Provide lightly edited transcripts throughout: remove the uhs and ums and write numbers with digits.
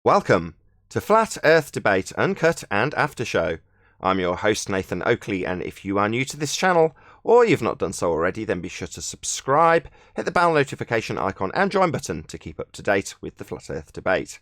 Welcome to Flat Earth Debate Uncut and After Show. I'm your host Nathan Oakley, and if you are new to this channel, or you've not done so already, then be sure to subscribe, hit the bell notification icon and join button to keep up to date with the Flat Earth Debate.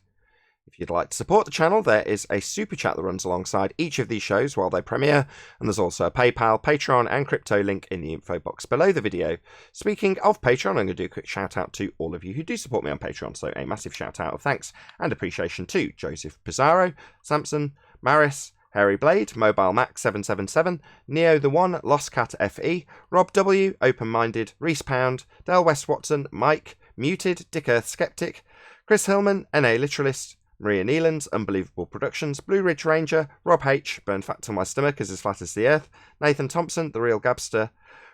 If you'd like to support the channel, there is a super chat that runs alongside each of these shows while they premiere, and there's also a PayPal, Patreon and crypto link in the info box below the video. Speaking of Patreon, I'm going to do a quick shout out to all of you who do support me on Patreon, so a massive shout out of thanks and appreciation to Joseph Pizarro, Samson, Maris, Harry Blade, Mobile Mac 777, Neo the One, Lost Cat FE, Rob W, Open Minded, Reese Pound, Del West Watson, Mike, Muted, Dick Earth Skeptic, Chris Hillman, NA Literalist, Maria Neelands, Unbelievable Productions, Blue Ridge Ranger, Rob H, Burn Fat Till My Stomach Is As Flat As the Earth, Nathan Thompson, The Real Gabster,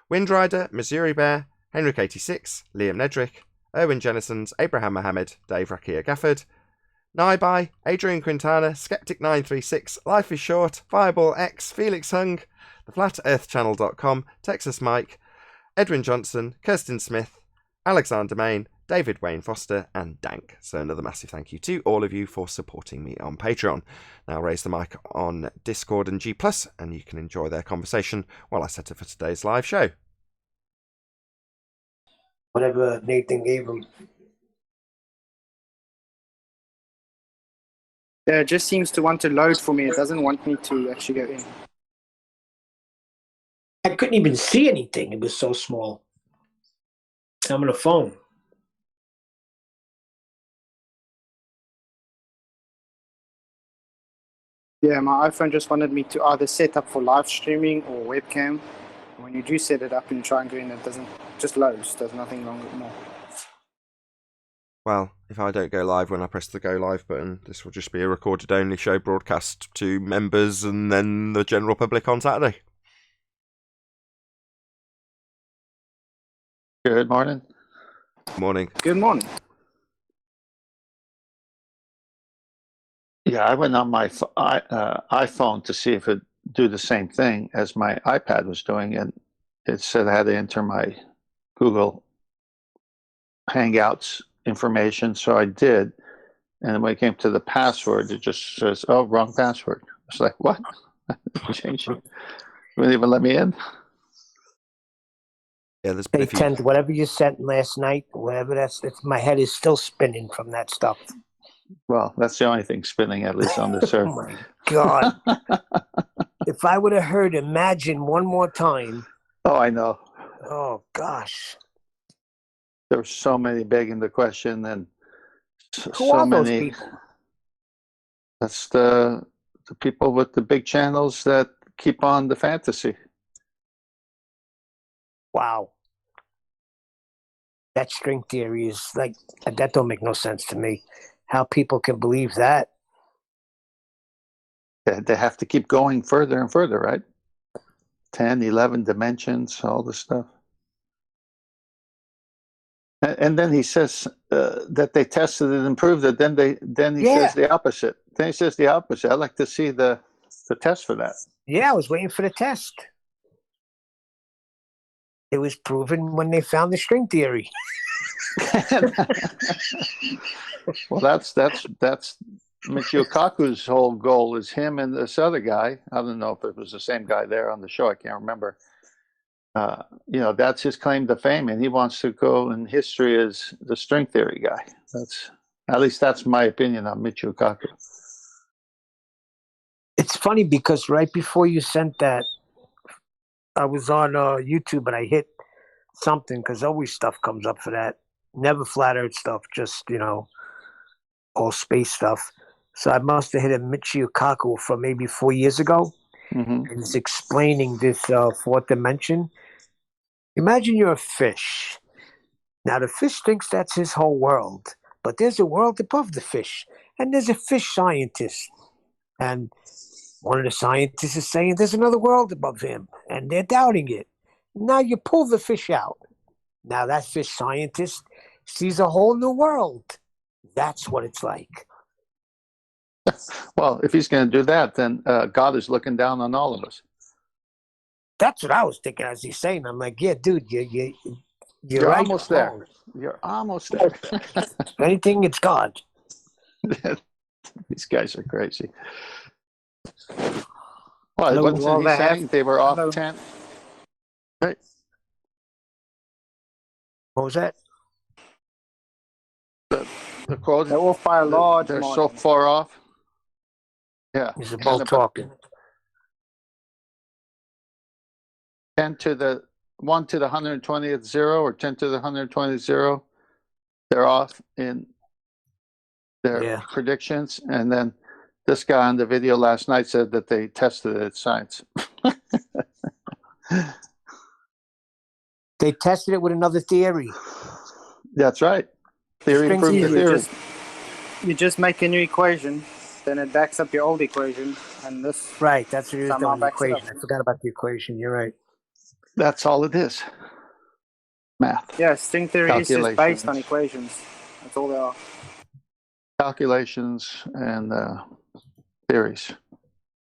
Windrider, Missouri Bear, Henrik86, Liam Nedrick, Erwin Jennisons, Abraham Mohammed, Dave Rakia Gafford, Naibai, Adrian Quintana, Skeptic936, Life is Short, Fireball X, Felix Hung, TheFlatEarthChannel.com, Texas Mike, Edwin Johnson, Kirsten Smith, Alexander Main, David Wayne Foster and Dank. So another massive thank you to all of you for supporting me on Patreon. Now raise the mic on Discord and G+, and you can enjoy their conversation while I set up for today's live show. Whatever Nathan gave him. Yeah, it just seems to want to load for me. It doesn't want me to actually go in. I couldn't even see anything. It was so small. I'm on the phone. Yeah, my iPhone just wanted me to either set up for live streaming or webcam. When you do set it up and try and go in, it doesn't, just loads. There's nothing wrong with more. Well, if I don't go live when I press the go live button, this will just be a recorded only show broadcast to members and then the general public on Saturday. Good morning. Morning. Good morning. Yeah, I went on my iPhone to see if it do the same thing as my iPad was doing, and it said I had to enter my Google Hangouts information, so I did. And when it came to the password, it just says, "Oh, wrong password." I was like, "What?" Change it. Wouldn't even let me in. Yeah, there's been They a few. tend, whatever you sent last night, whatever it's my head is still spinning from that stuff. Well, that's the only thing spinning, at least on this Oh earth. my God. If I would have heard Imagine one more time. Oh, I know. Oh, gosh. There were so many begging the question, and Who so are those many. people? That's the people with the big channels that keep on the fantasy. Wow. That string theory is like, that don't make no sense to me. How people can believe that. They have to keep going further and further, right? 10, 11 dimensions, all this stuff. And then he says that they tested it and proved it. Then he says the opposite. Then he says the opposite. I'd like to see the test for that. Yeah, I was waiting for the test. It was proven when they found the string theory. Well, that's Michio Kaku's whole goal is him and this other guy. I don't know if it was the same guy there on the show. I can't remember. That's his claim to fame, and he wants to go in history as the string theory guy. That's my opinion on Michio Kaku. It's funny because right before you sent that, I was on YouTube and I hit something because always stuff comes up for that. Never flat earth stuff, just, all space stuff. So I must have hit a Michio Kaku from maybe 4 years ago. Mm-hmm. And it's explaining this fourth dimension. Imagine you're a fish. Now the fish thinks that's his whole world, but there's a world above the fish. And there's a fish scientist. And one of the scientists is saying there's another world above him, and they're doubting it. Now you pull the fish out. Now that fish scientist sees a whole new world. That's what it's like. Well, if he's going to do that, then God is looking down on all of us. That's what I was thinking as he's saying. I'm like, yeah, dude, you're right. Almost there. You're almost there. If anything, it's God. These guys are crazy. Well, Hello, wasn't well, he they saying have- they were off hello. 10? Right. What was that? The quote, They're off by a large they're so margin. far off. Yeah. He's 10 both talking. 10 to the 1 to the 120th zero or 10 to the 120th zero. They're off in their Yeah. predictions. And then this guy on the video last night said that they tested it at science. They tested it with another theory. That's right. Theory Strings proves the theory. theory. You just make a new equation, then it backs up your old equation, and this Right, that's what he was somehow doing, the backs it up. equation. I forgot about the equation. You're right. That's all it is. Math. Yeah, string theory is just based Calculations. on equations. That's all they are. Calculations and theories.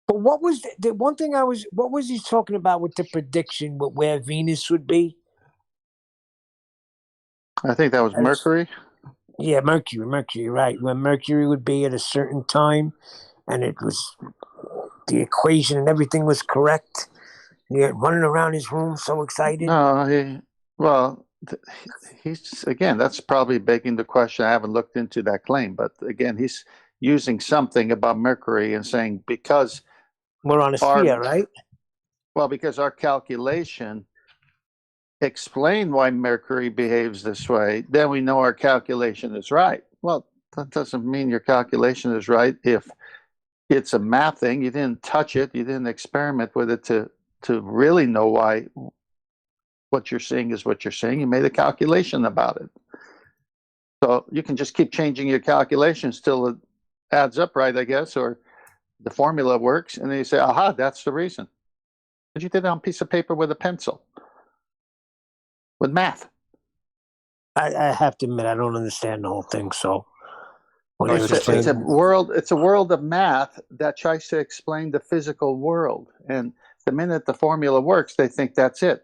But what was the one thing what was he talking about with the prediction with where Venus would be? I think that was Mercury. Yeah, Mercury, right. Where Mercury would be at a certain time, and it was the equation and everything was correct. And you're running around his room so excited. No, he's again. That's probably begging the question. I haven't looked into that claim, but again, he's using something about Mercury and saying because We're on a sphere, right? well, because our calculation explained why Mercury behaves this way, then we know our calculation is right. Well, that doesn't mean your calculation is right if it's a math thing. You didn't touch it. You didn't experiment with it to really know why what you're seeing is what you're seeing. You made a calculation about it. So you can just keep changing your calculations till it adds up right, I guess, or the formula works, and then you say, aha, that's the reason. But you did it on a piece of paper with a pencil, with math. I have to admit, I don't understand the whole thing. So when he was It's a explaining- world. It's a world of math that tries to explain the physical world, and the minute the formula works, they think that's it.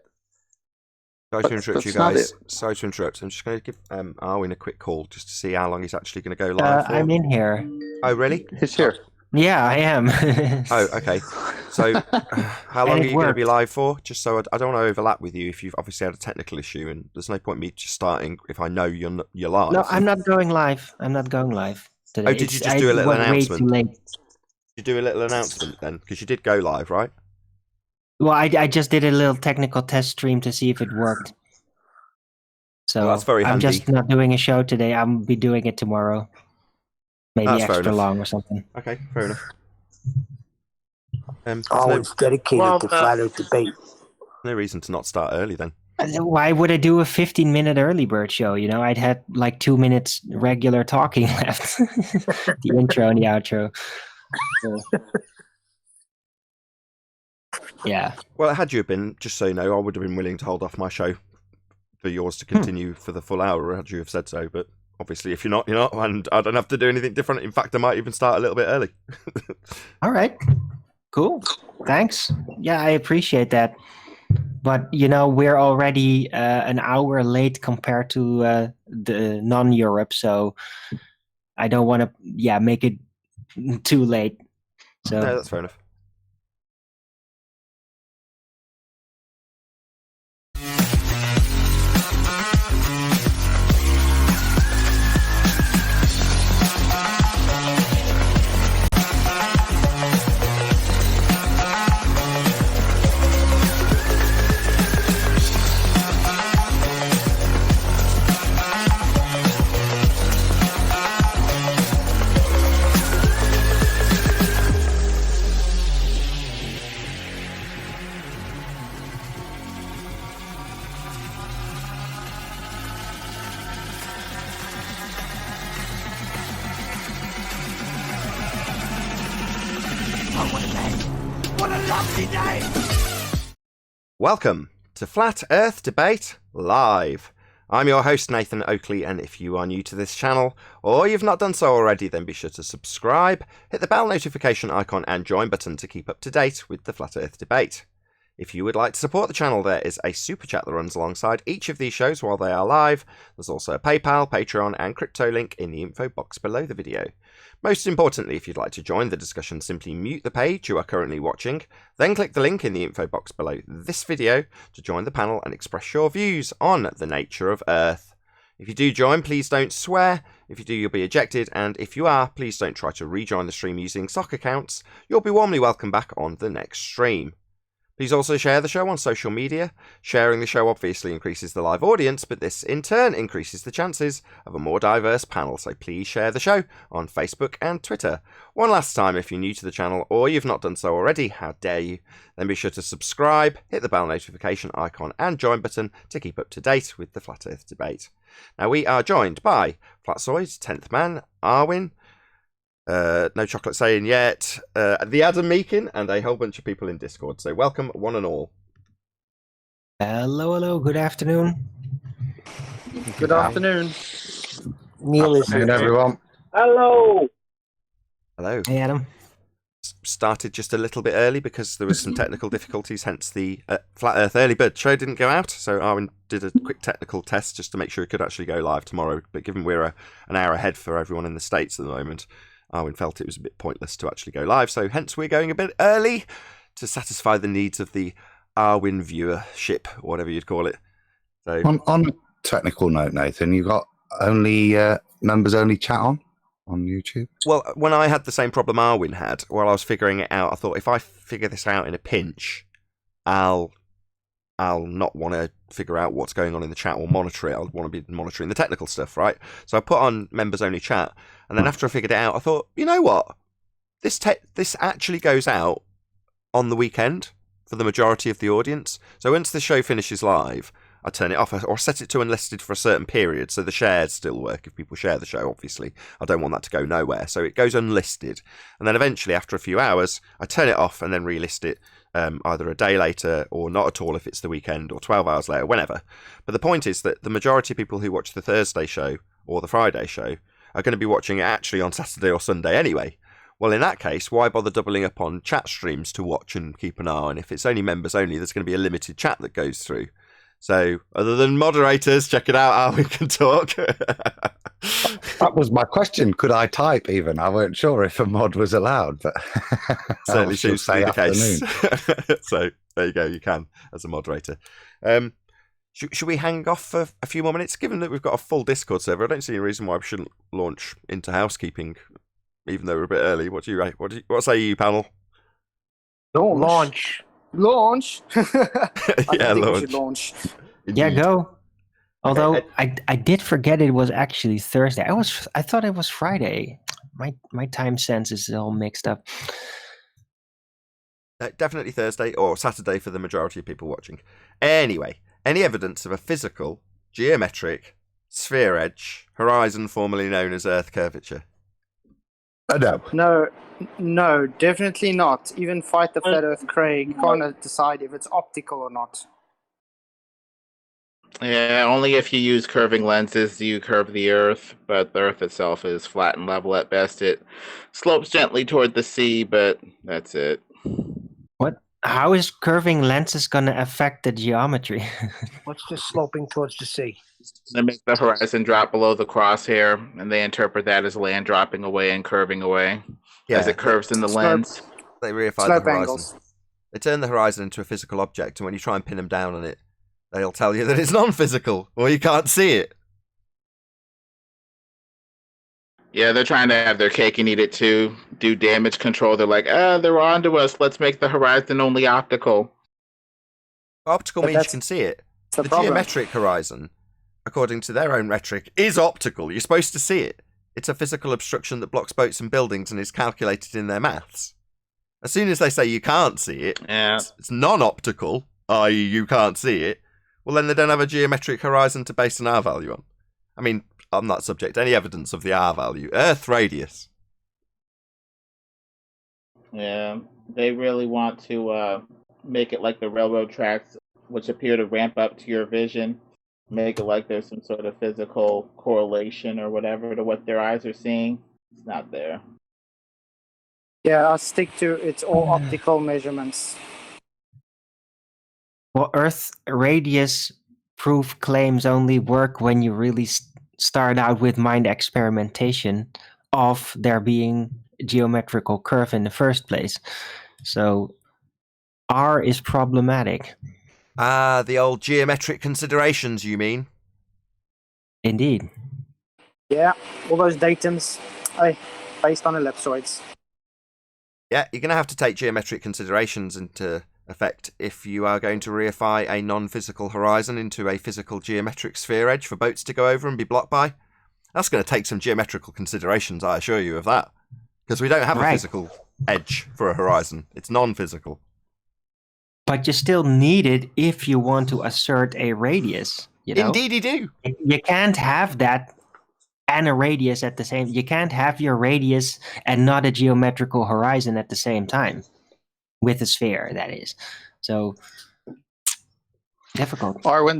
Sorry to interrupt you that's not guys. it. Sorry to interrupt. I'm just going to give Arwin a quick call just to see how long he's actually going to go live for. I'm in here. Oh, really? He's here. Yeah, I am. Oh, okay. So, how long And are it you going to be worked. live for? Just so I don't want to overlap with you if you've obviously had a technical issue, and there's no point me just starting if I know you're live. No, I'm not going live. I'm not going live today. Oh, did you just do a little went announcement? Way too late. Did you do a little announcement then? Because you did go live, right? Well, I just did a little technical test stream to see if it worked. So Well, that's very I'm handy. just not doing a show today. I'll be doing it tomorrow. Maybe That's fair extra enough. long or something. Okay, fair enough. There's always dedicated Well, to flat earth debate. no reason to not start early then. Why would I do a 15-minute early bird show? You know, I'd had like 2 minutes regular talking left. The intro and the outro. So, yeah. Well, had you been, just so you know, I would have been willing to hold off my show for yours to continue for the full hour, had you have said so. But obviously, if you're not, you're not, and I don't have to do anything different. In fact, I might even start a little bit early. All right. Cool. Thanks. Yeah, I appreciate that. But, you know, we're already an hour late compared to the non-Europe, so I don't want to, make it too late. So No, that's fair enough. Welcome to Flat Earth Debate Live. I'm your host, Nathan Oakley, and if you are new to this channel, or you've not done so already, then be sure to subscribe, hit the bell notification icon and join button to keep up to date with the Flat Earth Debate. If you would like to support the channel, there is a super chat that runs alongside each of these shows while they are live. There's also a PayPal, Patreon, and crypto link in the info box below the video. Most importantly, if you'd like to join the discussion, simply mute the page you are currently watching, then click the link in the info box below this video to join the panel and express your views on the nature of Earth. If you do join, please don't swear. If you do, you'll be ejected, and if you are, please don't try to rejoin the stream using sock accounts. You'll be warmly welcome back on the next stream. Please also share the show on social media. Sharing the show obviously increases the live audience, but this in turn increases the chances of a more diverse panel, so please share the show on Facebook and Twitter. One last time, if you're new to the channel or you've not done so already, how dare you, then be sure to subscribe, hit the bell notification icon and join button to keep up to date with the Flat Earth debate. Now we are joined by Flatzoid, 10th Man, Arwin, No Chocolate Saying Yet, the Adam Meakin, and a whole bunch of people in Discord. So welcome, one and all. Hello, good afternoon. Good afternoon. Neil is here. everyone. Hello. Hello. Hey, Adam. Started just a little bit early because there was some technical difficulties, hence the Flat Earth early bird show didn't go out. So Arwin did a quick technical test just to make sure it could actually go live tomorrow. But given we're an hour ahead for everyone in the States at the moment, Arwin felt it was a bit pointless to actually go live. So hence we're going a bit early to satisfy the needs of the Arwin viewership, whatever you'd call it. So On a technical note, Nathan, you got only members only chat on YouTube? Well, when I had the same problem Arwin had, while I was figuring it out, I thought if I figure this out in a pinch, I'll not want to figure out what's going on in the chat or monitor it. I'll want to be monitoring the technical stuff, right? So I put on members only chat, and then after I figured it out, I thought, you know what? This actually goes out on the weekend for the majority of the audience. So once the show finishes live, I turn it off or set it to unlisted for a certain period, so the shares still work if people share the show, obviously. I don't want that to go nowhere, so it goes unlisted. And then eventually, after a few hours, I turn it off and then relist it either a day later or not at all if it's the weekend, or 12 hours later, whenever. But the point is that the majority of people who watch the Thursday show or the Friday show are going to be watching it actually on Saturday or Sunday anyway. Well, in that case, why bother doubling up on chat streams to watch and keep an eye on? If it's only members only, there's going to be a limited chat that goes through. So, other than moderators, check it out how we can talk. That was my question. Could I type even? I weren't sure if a mod was allowed, but certainly seems to be the case. So, there you go. You can as a moderator. Should we hang off for a few more minutes? Given that we've got a full Discord server, I don't see any reason why we shouldn't launch into housekeeping, even though we're a bit early. What say you, panel? Launch. Launch. Yeah, we should launch. Yeah, go. Although Okay, I did forget it was actually Thursday. I thought it was Friday. My time sense is all mixed up. definitely Thursday or Saturday for the majority of people watching. Anyway, any evidence of a physical, geometric, sphere edge, horizon formerly known as Earth curvature? No. No, definitely not. Even Fight the Flat Earth Craig can't decide if it's optical or not. Yeah, only if you use curving lenses do you curve the Earth, but the Earth itself is flat and level at best. It slopes gently toward the sea, but that's it. What? How is curving lenses going to affect the geometry? What's this sloping towards the sea? They make the horizon drop below the crosshair, and they interpret that as land dropping away and curving away as it curves in the lens. They reify the horizon. Angles. They turn the horizon into a physical object, and when you try and pin them down on it, they'll tell you that it's non-physical, or you can't see it. Yeah, they're trying to have their cake and eat it too. Do damage control. They're like, they're onto us. Let's make the horizon only optical. Optical means you can see it. The geometric horizon, according to their own rhetoric, is optical. You're supposed to see it. It's a physical obstruction that blocks boats and buildings and is calculated in their maths. As soon as they say you can't see it, it's non-optical, i.e. you can't see it, well then they don't have a geometric horizon to base an R value on. I mean, I'm not subject to any evidence of the R value. Earth radius. Yeah, they really want to make it like the railroad tracks, which appear to ramp up to your vision. Make it like there's some sort of physical correlation or whatever to what their eyes are seeing. It's not there. Yeah, I'll stick to it's all optical measurements. Well, Earth radius proof claims only work when you really start out with mind experimentation. of there being geometrical curve in the first place. So R is problematic. Ah, the old geometric considerations, you mean? Indeed. Yeah, all those datums, based on ellipsoids. Yeah, you're going to have to take geometric considerations into effect if you are going to reify a non-physical horizon into a physical geometric sphere edge for boats to go over and be blocked by. That's going to take some geometrical considerations, I assure you of that. Because we don't have a physical edge for a horizon. It's non-physical. But you still need it if you want to assert a radius. You know? Indeed you do. You can't have that and a radius at the same. You can't have your radius and not a geometrical horizon at the same time. With a sphere, that is. So difficult. Arwen,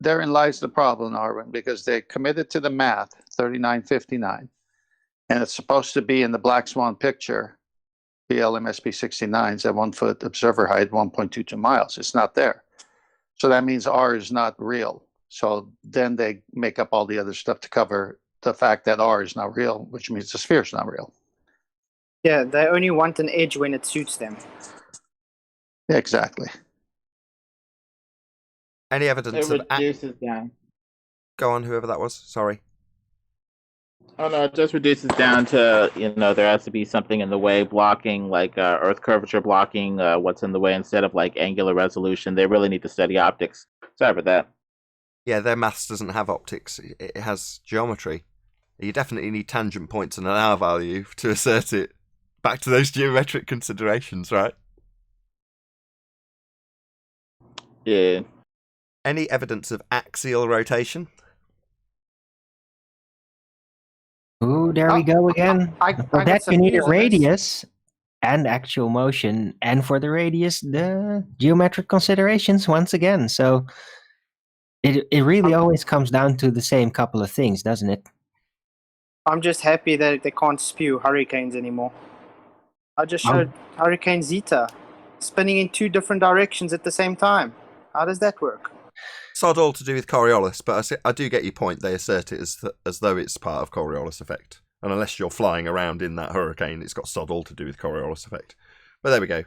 therein lies the problem, Arwen, because they committed to the math 3959, and it's supposed to be in the Black Swan picture, BLMSP 69s at 1 foot observer height, 1.22 miles. It's not there. So that means R is not real. So then they make up all the other stuff to cover the fact that R is not real, which means the sphere is not real. Yeah, they only want an edge when it suits them. Exactly. Any evidence It of... reduces down. Go on, whoever that was. Sorry. Oh no, it just reduces down to, there has to be something in the way blocking, like Earth curvature blocking what's in the way instead of like angular resolution. They really need to study optics. Sorry about that. Yeah, their maths doesn't have optics. It has geometry. You definitely need tangent points and an R value to assert it. Back to those geometric considerations, right? Yeah. Any evidence of axial rotation? Ooh, there we go again. For that, you need a radius and actual motion. And for the radius, the geometric considerations once again. So it really always comes down to the same couple of things, doesn't it? I'm just happy that they can't spew hurricanes anymore. I just showed Hurricane Zeta spinning in 2 different directions at the same time. How does that work? Sod all to do with Coriolis, but I do get your point. They assert it as though it's part of Coriolis effect. And unless you're flying around in that hurricane, it's got sod all to do with Coriolis effect. But there we go.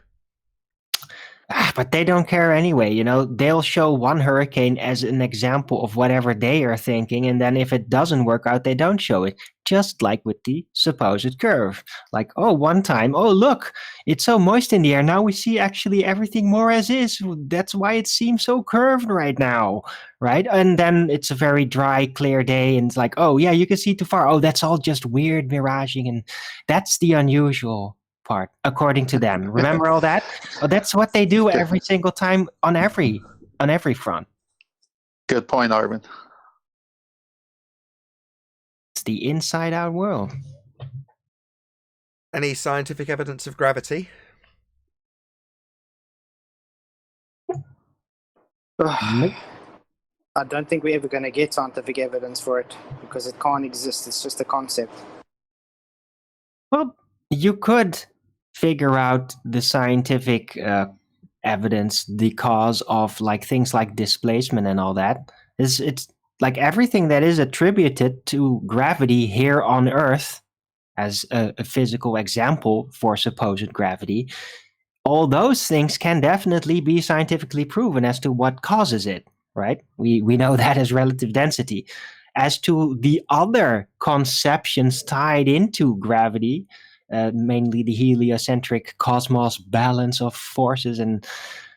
But they don't care anyway, They'll show one hurricane as an example of whatever they are thinking, and then if it doesn't work out, they don't show it. Just like with the supposed curve. Like, one time, look, it's so moist in the air. Now we see actually everything more as is. That's why it seems so curved right now, right? And then it's a very dry, clear day, and it's like, yeah, you can see too far. That's all just weird miraging, and that's the unusual part, according to them. Remember all that? That's what they do every single time on every front. Good point, Arwen. It's the inside out world. Any scientific evidence of gravity? I don't think we're ever going to get scientific evidence for it because it can't exist. It's just a concept. Well, you could figure out the scientific evidence, the cause of like things like displacement and all that. It's like everything that is attributed to gravity here on Earth as a physical example for supposed gravity. All those things can definitely be scientifically proven as to what causes it, right? We know that as relative density. As to the other conceptions tied into gravity, mainly the heliocentric cosmos balance of forces, and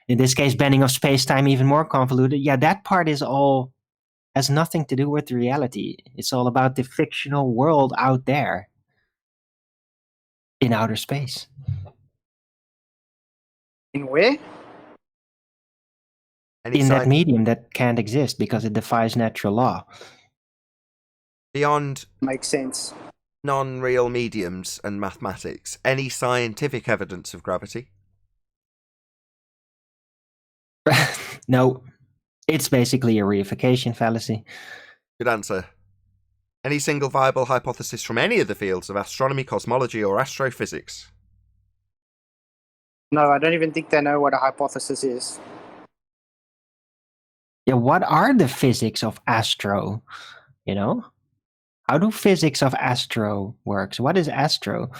in this case, bending of space-time even more convoluted. Yeah, that part has nothing to do with reality. It's all about the fictional world out there in outer space. In where? In that medium that can't exist because it defies natural law. Beyond Makes sense. non-real mediums and mathematics, any scientific evidence of gravity? No, it's basically a reification fallacy. Good answer. Any single viable hypothesis from any of the fields of astronomy, cosmology, or astrophysics? No, I don't even think they know what a hypothesis is. Yeah, what are the physics of astro? How do physics of astro works? What is astro?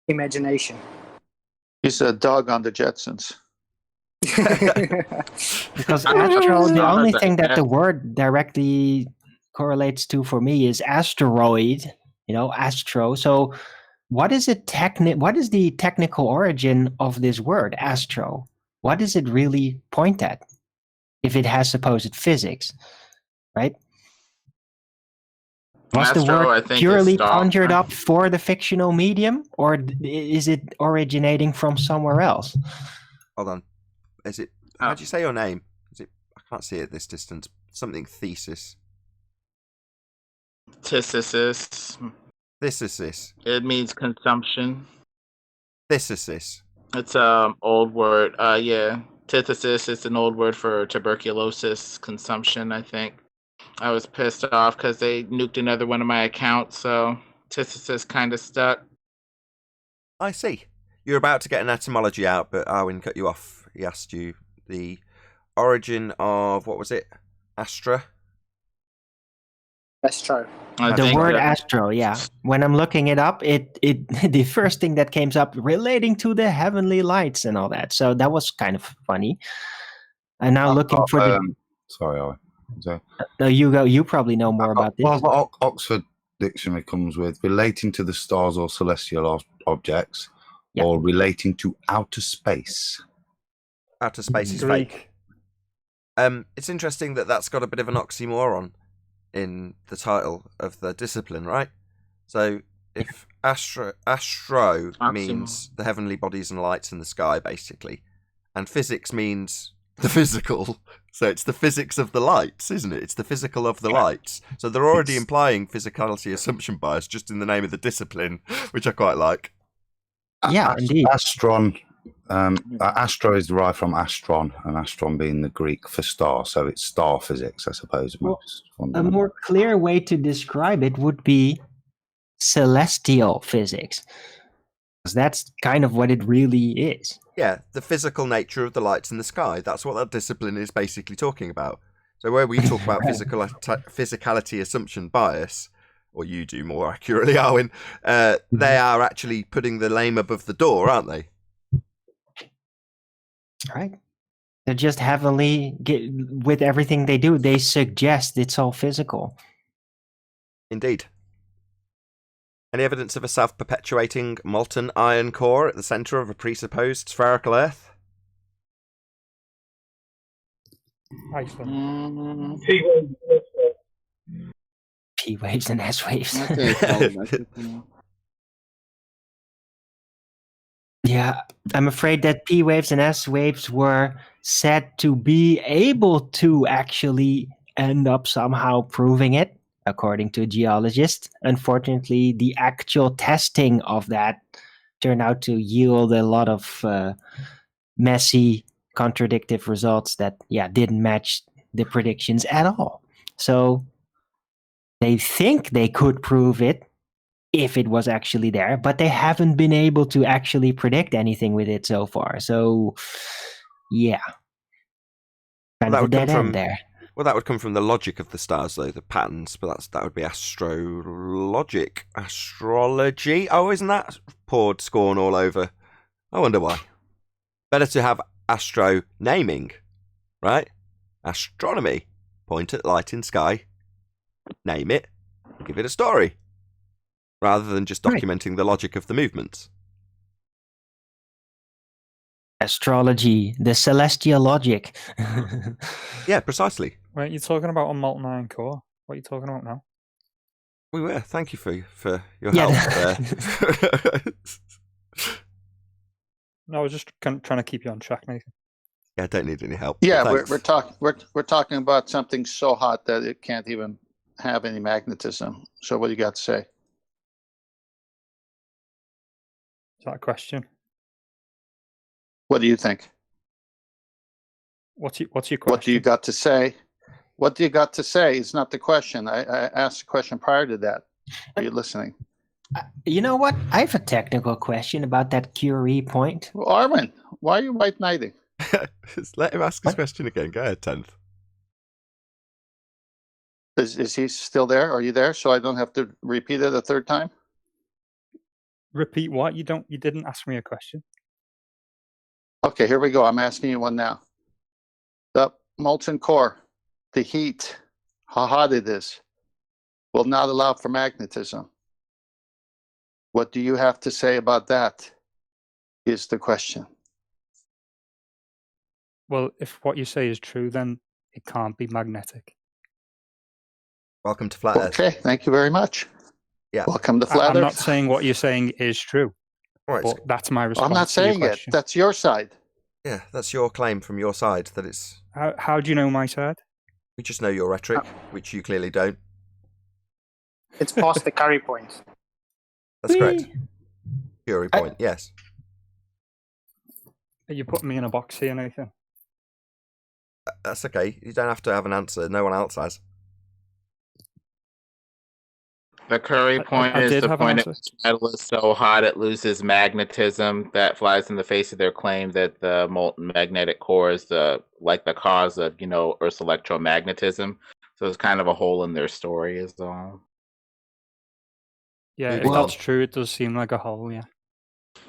Imagination. He's a dog on the Jetsons. Because I don't astro, the know. only The thing that the ast- word directly correlates to for me is asteroid, astro. So what is what is the technical origin of this word, astro? What does it really point at? If it has supposed physics, right? Was the Astro, I word think, is purely star. conjured up for the fictional medium, or is it originating from somewhere else? Hold on. Is it? How do you say your name? Is it? I can't see it at this distance. Something thesis. Antithesis. Thesis. It means consumption. Thesis. It's old word. Yeah. Antithesis is an old word for tuberculosis consumption, I think. I was pissed off because they nuked another one of my accounts, so antithesis kind of stuck. I see. You're about to get an etymology out, but Arwin cut you off. He asked you the origin of, what was it? Astra? Astro. The word astro, yeah. When I'm looking it up, it the first thing that comes up relating to the heavenly lights and all that. So that was kind of funny. And now looking for the. Sorry, Owen. So, No, you go. You probably know more about this. Well, Oxford Dictionary comes with relating to the stars or celestial objects, or relating to outer space. Outer space is fake. It's interesting that that's got a bit of an oxymoron in the title of the discipline, right? So if astro means the heavenly bodies and lights in the sky, basically, and physics means the physical, so it's the physics of the lights, isn't it? It's the physical of the lights. So they're already implying physicality assumption bias just in the name of the discipline, which I quite like. Yeah, indeed. Astron. Astro is derived from astron, and astron being the Greek for star, so it's star physics, I suppose. Well, a more clear way to describe it would be celestial physics, because that's kind of what it really is. Yeah, the physical nature of the lights in the sky. That's what that discipline is basically talking about. So where we talk about physicality assumption bias, or you do more accurately, Arwin, they are actually putting the name above the door, aren't they? Right. They're just heavily, with everything they do, they suggest it's all physical. Indeed. Any evidence of a self-perpetuating molten iron core at the centre of a presupposed spherical Earth? Iceland. P waves and S waves. Yeah, I'm afraid that P waves and S waves were said to be able to actually end up somehow proving it, according to geologists. Unfortunately, the actual testing of that turned out to yield a lot of messy, contradictive results that, didn't match the predictions at all. So they think they could prove it if it was actually there, but they haven't been able to actually predict anything with it so far. So, yeah. Kind of a dead end there. Well, that would come from the logic of the stars, though, the patterns, but that would be astrology. Oh, isn't that poured scorn all over? I wonder why. Better to have astro naming, right? Astronomy. Point at light in sky, name it, give it a story, rather than just documenting the logic of the movements. Astrology, the celestial logic. Yeah, precisely. Right, you're talking about a molten iron core. What are you talking about now? We were. Thank you for your help there. No, I was just trying to keep you on track, Nathan. Yeah, I don't need any help. Yeah, we're talking about something so hot that it can't even have any magnetism. So what do you got to say? Is that a question? What do you think? What's your question? What do you got to say? What do you got to say? It's not the question. I asked the question prior to that. Are you listening? You know what? I have a technical question about that Curie point. Well, Armin, why are you white knighting? Let him ask his question again. Go ahead, 10th. Is he still there? Are you there? So I don't have to repeat it a third time? Repeat what? You didn't ask me a question. Okay, here we go. I'm asking you one now. The molten core, the heat, how hot it is, will not allow for magnetism. What do you have to say about that? Is the question. Well, if what you say is true, then it can't be magnetic. Welcome to Flat Earth. Okay, thank you very much. Yeah. Welcome to Flat I'm Earth. not saying what you're saying is true, Right, but that's my response. I'm not to your saying it. question. That's your side. yeah, that's your claim from your side that it's. How do you know my side? We just know your rhetoric, which you clearly don't. It's past the curry point. That's correct. Fury point, yes. You put me in a box here, Nathan. That's okay. You don't have to have an answer. No one else has. The Curry point I is did the have an point answer. at which metal is so hot it loses magnetism. That flies in the face of their claim that the molten magnetic core is the cause of Earth's electromagnetism. So it's kind of a hole in their story, is all. Yeah, if Moving that's on. true, it does seem like a hole. Yeah.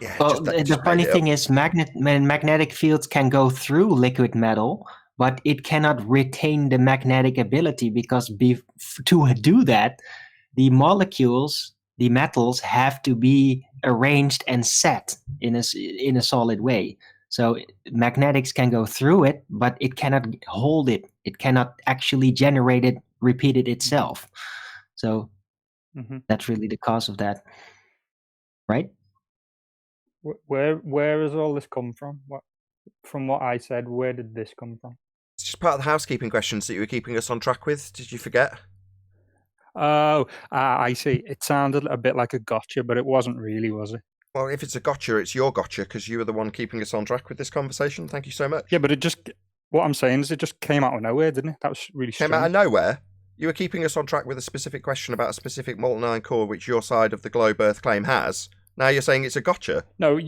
Yeah. Well, just the funny made it thing up. is, magnetic fields can go through liquid metal, but it cannot retain the magnetic ability because to do that, the molecules, the metals, have to be arranged and set in a solid way. So magnetics can go through it, but it cannot hold it. It cannot actually generate it, repeat it itself. So that's really the cause of that, right? Where has all this come from? From what I said, where did this come from? It's just part of the housekeeping questions that you were keeping us on track with. Did you forget? Oh, I see. It sounded a bit like a gotcha, but it wasn't really, was it? Well, if it's a gotcha, it's your gotcha because you were the one keeping us on track with this conversation. Thank you so much. Yeah, but what I'm saying is it just came out of nowhere, didn't it? That was really strange. Came out of nowhere. You were keeping us on track with a specific question about a specific molten iron core which your side of the globe Earth claim has. Now you're saying it's a gotcha. No,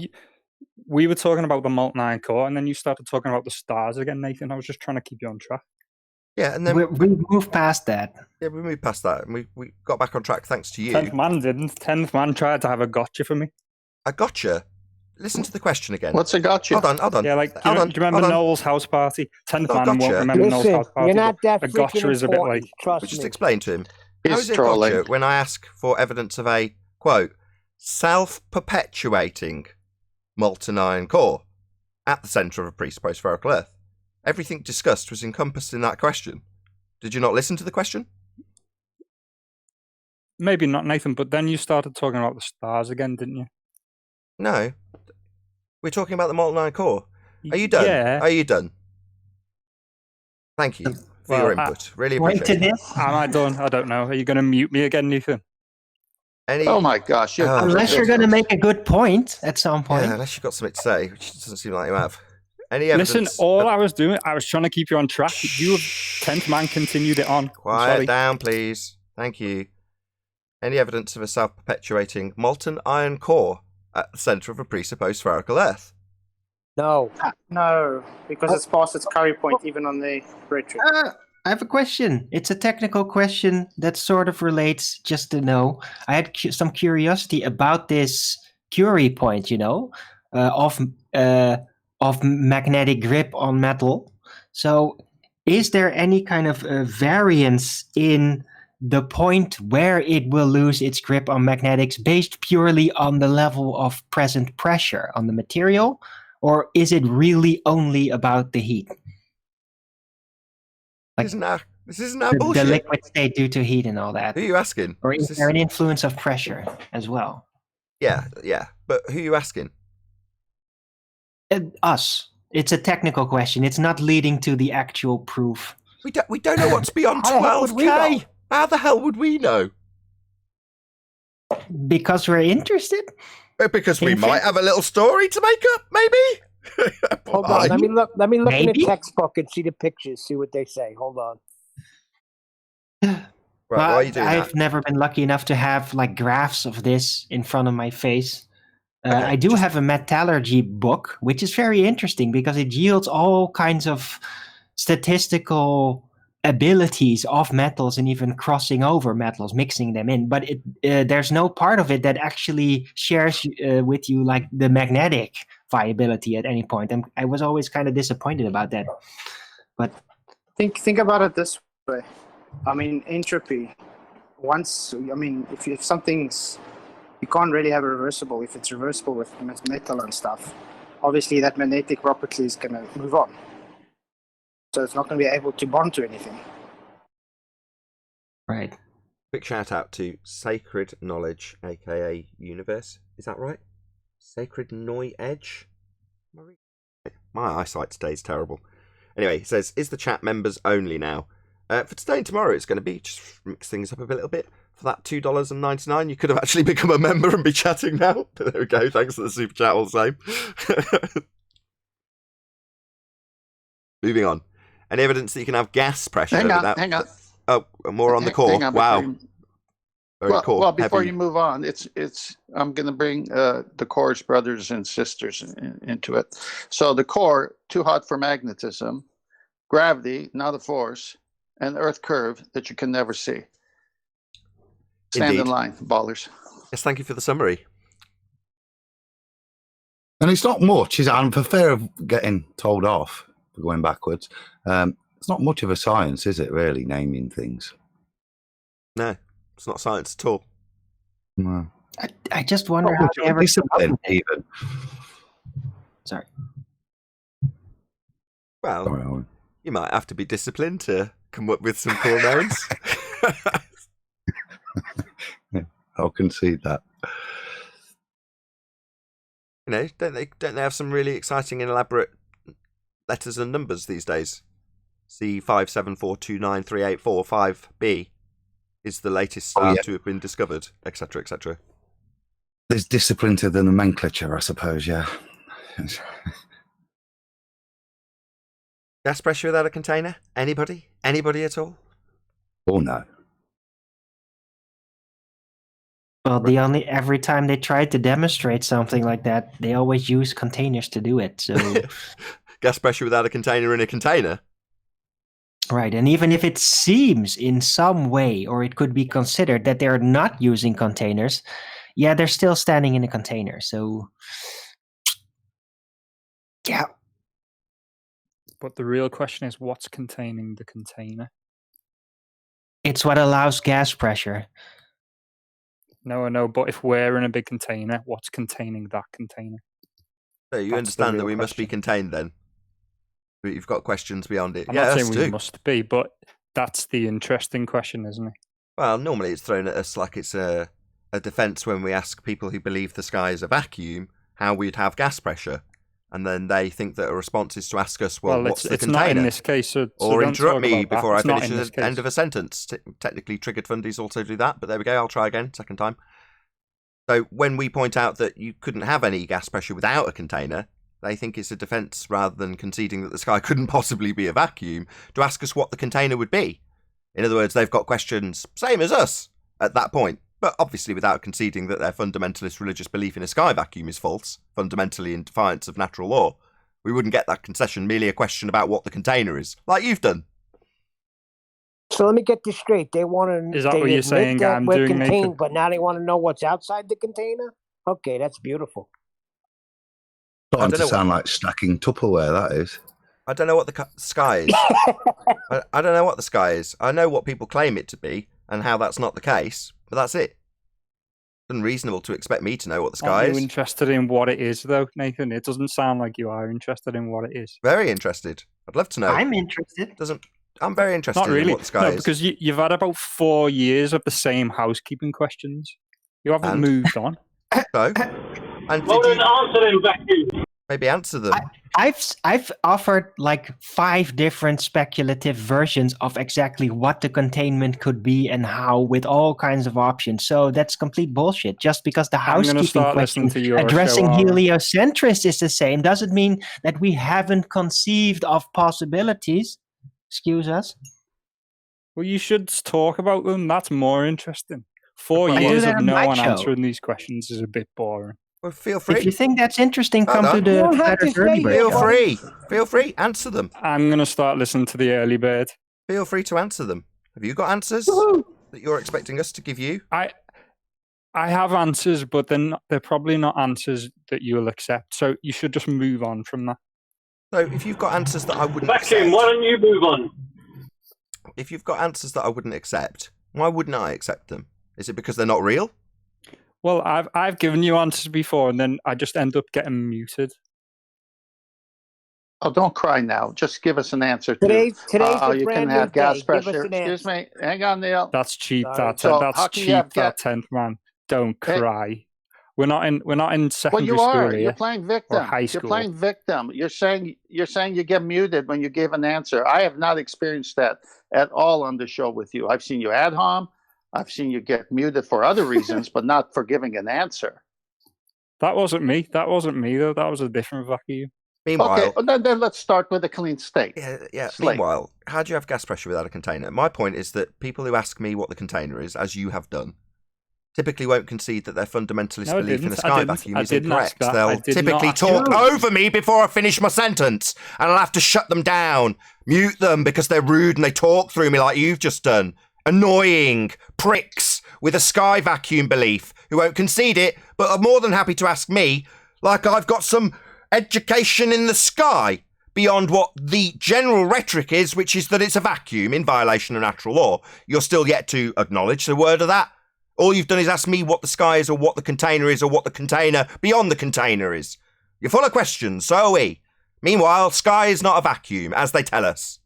we were talking about the molten iron core, and then you started talking about the stars again, Nathan. I was just trying to keep you on track. Yeah, and then we moved past that. Yeah, we moved past that, and we got back on track thanks to you. 10th man didn't. 10th man tried to have a gotcha for me. A gotcha? Listen to the question again. What's a gotcha? Hold on. Yeah, like, do you remember Noel's house party? 10th man gotcha. won't remember Noel's Listen, house party. you're not that A gotcha freaking is a bit like... important. Trust We just me. explain to him. He's How is it a trolling. gotcha when I ask for evidence of a, quote, self-perpetuating molten iron core at the centre of a presupposed spherical Earth? Everything discussed was encompassed in that question. Did you not listen to the question? Maybe not, Nathan, but then you started talking about the stars again, didn't you? No. We're talking about the molten iron core. Are you done? Yeah. Are you done? Thank you for your input. Really appreciate it. Am I done? I don't know. Are you going to mute me again, Nathan? Oh my gosh. Unless you're going to make a good point at some point. Yeah, unless you've got something to say, which doesn't seem like you have. Any evidence? Listen, all I was doing, I was trying to keep you on track. You, 10th man, continued it on. Quiet down, please. Thank you. Any evidence of a self-perpetuating molten iron core at the centre of a presupposed spherical Earth? No. No, because it's past its curry point, even on the rhetoric. I have a question. It's a technical question that sort of relates, just to know. I had some curiosity about this Curie point, of magnetic grip on metal. So is there any kind of variance in the point where it will lose its grip on magnetics based purely on the level of present pressure on the material? Or is it really only about the heat? This isn't our bullshit. The liquid state due to heat and all that. Who are you asking? Or is there an influence of pressure as well? Yeah. But who are you asking? Us. It's a technical question. It's not leading to the actual proof. We don't know what's beyond How the hell would we 12K. know? How the hell would we know? Because we're interested? Because we might have a little story to make up, maybe? Hold on. Let me look in the Maybe? textbook and see the pictures, see what they say. Hold on. Right, why are you doing I've that? never been lucky enough to have like graphs of this in front of my face. Okay, I do have a metallurgy book, which is very interesting because it yields all kinds of statistical abilities of metals and even crossing over metals, mixing them in. But there's no part of it that actually shares with you like the magnetic viability at any point. And I was always kind of disappointed about that. But think about it this way. I mean, entropy. If something's, you can't really have a reversible if it's reversible with metal and stuff. Obviously, that magnetic property is going to move on. So it's not going to be able to bond to anything. Right. Quick shout out to Sacred Knowledge, aka Universe. Is that right? Sacred Noi Edge? My eyesight today is terrible. Anyway, he says, is the chat members only now? For today and tomorrow, it's going to be, just mix things up a little bit. For that $2.99, you could have actually become a member and be chatting now. But there we go. Thanks for the super chat all the same. Moving on. Any evidence that you can have gas pressure? Hang on. Oh, more on the core. Wow. Well, before you move on, I'm going to bring the core's brothers and sisters into it. So the core, too hot for magnetism, gravity, not a force, and earth curve that you can never see. Stand in line, ballers. Yes, thank you for the summary. And it's not much, is it? And for fear of getting told off for going backwards, it's not much of a science, is it, really, naming things? No, it's not science at all. No. I just wonder how they ever discipline, even. Sorry. Well, Sorry, Owen. You might have to be disciplined to come up with some cool names. I'll concede that. You know, don't they have some really exciting and elaborate letters and numbers these days? C574293845B is the latest star to have been discovered, etc., etc. There's discipline to the nomenclature, I suppose, yeah. Gas pressure without a container? Anybody? Anybody at all? Oh, no. Well, every time they try to demonstrate something like that, they always use containers to do it. So gas pressure without a container in a container? Right, and even if it seems in some way, or it could be considered that they're not using containers, yeah, they're still standing in a container. So, yeah. But the real question is, what's containing the container? It's what allows gas pressure. No, but if we're in a big container, what's containing that container? So you understand that we must be contained then? But you've got questions beyond it. I'm not saying we must be, but that's the interesting question, isn't it? Well, normally it's thrown at us like it's a defence when we ask people who believe the sky is a vacuum how we'd have gas pressure. And then they think that a response is to ask us, well what's the container? Not in this case. So or interrupt me before I finish the end of a sentence. Technically, triggered fundies also do that, but there we go. I'll try again, second time. So when we point out that you couldn't have any gas pressure without a container, they think it's a defence rather than conceding that the sky couldn't possibly be a vacuum to ask us what the container would be. In other words, they've got questions same as us at that point, but obviously without conceding that their fundamentalist religious belief in a sky vacuum is false, fundamentally in defiance of natural law. We wouldn't get that concession, merely a question about what the container is, like you've done. So let me get this straight. They want to. Is that what you're saying I'm doing, Nathan? But now they want to know what's outside the container? Okay, that's beautiful. Starting to sound like stacking Tupperware, that is. I don't know what the sky is. I don't know what the sky is. I know what people claim it to be and how that's not the case, but that's it. It's unreasonable to expect me to know what the sky is. Are you interested in what it is, though, Nathan? It doesn't sound like you are interested in what it is. Very interested. I'd love to know. I'm interested. I'm very interested Not really. in what the sky is. Because you've had about 4 years of the same housekeeping questions. You haven't moved on. So, and well, then answer them back to. Maybe answer them. I've offered like 5 different speculative versions of exactly what the containment could be and how, with all kinds of options. So that's complete bullshit. Just because the housekeeping question addressing heliocentrists is the same doesn't mean that we haven't conceived of possibilities. Excuse us. Well, you should talk about them. That's more interesting. 4 years of no one answering these questions is a bit boring. Well, feel free. If you think that's interesting, come to the Flat Earth Early Bird. Feel free. Answer them. I'm going to start listening to the early bird. Feel free to answer them. Have you got answers that you're expecting us to give you? I have answers, but they're probably not answers that you'll accept. So you should just move on from that. So if you've got answers that I wouldn't Vacuum, accept, why don't you move on? if you've got answers that I wouldn't accept, why wouldn't I accept them? Is it because they're not real? Well, I've given you answers before, and then I just end up getting muted. Oh, don't cry now. Just give us an answer. Today's a you brand can new have gas day. Give us pressure. an Excuse answer. me. Hang on, Neil. That's cheap. Sorry. That's So how can you cheap. have That 10th man. Don't Hey. cry. We're not in Well, secondary you school are. here. You're playing victim. Or high You're school. playing victim. You're saying you get muted when you give an answer. I have not experienced that at all on the show with you. I've seen you ad hom. I've seen you get muted for other reasons, but not for giving an answer. That wasn't me. That wasn't me though. That was a different vacuum. Meanwhile, Okay, well, then let's start with a clean state. yeah. Slate. Meanwhile, how do you have gas pressure without a container? My point is that people who ask me what the container is, as you have done, typically won't concede that their fundamentalist No, I belief in a didn't. sky vacuum is didn't ask incorrect. that. I They'll did not typically ask talk you. over me before I finish my sentence, and I'll have to shut them down, mute them because they're rude and they talk through me like you've just done. Annoying pricks with a sky vacuum belief who won't concede it, but are more than happy to ask me like I've got some education in the sky beyond what the general rhetoric is, which is that it's a vacuum in violation of natural law. You're still yet to acknowledge the word of that. All you've done is ask me what the sky is or what the container is or what the container beyond the container is. You're full of questions, so are we. Meanwhile, sky is not a vacuum, as they tell us.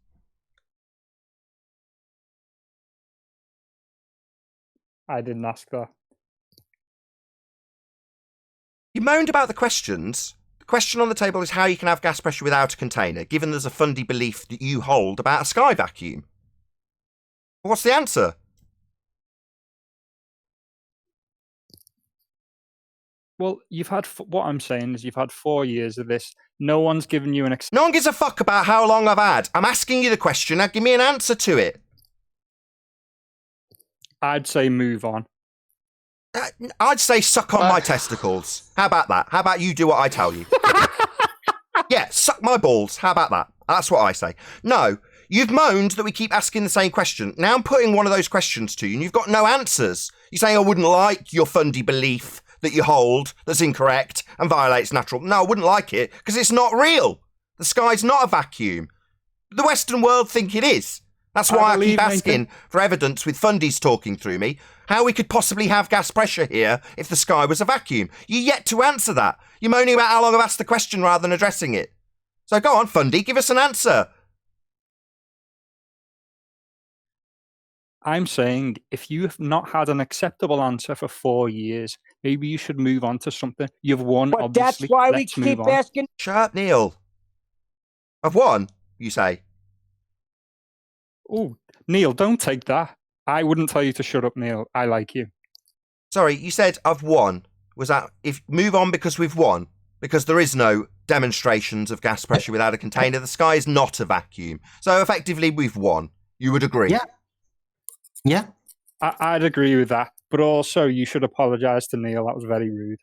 I didn't ask that. You moaned about the questions. The question on the table is how you can have gas pressure without a container, given there's a fundy belief that you hold about a sky vacuum. What's the answer? Well, you've had what I'm saying is you've had 4 years of this. No one's given you an. No one gives a fuck about how long I've had. I'm asking you the question. Now give me an answer to it. I'd say move on. I'd say suck on my testicles. How about that? How about you do what I tell you? Yeah, suck my balls. How about that? That's what I say. No, you've moaned that we keep asking the same question. Now I'm putting one of those questions to you and you've got no answers. You're saying I wouldn't like your fundy belief that you hold that's incorrect and violates natural. No, I wouldn't like it because it's not real. The sky's not a vacuum. The Western world think it is. That's why I keep asking for evidence with fundies talking through me how we could possibly have gas pressure here if the sky was a vacuum. You're yet to answer that. You're moaning about how long I've asked the question rather than addressing it. So go on, fundy, give us an answer. I'm saying if you have not had an acceptable answer for 4 years, maybe you should move on to something. You've won, But obviously. that's why Let's we move keep on. asking. Shut up, Neil. I've won, you say. Oh, Neil, don't take that. I wouldn't tell you to shut up, Neil. I like you. Sorry, you said I've won. Was that if move on because we've won? Because there is no demonstrations of gas pressure without a container. The sky is not a vacuum. So effectively we've won. You would agree? Yeah. Yeah. I'd agree with that. But also, you should apologise to Neil. That was very rude.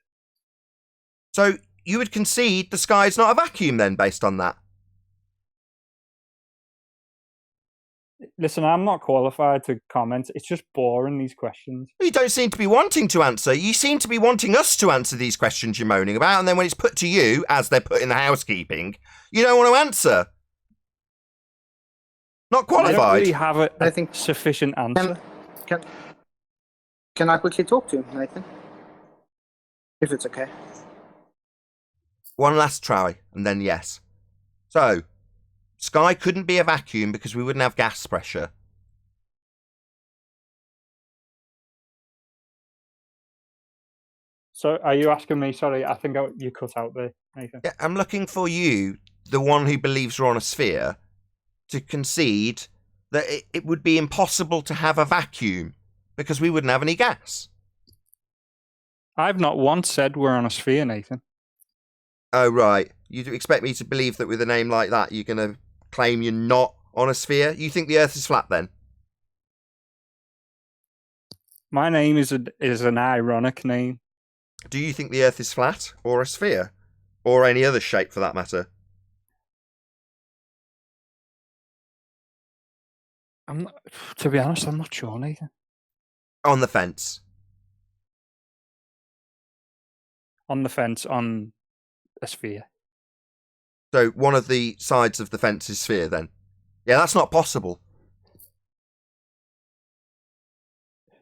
So you would concede the sky is not a vacuum then, based on that? Listen, I'm not qualified to comment. It's just boring, these questions. You don't seem to be wanting to answer. You seem to be wanting us to answer these questions you're moaning about, and then when it's put to you, as they're put in the housekeeping, you don't want to answer. Not qualified. I don't really have I think- sufficient answer. Can I quickly talk to him, Nathan? If it's okay. One last try, and then yes. So, sky couldn't be a vacuum because we wouldn't have gas pressure. So, are you asking me? Sorry, I think you cut out there, Nathan. Yeah, I'm looking for you, the one who believes we're on a sphere, to concede that it would be impossible to have a vacuum because we wouldn't have any gas. I've not once said we're on a sphere, Nathan. Oh, right. You do expect me to believe that with a name like that, you're going to claim you're not on a sphere? You think the Earth is flat, then? My name is an ironic name. Do you think the Earth is flat, or a sphere? Or any other shape, for that matter? To be honest, I'm not sure, Nathan. On the fence. On the fence on a sphere. So one of the sides of the fence is sphere then? Yeah, that's not possible.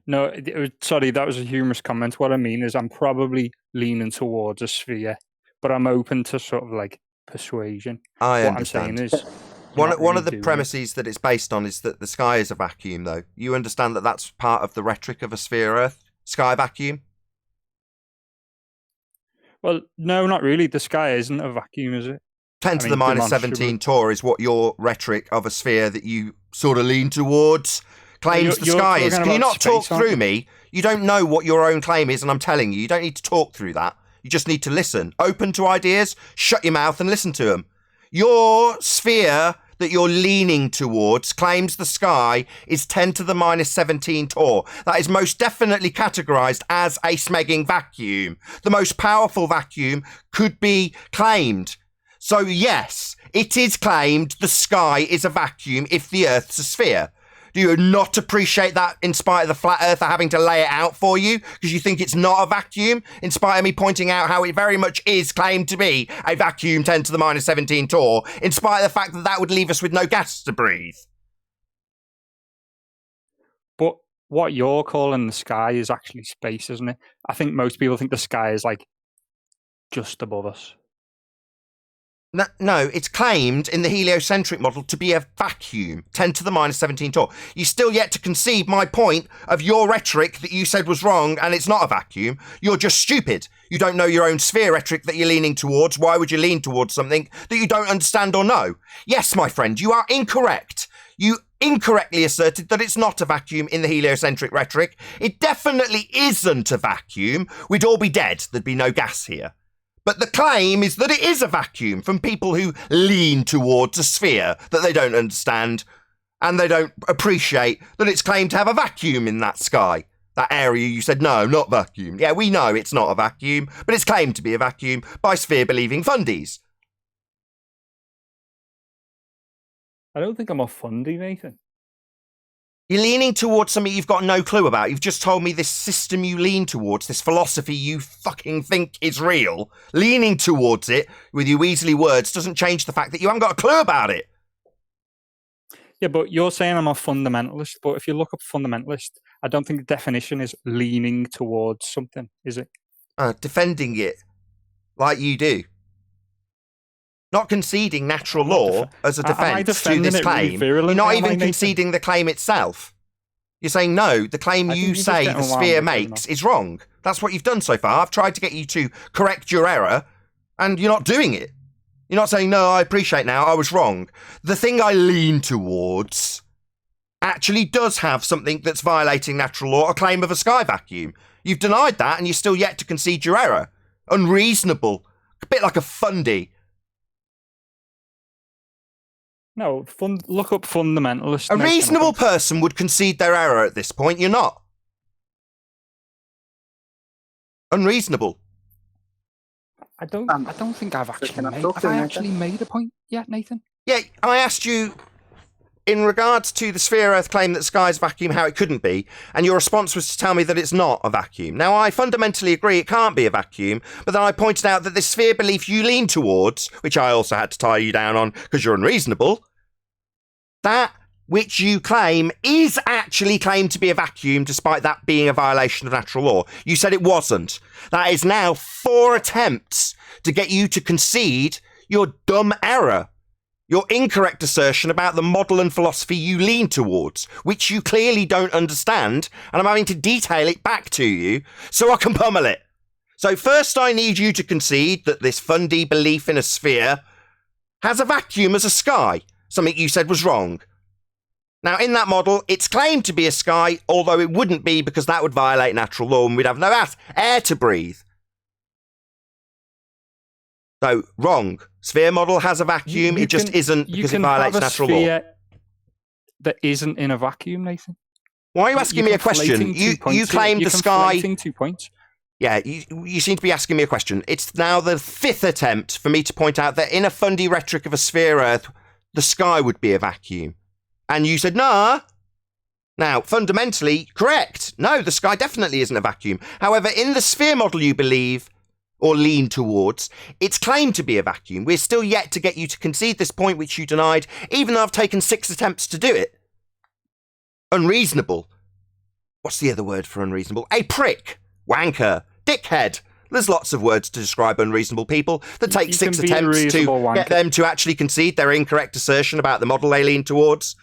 No, sorry, that was a humorous comment. What I mean is I'm probably leaning towards a sphere, but I'm open to sort of like persuasion. I what understand. I'm saying is... One of the premises that it's based on is that the sky is a vacuum, though. You understand that that's part of the rhetoric of a sphere Earth? Sky vacuum? Well, no, not really. The sky isn't a vacuum, is it? 10 to the minus 17 torr is what your rhetoric of a sphere that you sort of lean towards claims the sky is. Can you not talk through me? You don't know what your own claim is, and I'm telling you, you don't need to talk through that. You just need to listen. Open to ideas, shut your mouth and listen to them. Your sphere that you're leaning towards claims the sky is 10 to the minus 17 torr. That is most definitely categorized as a smegging vacuum. The most powerful vacuum could be claimed. So yes, it is claimed the sky is a vacuum if the Earth's a sphere. Do you not appreciate that in spite of the flat earther having to lay it out for you because you think it's not a vacuum, in spite of me pointing out how it very much is claimed to be a vacuum 10 to the minus 17 torr, in spite of the fact that that would leave us with no gas to breathe? But what you're calling the sky is actually space, isn't it? I think most people think the sky is like just above us. No, it's claimed in the heliocentric model to be a vacuum, 10 to the minus 17 torr. You still yet to concede my point of your rhetoric that you said was wrong and it's not a vacuum. You're just stupid. You don't know your own sphere rhetoric that you're leaning towards. Why would you lean towards something that you don't understand or know? Yes, my friend, you are incorrect. You incorrectly asserted that it's not a vacuum in the heliocentric rhetoric. It definitely isn't a vacuum. We'd all be dead. There'd be no gas here. But the claim is that it is a vacuum from people who lean towards a sphere that they don't understand, and they don't appreciate that it's claimed to have a vacuum in that sky. That area you said, no, not vacuum. Yeah, we know it's not a vacuum, but it's claimed to be a vacuum by sphere-believing fundies. I don't think I'm a fundy, Nathan. You're leaning towards something you've got no clue about. You've just told me this system you lean towards, this philosophy you fucking think is real. Leaning towards it with your weaselly words doesn't change the fact that you haven't got a clue about it. Yeah, but you're saying I'm a fundamentalist, but if you look up fundamentalist, I don't think the definition is leaning towards something, is it? Defending it like you do. Not conceding natural law as a defence to this claim. You're not even conceding the claim itself. You're saying, no, the claim you say the sphere makes is wrong. That's what you've done so far. I've tried to get you to correct your error, and you're not doing it. You're not saying, no, I appreciate now, I was wrong. The thing I lean towards actually does have something that's violating natural law, a claim of a sky vacuum. You've denied that, and you're still yet to concede your error. Unreasonable. A bit like a fundy. No, look up fundamentalist. A reasonable person would concede their error at this point. You're not. Unreasonable. I don't think I've actually made a point yet, Nathan. Yeah, I asked you in regards to the sphere Earth claim that the sky is a vacuum, how it couldn't be, and your response was to tell me that it's not a vacuum. Now, I fundamentally agree it can't be a vacuum, but then I pointed out that this sphere belief you lean towards, which I also had to tie you down on because you're unreasonable, that which you claim is actually claimed to be a vacuum, despite that being a violation of natural law. You said it wasn't. That is now 4 attempts to get you to concede your dumb error. Your incorrect assertion about the model and philosophy you lean towards, which you clearly don't understand, and I'm having to detail it back to you so I can pummel it. So first I need you to concede that this fundy belief in a sphere has a vacuum as a sky, something you said was wrong. Now, in that model, it's claimed to be a sky, although it wouldn't be because that would violate natural law and we'd have no air to breathe. So, wrong. Sphere model has a vacuum, it just isn't because it violates natural law. That isn't in a vacuum, Nathan. Why are you asking me a question? You claimed the sky... 2 points. Yeah, you seem to be asking me a question. It's now the 5th attempt for me to point out that in a fundy rhetoric of a sphere Earth, the sky would be a vacuum. And you said, nah, Now, fundamentally, correct. No, the sky definitely isn't a vacuum. However, in the sphere model you believe, or lean towards, it's claimed to be a vacuum. We're still yet to get you to concede this point which you denied, even though I've taken 6 attempts to do it. Unreasonable. What's the other word for unreasonable? A prick, wanker, dickhead. There's lots of words to describe unreasonable people that take 6 attempts to get them to actually concede their incorrect assertion about the model they lean towards.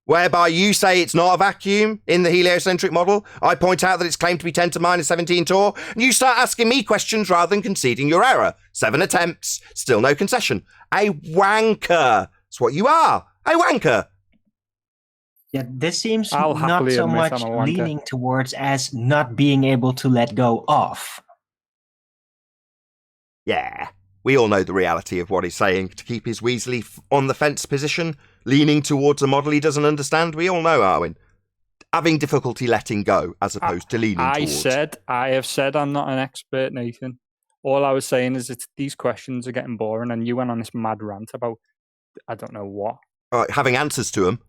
Whereby you say it's not a vacuum in the heliocentric model, I point out that it's claimed to be 10 to minus 17 torr, and you start asking me questions rather than conceding your error. 7 attempts, still no concession. A wanker. That's what you are. A wanker. Yeah, this seems I'll not happily so admit much I'm a wanker. leaning towards as not being able to let go of. Yeah, we all know the reality of what he's saying. To keep his Weasley on the fence position, leaning towards a model he doesn't understand, we all know, Arwen. Having difficulty letting go as opposed to leaning towards. I have said I'm not an expert, Nathan. All I was saying is that these questions are getting boring, and you went on this mad rant about I don't know what. Having answers to them.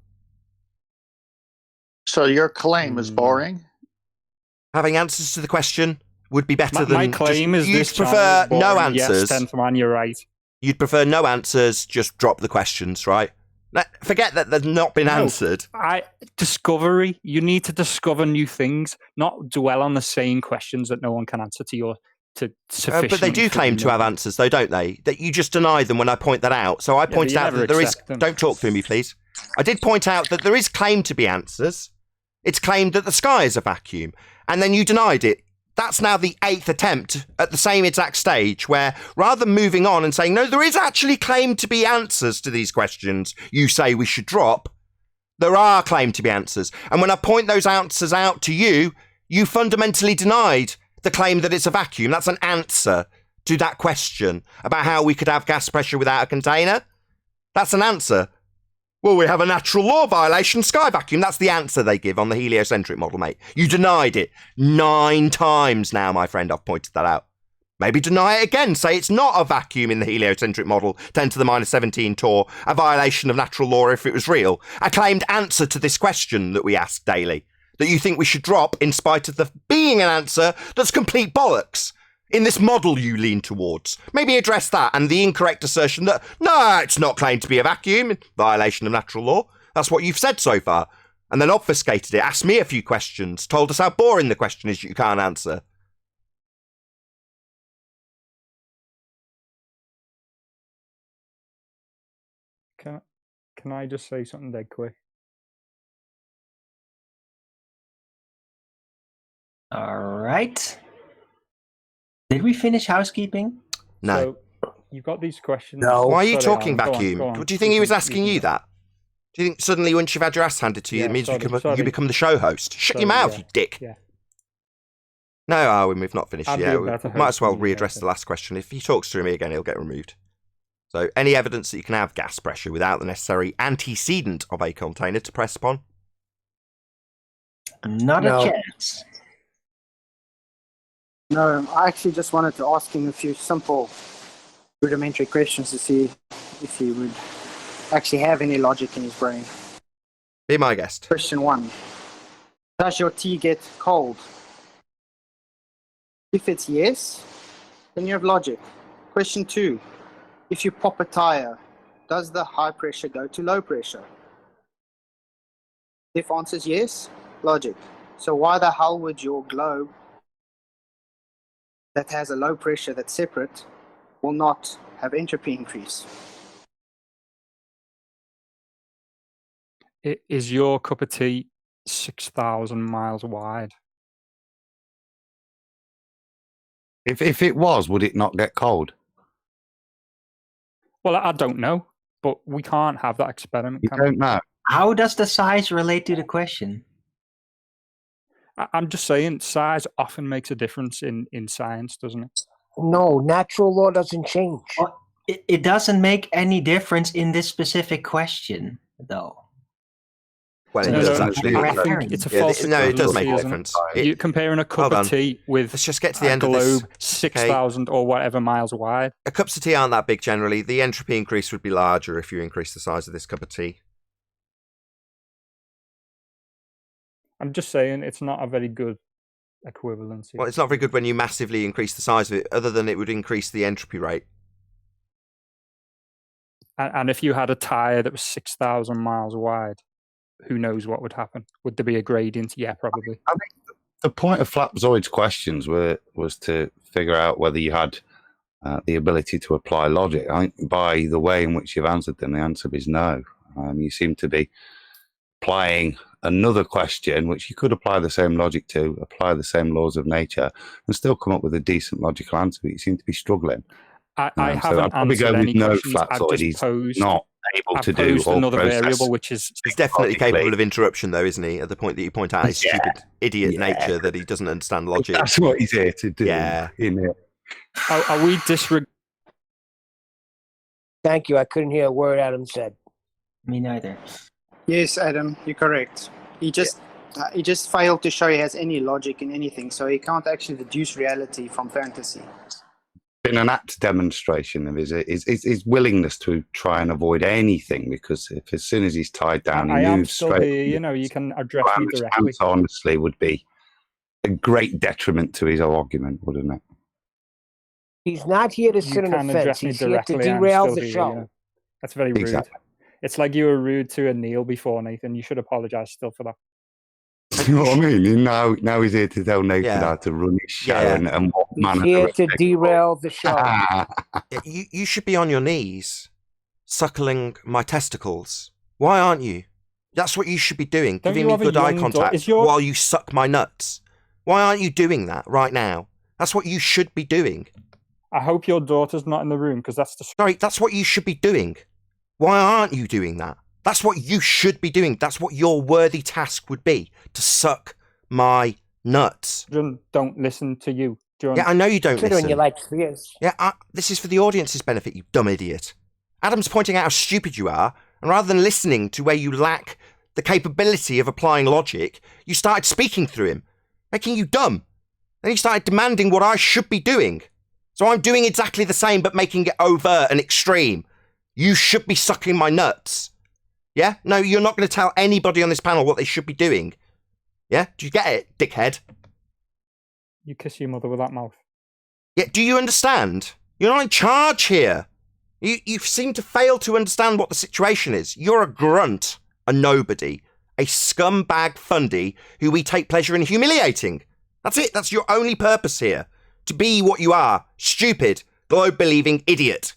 So your claim is boring? Having answers to the question would be better than... My claim is you'd this prefer boring. no answers. Yes, 10th man, you're right. You'd prefer no answers, just drop the questions, right? Forget that they've not been answered. Discovery. You need to discover new things, not dwell on the same questions that no one can answer to your sufficient. But they do claim to have answers, though, don't they? That you just deny them when I point that out. So I pointed out that there is... Don't talk through me, please. I did point out that there is claimed to be answers. It's claimed that the sky is a vacuum. And then you denied it. That's now the 8th attempt at the same exact stage where, rather than moving on and saying, no, there is actually claimed to be answers to these questions you say we should drop, there are claimed to be answers. And when I point those answers out to you, you fundamentally denied the claim that it's a vacuum. That's an answer to that question about how we could have gas pressure without a container. That's an answer. Well, we have a natural law violation, sky vacuum. That's the answer they give on the heliocentric model, mate. You denied it 9 times now, my friend. I've pointed that out. Maybe deny it again. Say it's not a vacuum in the heliocentric model, 10 to the minus 17 torr, a violation of natural law if it was real. A claimed answer to this question that we ask daily, that you think we should drop in spite of the being an answer that's complete bollocks. In this model you lean towards. Maybe address that and the incorrect assertion that, no, it's not claimed to be a vacuum, violation of natural law. That's what you've said so far. And then obfuscated it, asked me a few questions, told us how boring the question is you can't answer. Can I just say something dead quick? All right. Did we finish housekeeping? No. So, you've got these questions. No. Why are you Sorry, talking Alan, vacuum? go on. Do you think he was asking you that? Do you think suddenly once you've had your ass handed to you, Yeah, it means sorry, you become the show host? Shut your Sorry, mouth, yeah. you dick. Yeah. No, Arwen, we've not finished I'd be yet. a We better might as well host than you, readdress Nathan. the last question. If he talks through me again, he'll get removed. So, any evidence that you can have gas pressure without the necessary antecedent of a container to press upon? Not No. a chance. No, I actually just wanted to ask him a few simple rudimentary questions to see if he would actually have any logic in his brain. Be my guest. Question 1. Does your tea get cold? If it's yes, then you have logic. Question 2. If you pop a tire, does the high pressure go to low pressure? If answer is yes, logic. So why the hell would your globe that has a low pressure that's separate will not have entropy increase? Is your cup of tea 6,000 miles wide? If it was, would it not get cold? Well, I don't know, but we can't have that experiment. You Can we? don't know. How does the size relate to the question? I'm just saying, size often makes a difference in science, doesn't it? No, natural law doesn't change. Well, it doesn't make any difference in this specific question, though. Well, it No, does no, actually. I I think think it's a Yeah, false no, it does equivalency, make a isn't it? difference. You're comparing a cup Hold of on. tea with Let's just get to the a end of this. globe 6,000 or whatever miles wide. Cups of tea aren't that big generally. The entropy increase would be larger if you increase the size of this cup of tea. I'm just saying it's not a very good equivalency. Well, it's not very good when you massively increase the size of it, other than it would increase the entropy rate. And if you had a tire that was 6,000 miles wide, who knows what would happen? Would there be a gradient? Yeah, probably. I think the point of Flapzoid's questions was to figure out whether you had the ability to apply logic. I think by the way in which you've answered them, the answer is no. You seem to be applying another question, which you could apply the same logic to, apply the same laws of nature, and still come up with a decent logical answer, but you seem to be struggling. I So haven't I'd probably answered go any with no questions. I've Flapzoid. just He's posed, not able I've to do posed or another process. variable, which is He's definitely logically. capable of interruption, though, isn't he? At the point that you point out his stupid idiot nature, that he doesn't understand logic. That's what he's here to do. Yeah. Isn't it? Are we disregarding? Thank you. I couldn't hear a word Adam said. Me neither. Yes, Adam, you're correct. He just failed to show he has any logic in anything, so he can't actually deduce reality from fantasy. Been an apt demonstration of his willingness to try and avoid anything, because if as soon as he's tied down, he I am moves still straight. here. You know, you can address me His directly. answer, honestly, would be a great detriment to his argument, wouldn't it? He's not here to You sit on the can fence. address me He's here to directly. I'm derail still the here, show. you know. That's very rude. Exactly. It's like you were rude to a Neil before, Nathan. You should apologise still for that. You know what I mean? Now he's here to tell Nathan Yeah. how to run his show Yeah. and what He's manner here of to respect- derail the show. You should be on your knees, suckling my testicles. Why aren't you? That's what you should be doing, Don't giving you me have a good eye young contact Is your- while you suck my nuts. Why aren't you doing that right now? That's what you should be doing. I hope your daughter's not in the room, because that's Sorry, that's what you should be doing. Why aren't you doing that? That's what you should be doing. That's what your worthy task would be, to suck my nuts. children don't listen to you. Do you Yeah, I know you don't Considering listen. you like Spears. Yeah, this is for the audience's benefit, you dumb idiot. Adam's pointing out how stupid you are, and rather than listening to where you lack the capability of applying logic, you started speaking through him, making you dumb. Then you started demanding what I should be doing. So I'm doing exactly the same, but making it overt and extreme. You should be sucking my nuts. Yeah? No, you're not going to tell anybody on this panel what they should be doing. Yeah? Do you get it, dickhead? You kiss your mother with that mouth. Yeah, do you understand? You're not in charge here. You seem to fail to understand what the situation is. You're a grunt, a nobody, a scumbag fundy who we take pleasure in humiliating. That's it. That's your only purpose here. To be what you are. Stupid, globe-believing idiot.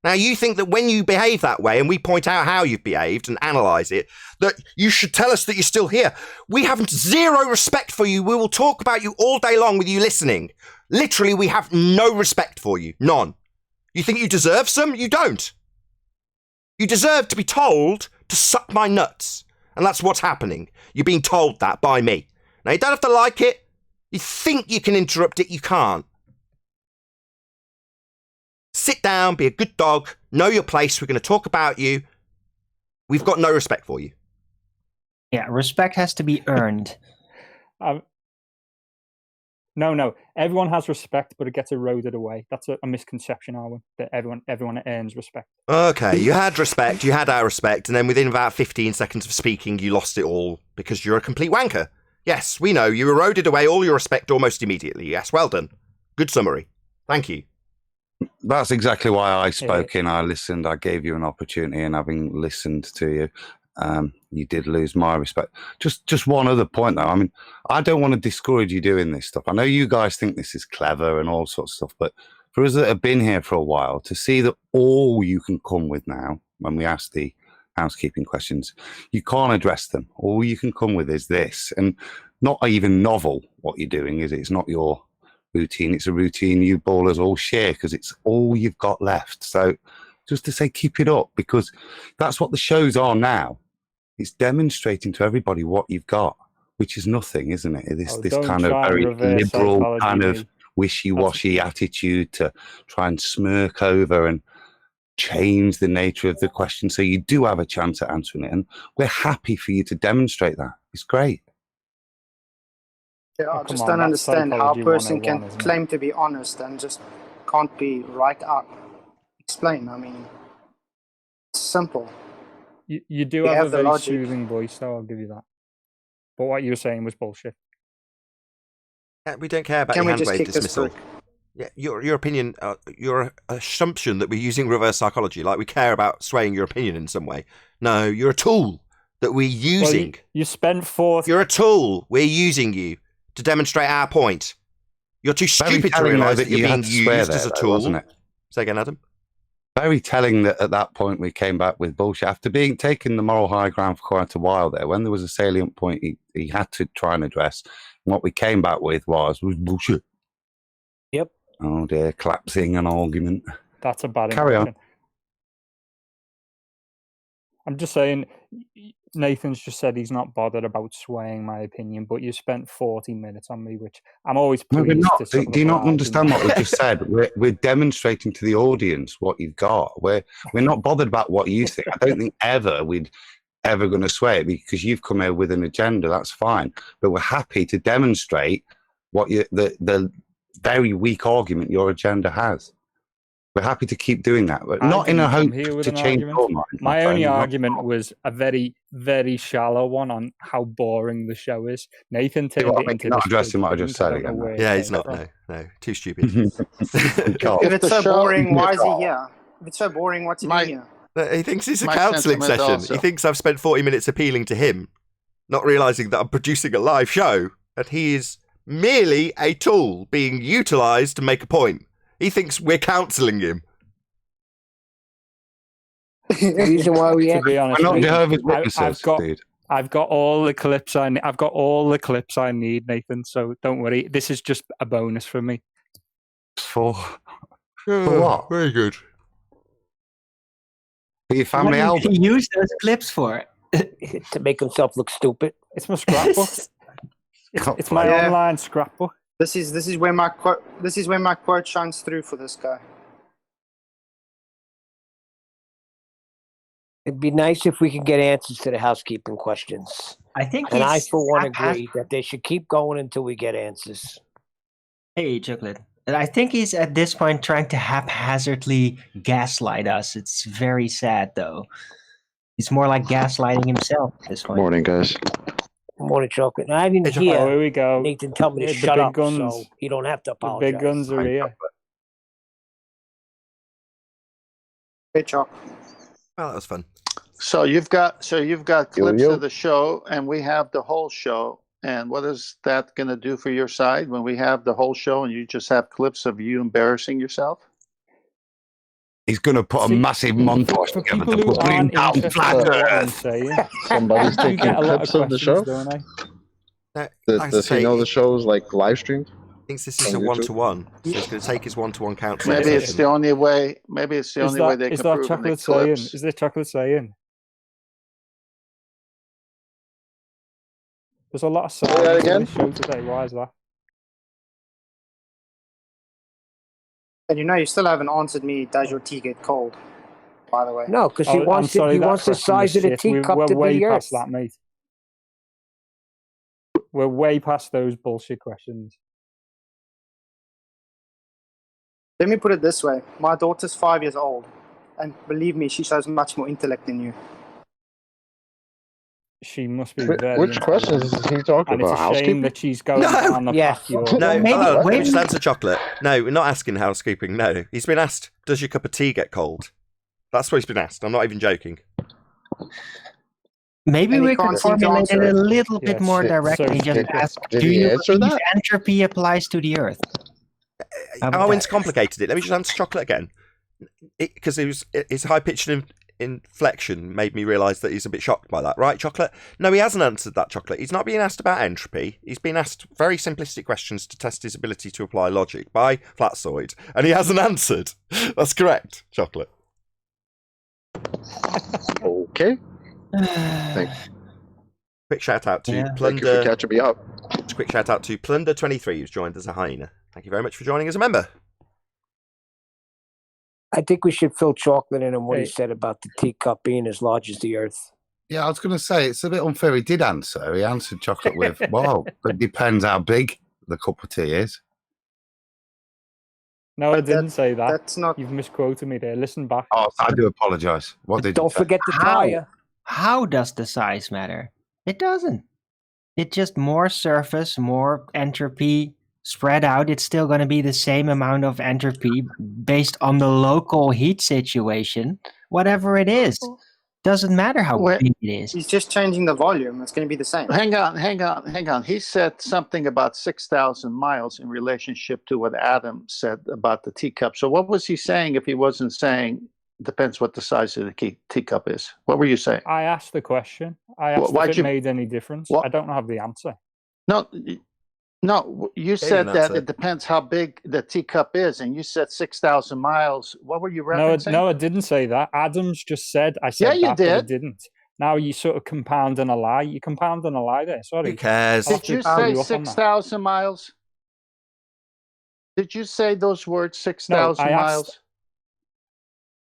Now, you think that when you behave that way and we point out how you've behaved and analyse it, that you should tell us that you're still here. We have zero respect for you. We will talk about you all day long with you listening. Literally, we have no respect for you. None. You think you deserve some? You don't. You deserve to be told to suck my nuts. And that's what's happening. You're being told that by me. Now, you don't have to like it. You think you can interrupt it. You can't. Sit down, be a good dog, know your place. We're going to talk about you. We've got no respect for you. Yeah, respect has to be earned. No. Everyone has respect, but it gets eroded away. That's a misconception, Arwen, that everyone earns respect. Okay, you had respect, you had our respect, and then within about 15 seconds of speaking, you lost it all because you're a complete wanker. Yes, we know. You eroded away all your respect almost immediately. Yes, well done. Good summary. Thank you. That's exactly why I spoke in. I listened. I gave you an opportunity, and having listened to you, you did lose my respect. Just one other point, though. I mean, I don't want to discourage you doing this stuff. I know you guys think this is clever and all sorts of stuff, but for us that have been here for a while, to see that all you can come with now, when we ask the housekeeping questions, you can't address them. All you can come with is this, and not even novel what you're doing, is it? It's not your routine. It's a routine you ballers all share because it's all you've got left. So just to say, keep it up, because that's what the shows are now. It's demonstrating to everybody what you've got, which is nothing, isn't it? This kind of very liberal kind of wishy-washy attitude to try and smirk over and change the nature of the question so you do have a chance at answering it. And we're happy for you to demonstrate that. It's great. Yeah, I just don't understand how a person can claim to be honest and just can't be right up. Explain. I mean, it's simple. You do have a very soothing voice, though, I'll give you that. But what you were saying was bullshit. We don't care about Can your we just hand wave kick this dismissal. prick? Yeah, your opinion, your assumption that we're using reverse psychology, like we care about swaying your opinion in some way. No, you're a tool that we're using. Well, you spent 4. You're a tool. We're using you to demonstrate our point. You're too stupid to realise that you're being used as a tool. Wasn't it? Say again, Adam. Very telling that at that point we came back with bullshit. After being taking the moral high ground for quite a while there, when there was a salient point he had to try and address, and what we came back with was bullshit. Yep. Oh dear, collapsing an argument. That's a bad Carry on. impression. I'm just saying, Nathan's just said he's not bothered about swaying my opinion, but you spent 40 minutes on me, which I'm always pleased. No, we're not. to sort of Do you not oblige understand and- what we just said? We're demonstrating to the audience what you've got. We're not bothered about what you think. I don't think we'd ever going to sway it because you've come here with an agenda. That's fine, but we're happy to demonstrate what the very weak argument your agenda has. We're happy to keep doing that, but not in a hope to change your mind. My only argument was a very, very shallow one on how boring the show is. Nathan turned it into not this addressing what I big just thing. said I don't know again. where it Yeah, he's came not. from. No, too stupid. If it's so boring, why is he here? If it's so boring, what's he doing here? He thinks it's a My counselling sentiment session. also. He thinks I've spent 40 minutes appealing to him, not realising that I'm producing a live show, and he is merely a tool being utilised to make a point. He thinks we're counselling him. The reason why we To be honest, We're not Nathan, Jehovah's Witnesses, dude. I've got all the clips I've got all the clips I need, Nathan. So don't worry. This is just a bonus for me. For what? Very good. For your family What album? did he use those clips for? to make himself look stupid. It's my scrapbook. it's my Yeah. online scrapbook. This is where my quote shines through for this guy. It'd be nice if we could get answers to the housekeeping questions. I think And I, he's for one, haphaz- agree that they should keep going until we get answers. Hey, Chocolate. And I think he's at this point trying to haphazardly gaslight us. It's very sad, though. He's more like gaslighting himself at this point. Morning, guys. Morning, Chocolate. And I didn't Oh, hear here we go. Nathan tell me to The shut big up, guns. so you don't have to The apologize. big guns are here. Hey, Chalk. Well, that was fun. So you've got clips yo. of the show, and we have the whole show. And what is that going to do for your side when we have the whole show and you just have clips of you embarrassing yourself? He's going to put a massive montage For together people to who put him aren't down interested flat in what I'm earth. saying, Somebody's I do taking get a lot clips of of the questions, show. don't I? Like I Does he say, know the show's like live streamed? thinks this is on a YouTube? one-to-one. So he's going to take his one-to-one counselling Maybe it's session. the only way. Maybe it's the Is only way that, they is can that prove in the chocolate saying? clips. Is there chocolate saying? There's a lot of that silence on again? this show today. Why is that? And you still haven't answered me, does your tea get cold? By the way. No, because he I'm wants sorry, he that wants the question size was of the shit. teacup We're to way be past Earth. that, mate. We're way past those bullshit questions. Let me put it this way. My daughter's 5 years old. And believe me, she shows much more intellect than you. She must be very Which questions is he talking and it's about? a shame Housekeeping? that she's going No. down the Yeah. path you're... No, Maybe- hold on, let me wait. just answer Chocolate. No, we're not asking housekeeping. No, he's been asked, does your cup of tea get cold? That's what he's been asked. I'm not even joking. Maybe And he we could can't seem to formulate it answer a it. little Yeah, bit more so- directly. so- Just ask, Did do he you answer believe that? entropy applies to the Earth? How about Owen's that? complicated it. Let me just answer Chocolate again. Because his high-pitched inflection made me realise that he's a bit shocked by that. Right, Chocolate? No, he hasn't answered that, Chocolate. He's not being asked about entropy. He's been asked very simplistic questions to test his ability to apply logic by Flatsoid. And he hasn't answered. That's correct, Chocolate. Okay. Thank Quick shout out to Yeah. thank you for Plunder. catching me up. Quick shout out to Plunder23, who's joined as a hyena. Thank you very much for joining as a member. I think we should fill Chocolate in on what he Hey. said about the teacup being as large as the Earth. Yeah, I was going to say, it's a bit unfair. He did answer. He answered Chocolate with, well, it depends how big the cup of tea is. No, I But didn't say that. That's not... You've misquoted me there. Listen back. Oh, I do apologise. What did Don't you say? forget the How? tire. How does the size matter? It doesn't. It's just more surface, more entropy spread out. It's still going to be the same amount of entropy based on the local heat situation, whatever it is. Doesn't matter how Wait. big it is. He's just changing the volume. It's going to be the same. Hang on. He said something about 6,000 miles in relationship to what Adam said about the teacup. So what was he saying if he wasn't saying depends what the size of the teacup is? What were you saying? I asked the question. I asked if it made any difference. I don't have the answer. No, you said that it depends how big the teacup is, and you said 6,000 miles. What were you referencing? No, I didn't say that. Adams just said I said you that, did. but I didn't. Now you sort of compounding a lie. You're compounding a lie there. Sorry. Who cares? Did you say 6,000 miles? Did you say those words, 6,000 miles?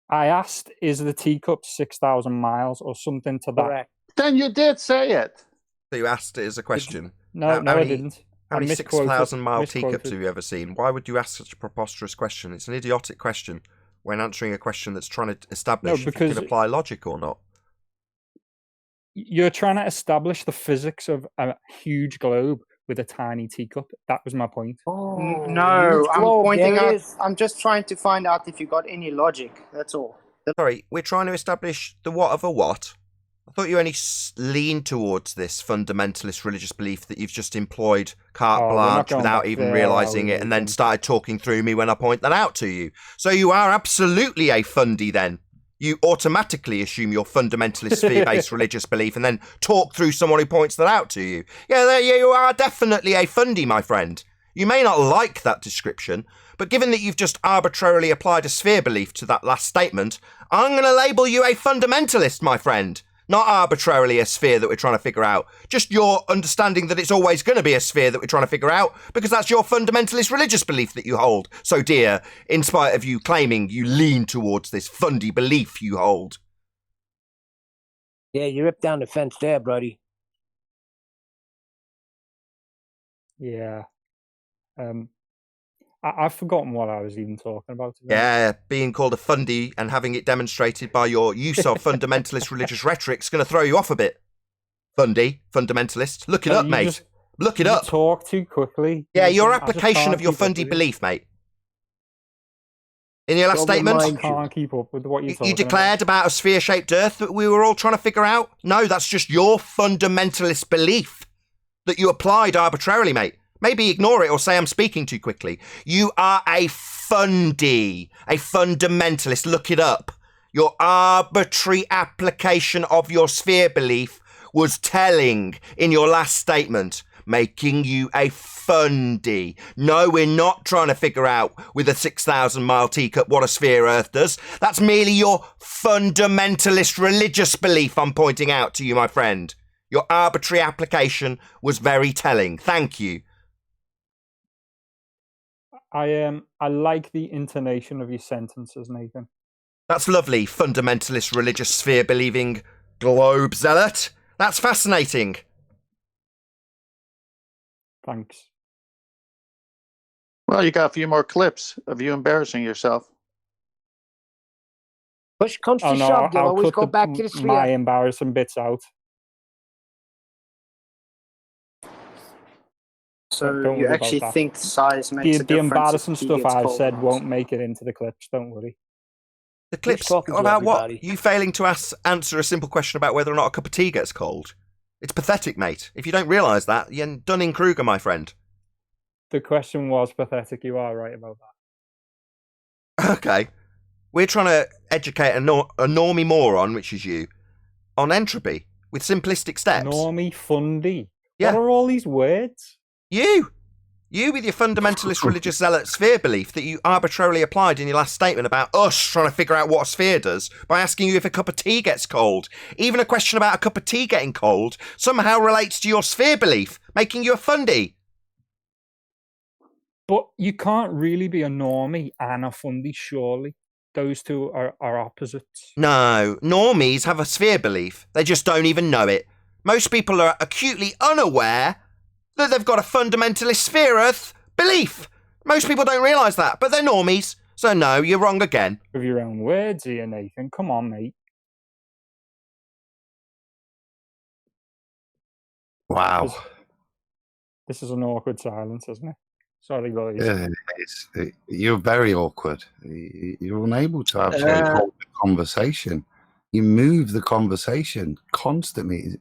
I asked, is the teacup 6,000 miles or something to that? Correct. Then you did say it. So you asked it as a question. No, I didn't. How many 6,000 mile teacups have you ever seen? Why would you ask such a preposterous question? It's an idiotic question when answering a question that's trying to establish if you can apply logic or not. You're trying to establish the physics of a huge globe with a tiny teacup. That was my point. Oh, no, I'm pointing out. Is. I'm just trying to find out if you got any logic. That's all. Sorry, we're trying to establish the what of a what? I thought you only leaned towards this fundamentalist religious belief that you've just employed carte blanche without even realising it and then started talking through me when I point that out to you. So you are absolutely a fundy then. You automatically assume your fundamentalist sphere-based religious belief and then talk through someone who points that out to you. Yeah, you are definitely a fundy, my friend. You may not like that description, but given that you've just arbitrarily applied a sphere belief to that last statement, I'm going to label you a fundamentalist, my friend. Not arbitrarily a sphere that we're trying to figure out. Just your understanding that it's always going to be a sphere that we're trying to figure out because that's your fundamentalist religious belief that you hold so dear, in spite of you claiming you lean towards this fundy belief you hold. Yeah, you ripped down the fence there, buddy. Yeah. I've forgotten what I was even talking about. Yeah, being called a fundy and having it demonstrated by your use of fundamentalist religious rhetoric is going to throw you off a bit. Fundy, fundamentalist. Look it up, mate. Look it up. Talk too quickly. Yeah, your application of your fundy belief, mate. In your last statement, I can't keep up with what you're talking you declared about a sphere-shaped Earth that we were all trying to figure out. No, that's just your fundamentalist belief that you applied arbitrarily, mate. Maybe ignore it or say I'm speaking too quickly. You are a fundy, a fundamentalist. Look it up. Your arbitrary application of your sphere belief was telling in your last statement, making you a fundy. No, we're not trying to figure out with a 6,000 mile teacup what a sphere Earth does. That's merely your fundamentalist religious belief I'm pointing out to you, my friend. Your arbitrary application was very telling. Thank you. I like the intonation of your sentences, Nathan. That's lovely, fundamentalist religious sphere believing globe zealot. That's fascinating. Thanks. Well, you got a few more clips of you embarrassing yourself. Push comes to shove, you'll always go back to the sphere. My embarrassing bits out. So you actually think size makes a difference? The embarrassing stuff I've said won't make it into the clips, don't worry. The clips about what? You failing to answer a simple question about whether or not a cup of tea gets cold. It's pathetic, mate. If you don't realise that, you're Dunning-Kruger, my friend. The question was pathetic. You are right about that. Okay. We're trying to educate a normie moron, which is you, on entropy with simplistic steps. Normie fundy. Yeah. What are all these words? You with your fundamentalist religious zealot sphere belief that you arbitrarily applied in your last statement about us trying to figure out what a sphere does by asking you if a cup of tea gets cold. Even a question about a cup of tea getting cold somehow relates to your sphere belief, making you a fundy. But you can't really be a normie and a fundy, surely. Those two are opposites. No, normies have a sphere belief. They just don't even know it. Most people are acutely unaware that they've got a fundamentalist sphere Earth belief. Most people don't realise that, but they're normies. So no, you're wrong again. With your own words here, Nathan. Come on, mate. Wow. This is an awkward silence, isn't it? Sorry, guys. Yeah, you're very awkward. You're unable to actually hold the conversation. You move the conversation constantly.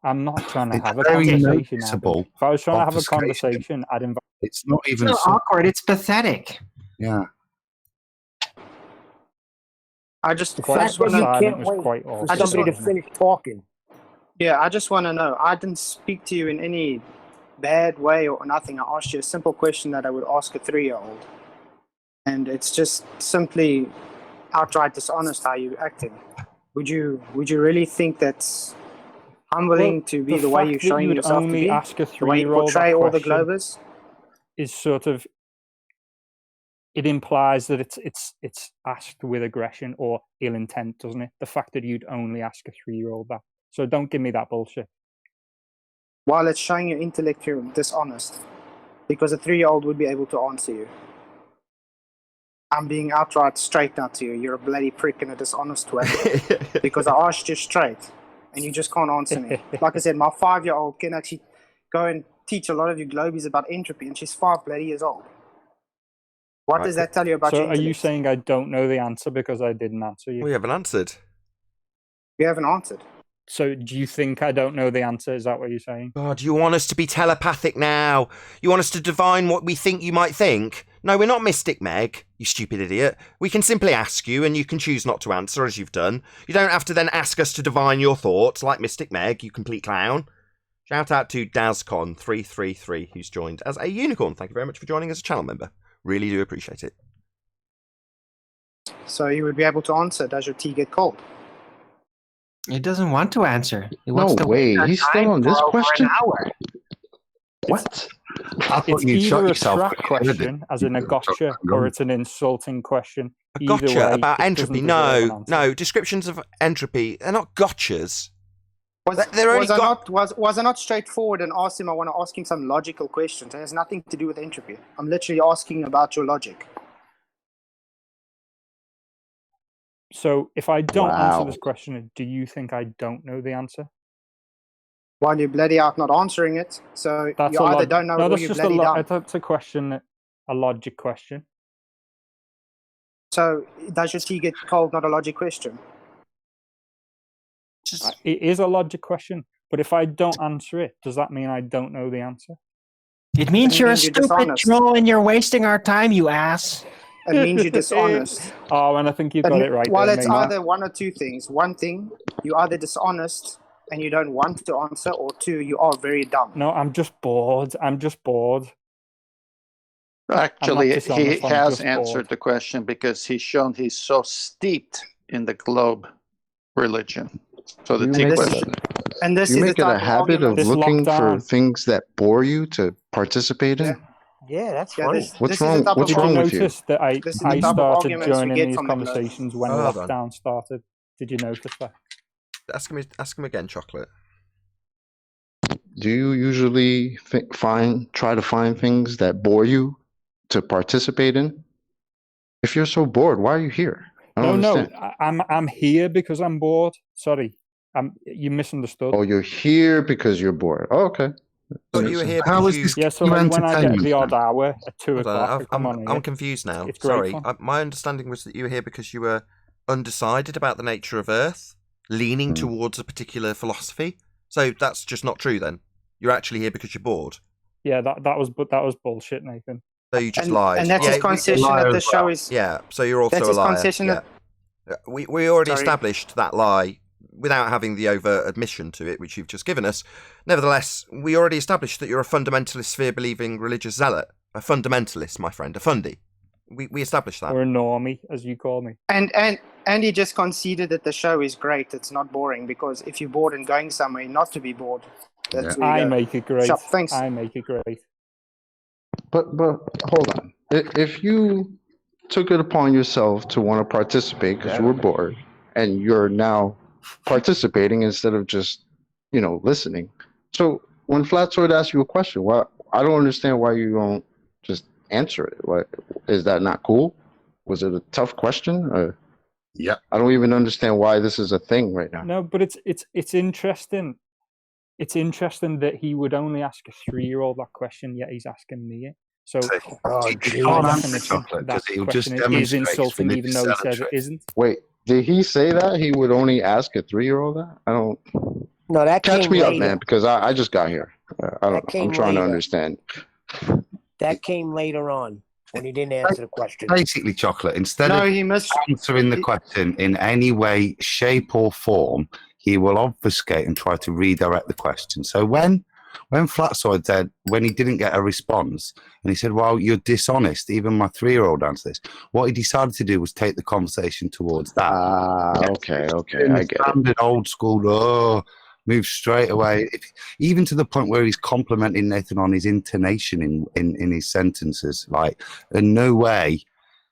I'm not trying to it's have a very conversation. noticeable If I was trying to have a obfuscation. conversation, I'd invite. It's not It's even not awkward. It's pathetic. Yeah. I just The I fact just that want you to silent can't was wait quite for awkward. I just somebody to wasn't it? finish talking. Yeah, I just want to know. I didn't speak to you in any bad way or nothing. I asked you a simple question that I would ask a 3-year-old. And it's just simply outright dishonest how you're acting. Would you really think that's humbling to be the way fact you're that showing you would yourself to only be? ask a The way you 3-year-old portray that all the question Globers? is sort of, it implies that it's asked with aggression or ill intent, doesn't it? The fact that you'd only ask a 3-year-old that. So don't give me that bullshit. While it's showing your intellect, you're dishonest. Because a 3-year-old would be able to answer you. I'm being outright straight now to you. You're a bloody prick in a dishonest way. Because I asked you straight. And you just can't answer me. Like I said, my 5-year-old can actually go and teach a lot of you globies about entropy. And she's 5 bloody years old. What does that tell you about So your are you intellect? saying I don't know the answer because I didn't answer you? We haven't answered. You haven't answered. So do you think I don't know the answer? Is that what you're saying? God, you want us to be telepathic now? You want us to divine what we think you might think? No, we're not Mystic Meg, you stupid idiot. We can simply ask you and you can choose not to answer as you've done. You don't have to then ask us to divine your thoughts like Mystic Meg, you complete clown. Shout out to DazCon333 who's joined as a unicorn. Thank you very much for joining as a channel member. Really do appreciate it. So you would be able to answer, does your tea get cold? He doesn't want to answer. He No wants to way. waste our He's time still on for this over question? an hour. What? I thought It's you'd shot either a yourself. trap when you heard it. question, as in a gotcha, or it's an insulting question. A Either gotcha way, about it entropy? doesn't deserve an No, answer. no. Descriptions of entropy, they're not gotchas. Was They're only I not straightforward and asked him, I want to ask him some logical questions. It has nothing to do with entropy. I'm literally asking about your logic. So if I don't answer Wow. this question, do you think I don't know the answer? While you're bloody out not answering it, so That's you a either log- don't know no, or that's you're just bloody dumb. that's a question, a logic question. So does your tea get cold, not a logic question? It is a logic question, but if I don't answer it, does that mean I don't know the answer? It means It you're a means you're stupid dishonest. troll and you're wasting our time, you ass. It means you're dishonest. Oh, and I think you got it right. Well, there, it's mate. either one or two things. One thing, you're either dishonest and you don't want to answer, or two, you are very dumb. No, I'm just bored. I'm just bored. Actually, he dishonest, I'm has just answered bored. the question because he's shown he's so steeped in the globe religion. So the You tea make question. And this Do you is make the it a type of habit of argument. This looking for lockdown. things that bore you to participate in? Yeah, that's Yeah, funny. this What's is the wrong- type what's of Did you wrong argument. with you? notice that This is I the type of started arguments we joining get these from the globe. conversations when Hold on. lockdown started? Did you notice that? Ask him again, Chocolate. Do you usually try to find things that bore you to participate in? If you're so bored, why are you here? I don't No, understand. I'm here because I'm bored. Sorry, you misunderstood. Oh, you're here because you're bored. Oh, okay. Thought you were here How because is you... this Yeah, so you like when I get entertainment the odd then? hour at 2 Hold on, o'clock, I come on I'm here. confused now. It's great Sorry. fun. My understanding was that you were here because you were undecided about the nature of Earth, leaning towards a particular philosophy. So that's just not true then. You're actually here because you're bored. Yeah, that was bullshit, Nathan. So you just And, lied. and that's his concession liar that the as show well. is. Yeah, so you're also That's a his liar. concession Yeah. that- We already Sorry. established that lie without having the overt admission to it, which you've just given us. Nevertheless, we already established that you're a fundamentalist, sphere-believing religious zealot. A fundamentalist, my friend, a fundy. We established that. Or a normie, as you call me. And he just conceded that the show is great. It's not boring, because if you're bored and going somewhere, not to be bored. That's where you I go. make it great. Shop, thanks. I make it great. But hold on. If you took it upon yourself to want to participate because you were bored, and you're now participating instead of just, listening. So when Flat Sword asks you a question, I don't understand why you don't just answer it. What is that not cool? Was it a tough question? Yeah. I don't even understand why this is a thing right now. No, but it's interesting it's interesting that he would only ask a 3-year-old that question, yet he's asking me it. So, Oh, You geez. can't by answer definition, chocolate that because it will just question is demonstrate insulting, even though he says it isn't. Wait, did he say that he would only ask a 3-year-old that? I don't. No, that Catch came me later. up, man, because I just got here. I That don't. came I'm trying to later. understand. That came later on when he didn't answer the question. Basically, chocolate. Instead No, of he missed. answering the question in any way, shape, or form, he will obfuscate and try to redirect the question. So when Flatsoid said, when he didn't get a response, and he said, well, you're dishonest, even my 3-year-old answered this, what he decided to do was take the conversation towards that. Okay, In I the get it. standard old school, move straight away. Even to the point where he's complimenting Nathan on his intonation in his sentences. Like, in no way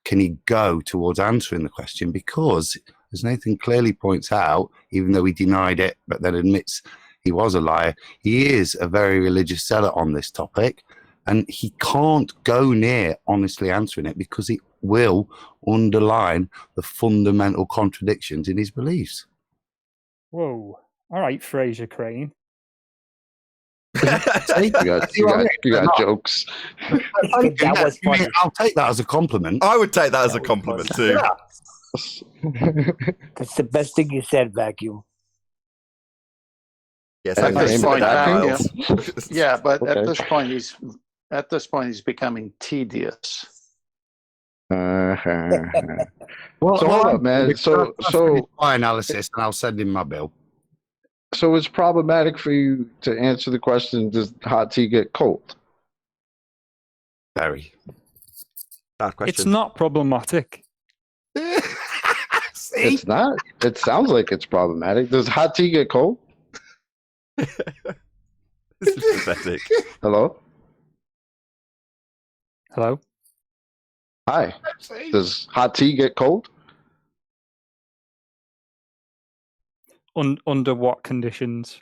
can he go towards answering the question because, as Nathan clearly points out, even though he denied it, but then admits he was a liar, he is a very religious zealot on this topic, and he can't go near honestly answering it because it will underline the fundamental contradictions in his beliefs. Whoa. All right, Fraser Crane. You got jokes. That was funny. I'll take that as a compliment. I would take that as a compliment too. That's the best thing you said, Vacuum. Yes, And I At this name point, Vacuum? yeah, but Okay. at this point he's becoming tedious. Well, Well, hold up, man. So my analysis, and I'll send him my bill. it's problematic for you to answer the question: does hot tea get cold? Very. Bad question. It's not problematic. See? It's not. It sounds like it's problematic. Does hot tea get cold? This is pathetic. Hello. Hello? Hi. Does hot tea get cold? Under what conditions?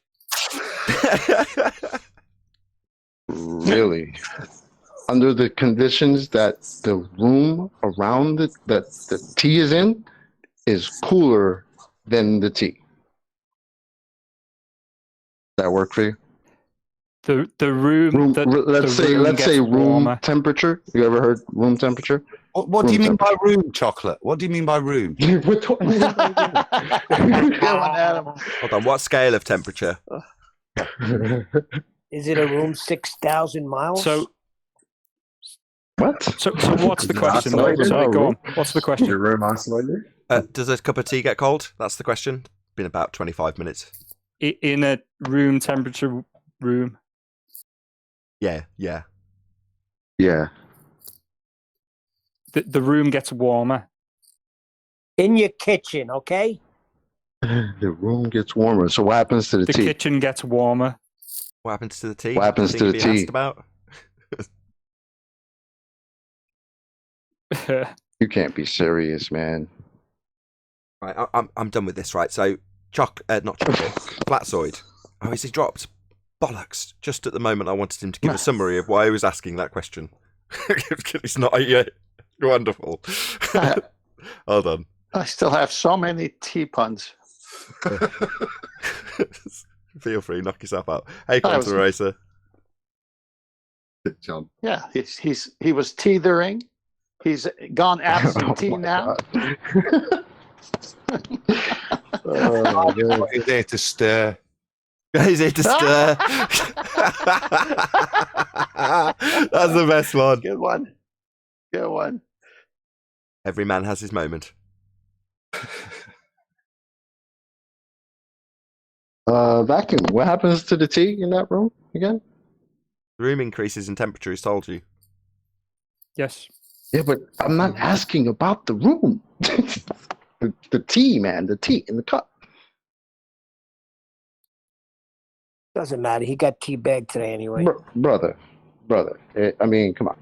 Really? Under the conditions that the room around it that the tea is in is cooler than the tea. That work for you? The room. Let's say gets room warmer. temperature. You ever heard room temperature? What do you mean by room, chocolate? What do you mean by room? We're talking about Hold on, what scale of temperature? Is it a room 6,000 miles? So what? So what's the question? though? Isolated? Sorry, go on. What's the question? Your room isolated? Does a cup of tea get cold? That's the question. Been about 25 minutes. In a room temperature room. Yeah. Yeah. The room gets warmer. In your kitchen, okay? The room gets warmer. So what happens to the The tea? kitchen gets warmer. What happens to the tea? What happens to the Thing you're being tea? asked about? You can't be serious, man. Right, I'm done with this. Right, so not chocolate, Flatsoid. Oh, is he dropped? Bollocks! Just at the moment, I wanted him to give a summary of why he was asking that question. It's not yet. Wonderful. Hold on. I still have so many tea puns. Feel free, knock yourself out. Hey, I was- Quantum Racer. John. Yeah, he was teethering. He's gone absentee Oh my now. God. Oh, God. He's there to stir. He's here to stir. That's the best one. Good one. Good one. Every man has his moment. Vacuum. What happens to the tea in that room again? The room increases in temperature, he's told you. Yes. Yeah, but I'm not asking about the room. the tea, man. The tea in the cup. Doesn't matter. He got teabagged today anyway. Brother. I mean, come on.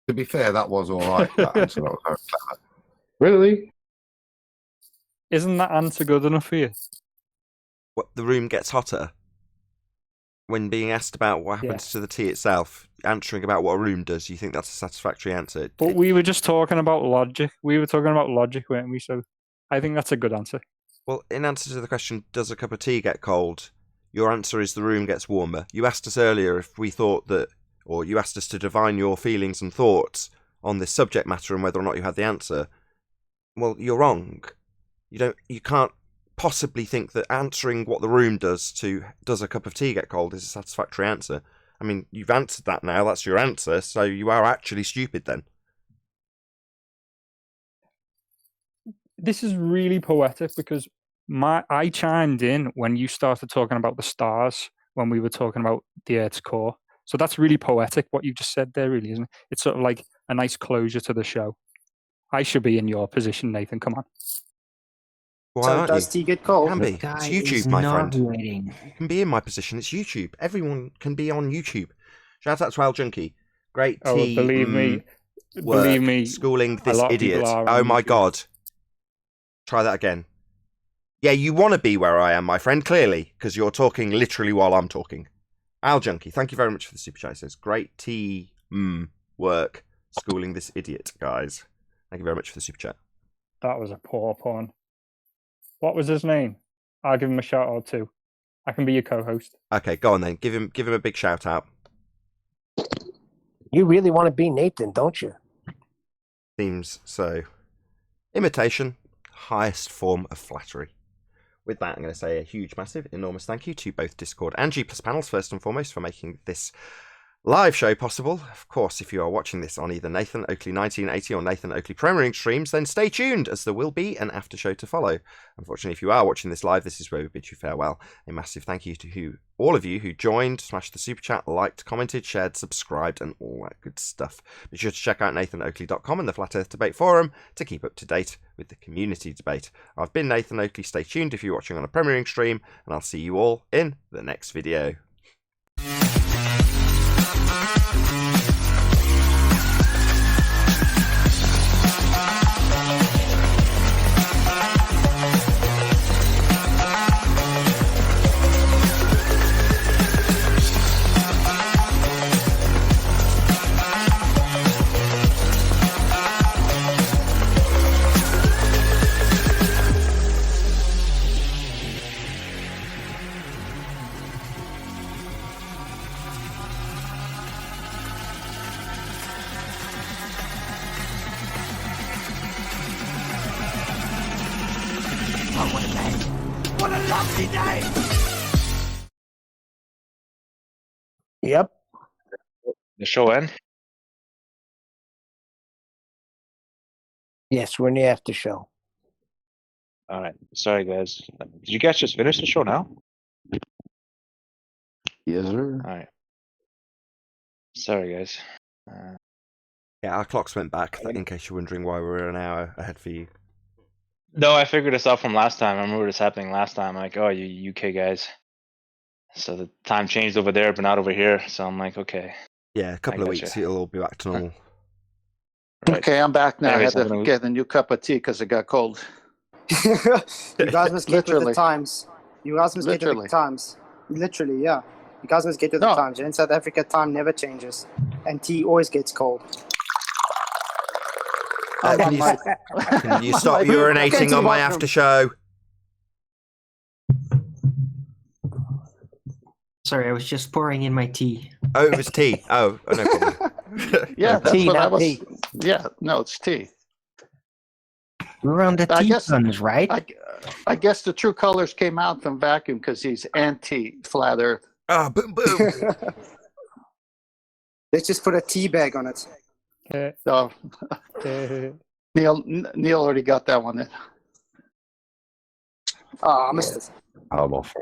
To be fair, that was all right. That answer, that was very clever. Really? Isn't that answer good enough for you? What, the room gets hotter? When being asked about what happens to the tea itself, answering about what a room does, you think that's a satisfactory answer? But we were just talking about logic. We were talking about logic, weren't we? So I think that's a good answer. Well, in answer to the question, does a cup of tea get cold? Your answer is the room gets warmer. You asked us earlier if we thought that, or you asked us to divine your feelings and thoughts on this subject matter and whether or not you had the answer. Well, you're wrong. You can't possibly think that answering what the room does to does a cup of tea get cold is a satisfactory answer. I mean, you've answered that now, that's your answer, so you are actually stupid then. This is really poetic because I chimed in when you started talking about the stars when we were talking about the Earth's core. So that's really poetic what you just said there, really, isn't it? It's sort of like a nice closure to the show. I should be in your position, Nathan. Come on. Why So aren't does you? tea get cold? Can be. It's Guy YouTube, is my friend. nauseating. You can be in my position. It's YouTube. Everyone can be on YouTube. Shout out to Al Junkie. Great tea. Believe me, schooling a this lot of idiot. people are on Oh my YouTube. god. Try that again. Yeah, you want to be where I am, my friend, clearly, because you're talking literally while I'm talking. Al Junkie, thank you very much for the super chat. It says, great tea work schooling this idiot, guys. Thank you very much for the super chat. That was a poor pun. What was his name? I'll give him a shout out too. I can be your co-host. Okay, go on then. Give him a big shout out. You really want to be Nathan, don't you? Seems so. Imitation, highest form of flattery. With that, I'm going to say a huge, massive, enormous thank you to both Discord and G Plus panels, first and foremost, for making this live show possible. Of course, if you are watching this on either Nathan Oakley 1980 or Nathan Oakley Premiering streams, then stay tuned, as there will be an after show to follow. Unfortunately, if you are watching this live, this is where we bid you farewell. A massive thank you to all of you who joined, smashed the super chat, liked, commented, shared, subscribed, and all that good stuff. Be sure to check out nathanoakley.com and the Flat Earth Debate Forum to keep up to date with the community debate. I've been Nathan Oakley. Stay tuned if you're watching on a premiering stream, and I'll see you all in the next video. Yep. The show end? Yes, we're in the after show. All right. Sorry, guys. Did you guys just finish the show now? Yes, sir. All right. Sorry, guys. Yeah, our clocks went back, in case you're wondering why we're an hour ahead for you. No, I figured this out from last time. I remember this happening last time. Like, oh, you UK guys. So the time changed over there, but not over here. So I'm like, okay. Yeah, a couple of weeks, it'll all be back to normal. Right. Okay, I'm back now. Anyways, I had to get a new cup of tea because it got cold. You guys must get with the Literally. times. You guys must get with Literally. the times. Literally, yeah. You guys must get with the No. times. In South Africa, time never changes. And tea always gets cold. Can you stop urinating on my after show? Sorry, I was just pouring in my tea. Oh, it was tea. Oh, no problem. Yeah, that's Tea, what I not was. tea. Yeah, no, it's tea. We're on the I tea guess- puns, right? I guess the true colors came out from Vacuum because he's anti-flat Earth. Ah, boom, boom. Let's just put a tea bag on it. So Neil already got that one in. Oh, I missed it. I'm off.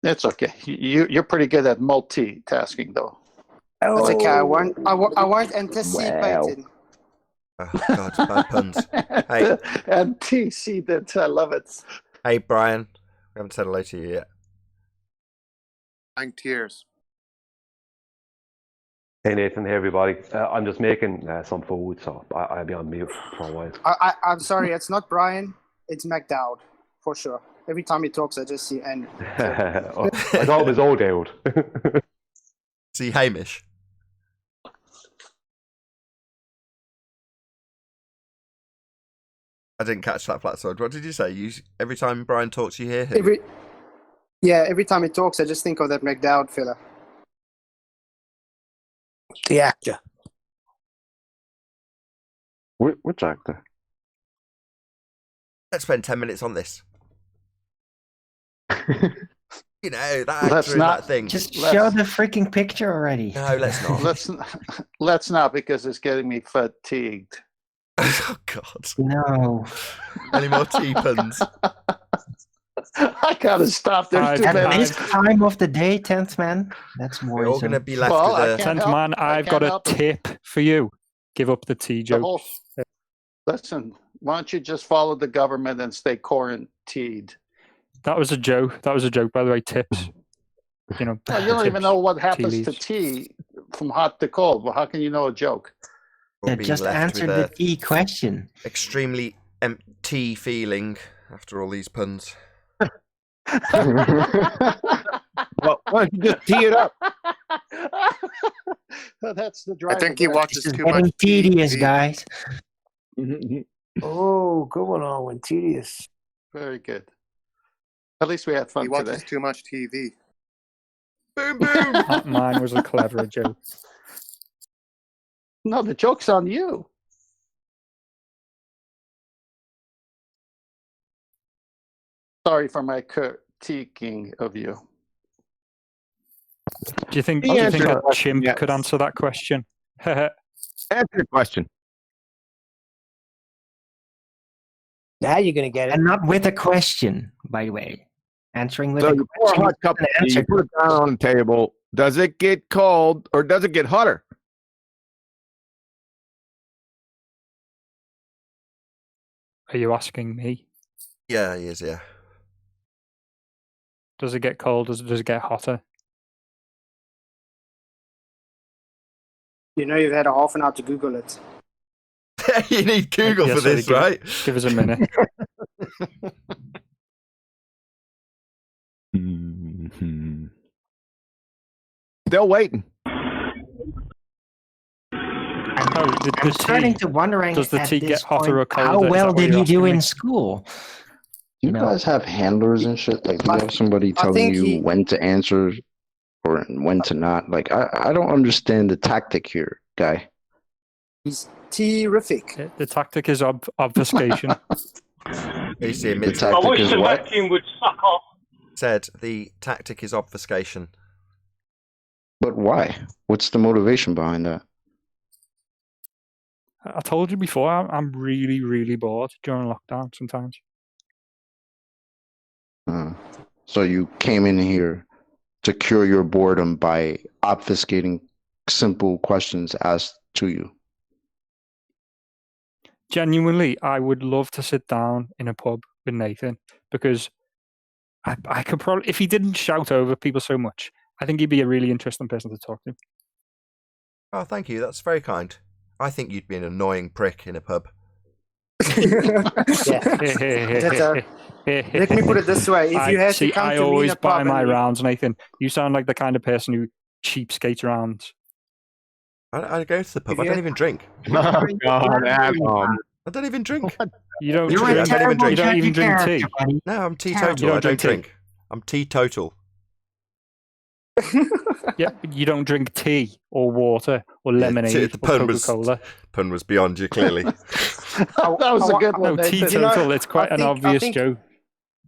It's okay. You're pretty good at multitasking, though. That's okay. I won't anticipate it. Oh, God, bad puns. Hey. Antecedent. I love it. Hey, Brian. We haven't said hello to you yet. Blank tears. Hey Nathan, hey everybody. I'm just making some food, so I'll be on mute for a while. I'm sorry. It's not Brian. It's McDowd, for sure. Every time he talks, I just see and. I thought it was O'Dowd. See, Hamish. I didn't catch that, Flat Sword. What did you say? Every time Brian talks, you hear him? Every time he talks, I just think of that McDowd fella. The actor. Which actor? Let's spend 10 minutes on this. You know, that actor Let's in not- that thing. Just show the freaking picture already. No, let's not. Let's not, because it's getting me fatigued. Oh, God. No. Any more tea puns? I gotta stop. There's too At many. this time of the day, 10th man. That's more. We're all going to be left Well, I with a... can't 10th help- man, I I've can't got a help it. tip for you. Give up the tea The whole- jokes. Listen, why don't you just follow the government and stay quarantined? That was a joke. That was a joke, by the way. Tips. You know. Well, you don't even tips, know what tea happens to leaves. tea from hot to cold. Well, how can you know a joke? We're Yeah, being just left answer with the a tea question. extremely empty feeling after all these puns. Well, why don't you just tee it up? That's the I driver. think he there. watches This is too getting much tedious, TV. guys. Oh, good one, Owen. Tedious. Very good. At least we had fun He watches today. too much TV. Boom, boom! Mine was a cleverer joke. No, the joke's on you. Sorry for my critiquing of you. Do you think, He do you answered think the a question, chimp yes. could answer that question? Answer the question. Now you're gonna get it. And not with a question, by the way. Answering with So a you pour a question. hot cup an of tea, you answer. put it down on the table. Does it get cold or does it get hotter? Are you asking me? Yeah, he is, yeah. Does it get cold? Does it get hotter? You know, you've had a half an hour to Google it. You need Google Yeah, for sorry, this, right? Give us a minute. Still waiting. Oh, the I'm starting tea. to wondering Does the at tea this get hotter point, or colder? how Is well that what did you're he do asking in me? school? Do you know? guys have handlers and shit? Like, do you have somebody I telling think you he- when to answer or when to not? Like, I don't understand the tactic here, guy. He's terrific. The tactic is obfuscation. AC The admits I tactic wish is the what? vacuum would suck off. said the tactic is obfuscation. But why? What's the motivation behind that? I told you before, I'm really, really bored during lockdown sometimes. So you came in here to cure your boredom by obfuscating simple questions asked to you. Genuinely, I would love to sit down in a pub with Nathan because I could probably, if he didn't shout over people so much, I think he'd be a really interesting person to talk to. Oh, thank you. That's very kind. I think you'd be an annoying prick in a pub. Let me put it this way: if you had to come I to me in always a buy pub my and you- rounds, Nathan. You sound like the kind of person who cheapskates around. I go to the pub. If I you don't had- even drink. Oh, God, Adam. I don't even drink. You don't You're drink. a terrible You don't even drink character, tea. buddy. No, I'm Terrible. teetotal. You don't I don't drink tea? drink. I'm teetotal. Yeah, but you don't drink tea or water or Yeah, lemonade the or pun was Coca-Cola. pun was beyond you clearly. That was a good No, one. Nathan. teetotal. It's quite I an think- obvious I think- joke.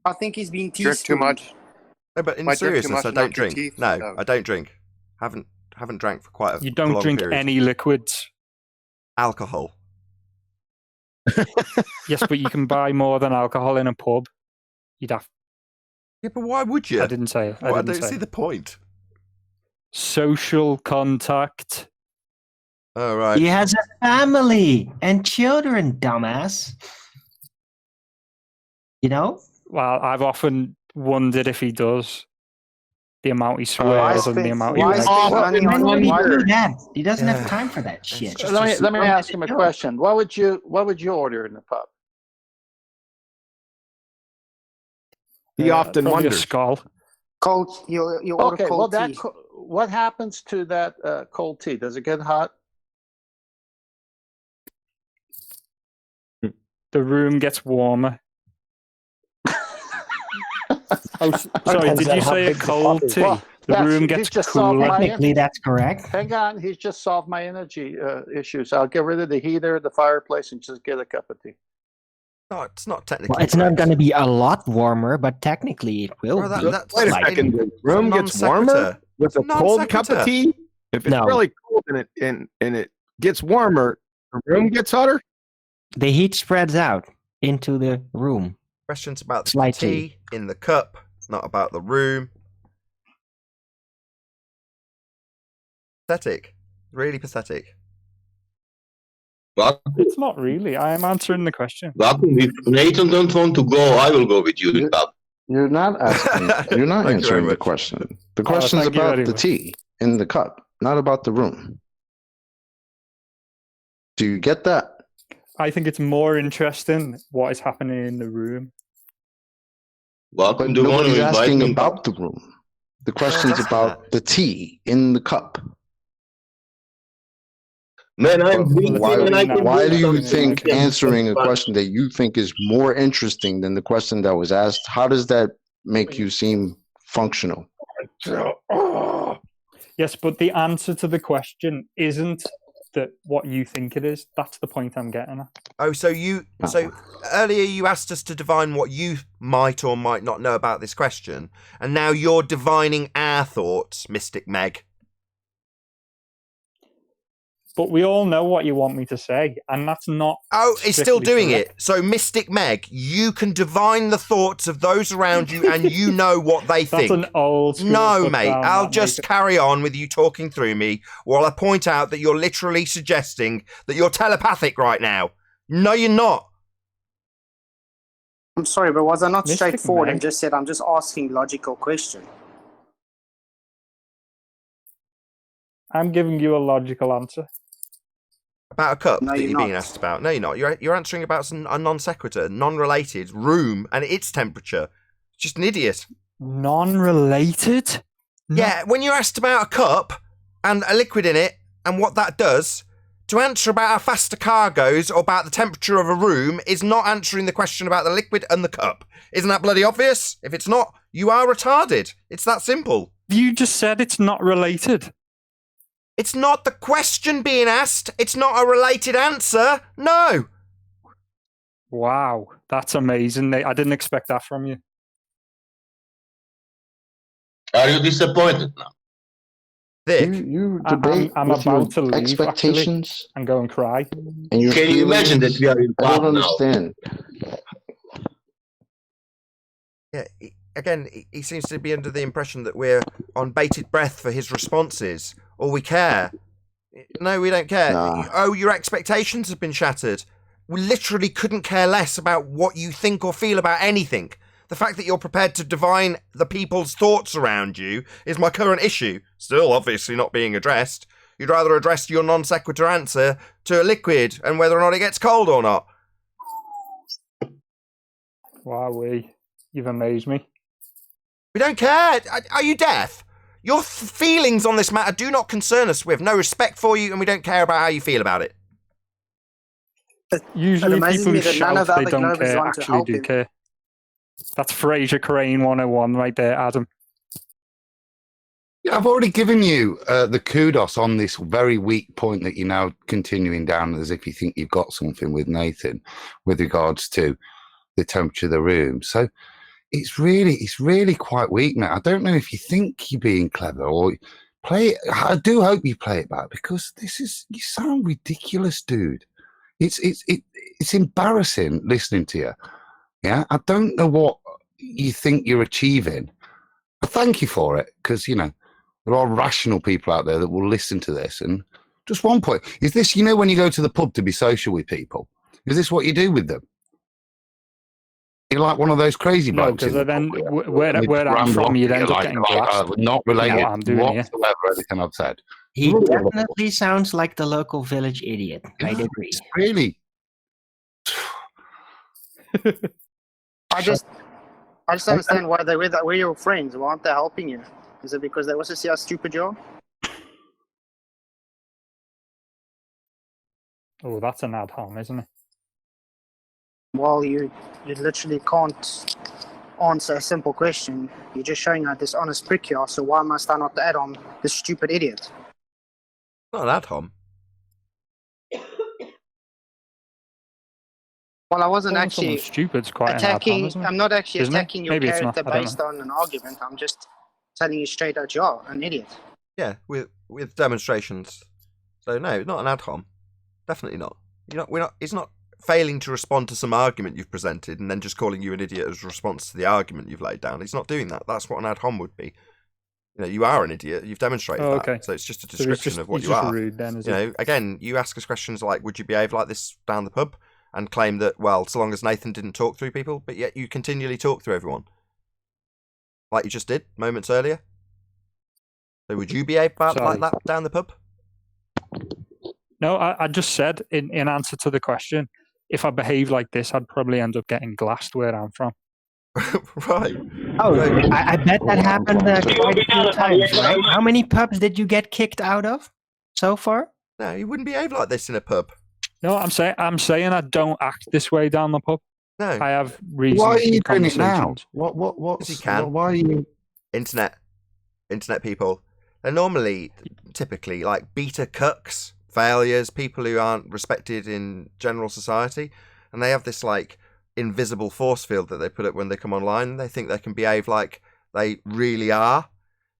I think he's been Drink too teaspooned. much. No, but in Might drink too seriousness, much I and don't knock your drink. teeth No, out. I don't drink. Haven't drank for quite a You don't long drink period. any liquids. Alcohol. Yes, but you can buy more than alcohol in a pub. You'd have. Yeah, but why would you? I didn't say it. Well, I didn't don't say see it. the point. Social contact. All right. He has a family and children, dumbass. You know? Well, I've often wondered if he does. The amount he Why swears and the spend- amount he why makes. spend money When on would he why- do that? He doesn't Yeah. have time for that shit. just Let me ask him a Joke. question. What would you order in the pub? He often probably a wonders. skull. cold. You order Okay, cold well, tea. what happens to that cold tea? Does it get hot? the room gets warmer. Oh, sorry, Depends did on you how say a big the cold pot is. tea? Well, The room he's gets just solved cooler. my Technically, that's correct. Hang on, he's just solved my energy issues. I'll get rid of the heater, the fireplace, and just get a cup of tea. No, it's not technically. Well, it's not correct. going to be a lot warmer, but technically it will Well, be. that's Wait a slightly. second. The room gets warmer with a cold cup of tea? If it's No. really cold and it gets warmer, the room gets hotter? The heat spreads out into the room. Questions about the Slightly. tea in the cup, not about the room. Pathetic. Really pathetic. But It's not really. I am answering the question. if Nathan don't want to go, I will go with you. You're not asking. You're not Thank you very answering the much. question. The question's thank you about very the much. tea in the cup, not about the room. Do you get that? I think it's more interesting what is happening in the room. But Nobody's asking about the room. The question's about the tea in the cup. Man, I'm Why do you think answering a question that you think is more interesting than the question that was asked, how does that make you seem functional? Yes, but the answer to the question isn't that what you think it is. That's the point I'm getting at. Oh, so earlier you asked us to divine what you might or might not know about this question, and now you're divining our thoughts, Mystic Meg. But we all know what you want me to say, and that's not. Oh, it's still strictly doing correct. it. So, Mystic Meg, you can divine the thoughts of those around you, and you know what they think. That's an old school No, put mate. down, I'll that, just Nathan. carry on with you talking through me while I point out that you're literally suggesting that you're telepathic right now. No, you're not. I'm sorry, but was I not Mystic straightforward and Meg. just said I'm just asking logical question? I'm giving you a logical answer. About a cup No, that you're you're being not. asked about. No, you're not. You're answering about a non sequitur, non-related room and its temperature. Just an idiot. Non-related? Yeah, when you're asked about a cup and a liquid in it and what that does, to answer about how fast a car goes or about the temperature of a room is not answering the question about the liquid and the cup. Isn't that bloody obvious? If it's not, you are retarded. It's that simple. You just said it's not related. It's not the question being asked. It's not a related answer. No. Wow, that's amazing. I didn't expect that from you. Are you disappointed now? Vic, you debate I'm with your about to leave, expectations actually, and go and cry. and your Can you imagine that feelings. we are in I don't pub now? understand. yeah, again, he seems to be under the impression that we're on bated breath for his responses, or we care. No, we don't care. Nah. Oh, your expectations have been shattered. We literally couldn't care less about what you think or feel about anything. The fact that you're prepared to divine the people's thoughts around you is my current issue. Still, obviously not being addressed. You'd rather address your non sequitur answer to a liquid and whether or not it gets cold or not. Wowee, you've amazed me. We don't care. Are you deaf? Your feelings on this matter do not concern us. We have no respect for you and we don't care about how you feel about it. Usually amazes people me who that none shout of the they other don't Glovers care want to actually help do him. care. That's Fraser Crane 101 right there, Adam. Yeah, I've already given you the kudos on this very weak point that you're now continuing down as if you think you've got something with Nathan with regards to the temperature of the room. So it's really quite weak, mate. I don't know if you think you're being clever or play it. I do hope you play it back because you sound ridiculous, dude. It's embarrassing listening to you. Yeah, I don't know what you think you're achieving. I thank you for it because, there are rational people out there that will listen to this. And just one point, is this, when you go to the pub to be social with people, is this what you do with them? You're like one of those crazy No, blokes. because then where I'm from, you'd end up getting blasted. Not related What I'm doing here. whatsoever, everything I've said. He definitely sounds like the local village idiot. I agree. It's really. I just understand why we're your friends. Why aren't they helping you? Is it because they also see how stupid you are? Oh, that's an ad hom, isn't it? Well, you literally can't answer a simple question. You're just showing how dishonest prick you are, so why must I not add on this stupid idiot? Not an ad hom. Well, I wasn't Calling actually someone stupid's quite an ad hom, attacking. isn't it? I'm not actually Isn't it? attacking your Maybe it's not. character I don't based know. on an argument. I'm just telling you straight out, you're an idiot. Yeah, with demonstrations. So no, not an ad hom. Definitely not. It's not failing to respond to some argument you've presented and then just calling you an idiot as a response to the argument you've laid down. He's not doing that. That's what an ad hom would be. You are an idiot. You've demonstrated Oh, that. okay. So it's just a So he's description of what he's you just are. rude then, is he? Again, you ask us questions like, would you behave like this down the pub? And claim that, well, so long as Nathan didn't talk through people, but yet you continually talk through everyone. Like you just did moments earlier. So would you behave like that down the pub? No, I just said in answer to the question, if I behaved like this, I'd probably end up getting glassed where I'm from. Right. Oh, I bet that happened quite a few times, right? How many pubs did you get kicked out of so far? No, you wouldn't behave like this in a pub. No, I'm saying I don't act this way down the pub. No. I have reasons. Why are you doing it now? conversations. What? You can. Why are you? Internet people. They're normally, typically, like beta cucks, failures, people who aren't respected in general society, and they have this like invisible force field that they put up when they come online. They think they can behave like they really are.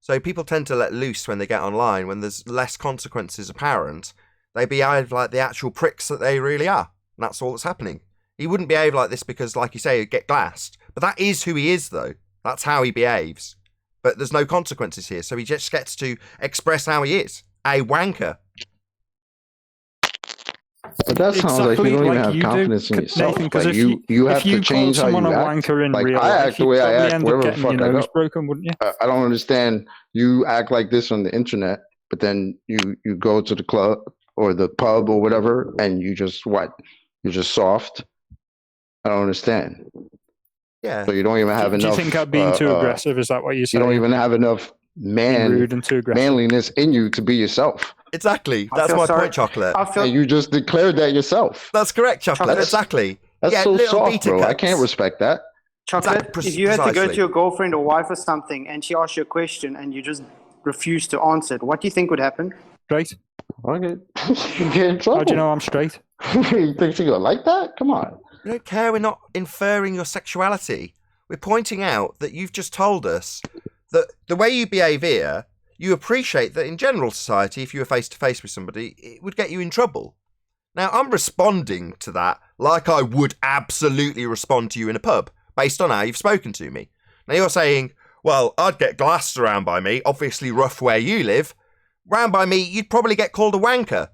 So people tend to let loose when they get online, when there's less consequences apparent. They behave like the actual pricks that they really are. And that's all that's happening. He wouldn't behave like this because, like you say, he'd get glassed. But that is who he is, though. That's how he behaves. But there's no consequences here, so he just gets to express how he is. A wanker. But that sounds like you don't even have confidence in yourself. Nathan, like you have to change how you someone a act. wanker in Like real I life, act the way I act wherever the fuck I your nose go. broken, wouldn't you? I don't understand. You act like this on the internet, but then you go to the club or the pub or whatever, and you just what? You're just soft. I don't understand. Yeah. So you don't even have Do enough. you think I'm being too aggressive? Is that what you're saying? You don't even have enough rude and too aggressive. manliness in you to be yourself. Exactly. That's my point, Chocolate. And you just declared that yourself. That's correct, Chocolate. Exactly. That's so soft, bro. I can't respect that. Chocolate, if you had to go to your girlfriend or wife or something and she asked you a question and you just refused to answer it, what do you think would happen? Straight. Okay. You get in trouble. How do you know I'm straight? You think she's gonna like that? Come on. We don't care. We're not inferring your sexuality. We're pointing out that you've just told us that the way you behave here, you appreciate that in general society, if you were face to face with somebody, it would get you in trouble. Now, I'm responding to that like I would absolutely respond to you in a pub, based on how you've spoken to me. Now, you're saying, well, I'd get glassed around by me, obviously rough where you live. Round by me, you'd probably get called a wanker.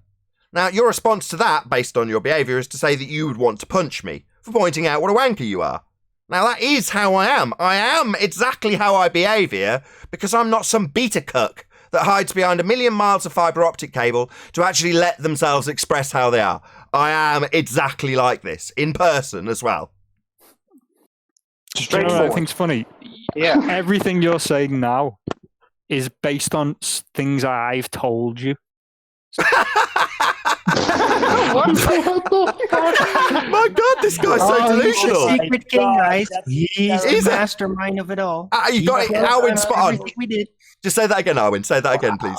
Now, your response to that, based on your behaviour, is to say that you would want to punch me for pointing out what a wanker you are. Now, that is how I am. I am exactly how I behave here, because I'm not some beta cuck that hides behind 1,000,000 miles of fibre optic cable to actually let themselves express how they are. I am exactly like this, in person as well. Do you know what I think's funny? Yeah. Everything you're saying now is based on things I've told you. My God, this guy's so delusional. He's the secret king, guys. He's the mastermind of it all. You got it, Alwyn, spot on. Everything we did. Just say that again, Alwyn. Say that again, please.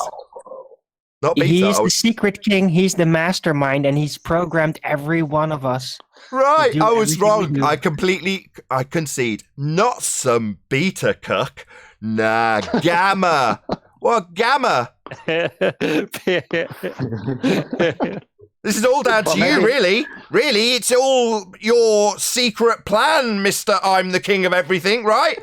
Not beta. He's the secret king. He's the mastermind, and he's programmed every one of us. Right, I was wrong. I concede. Not some beta cuck. Nah, gamma. What gamma? This is all down to you, really. Really, it's all your secret plan, Mr. I'm the king of everything, right?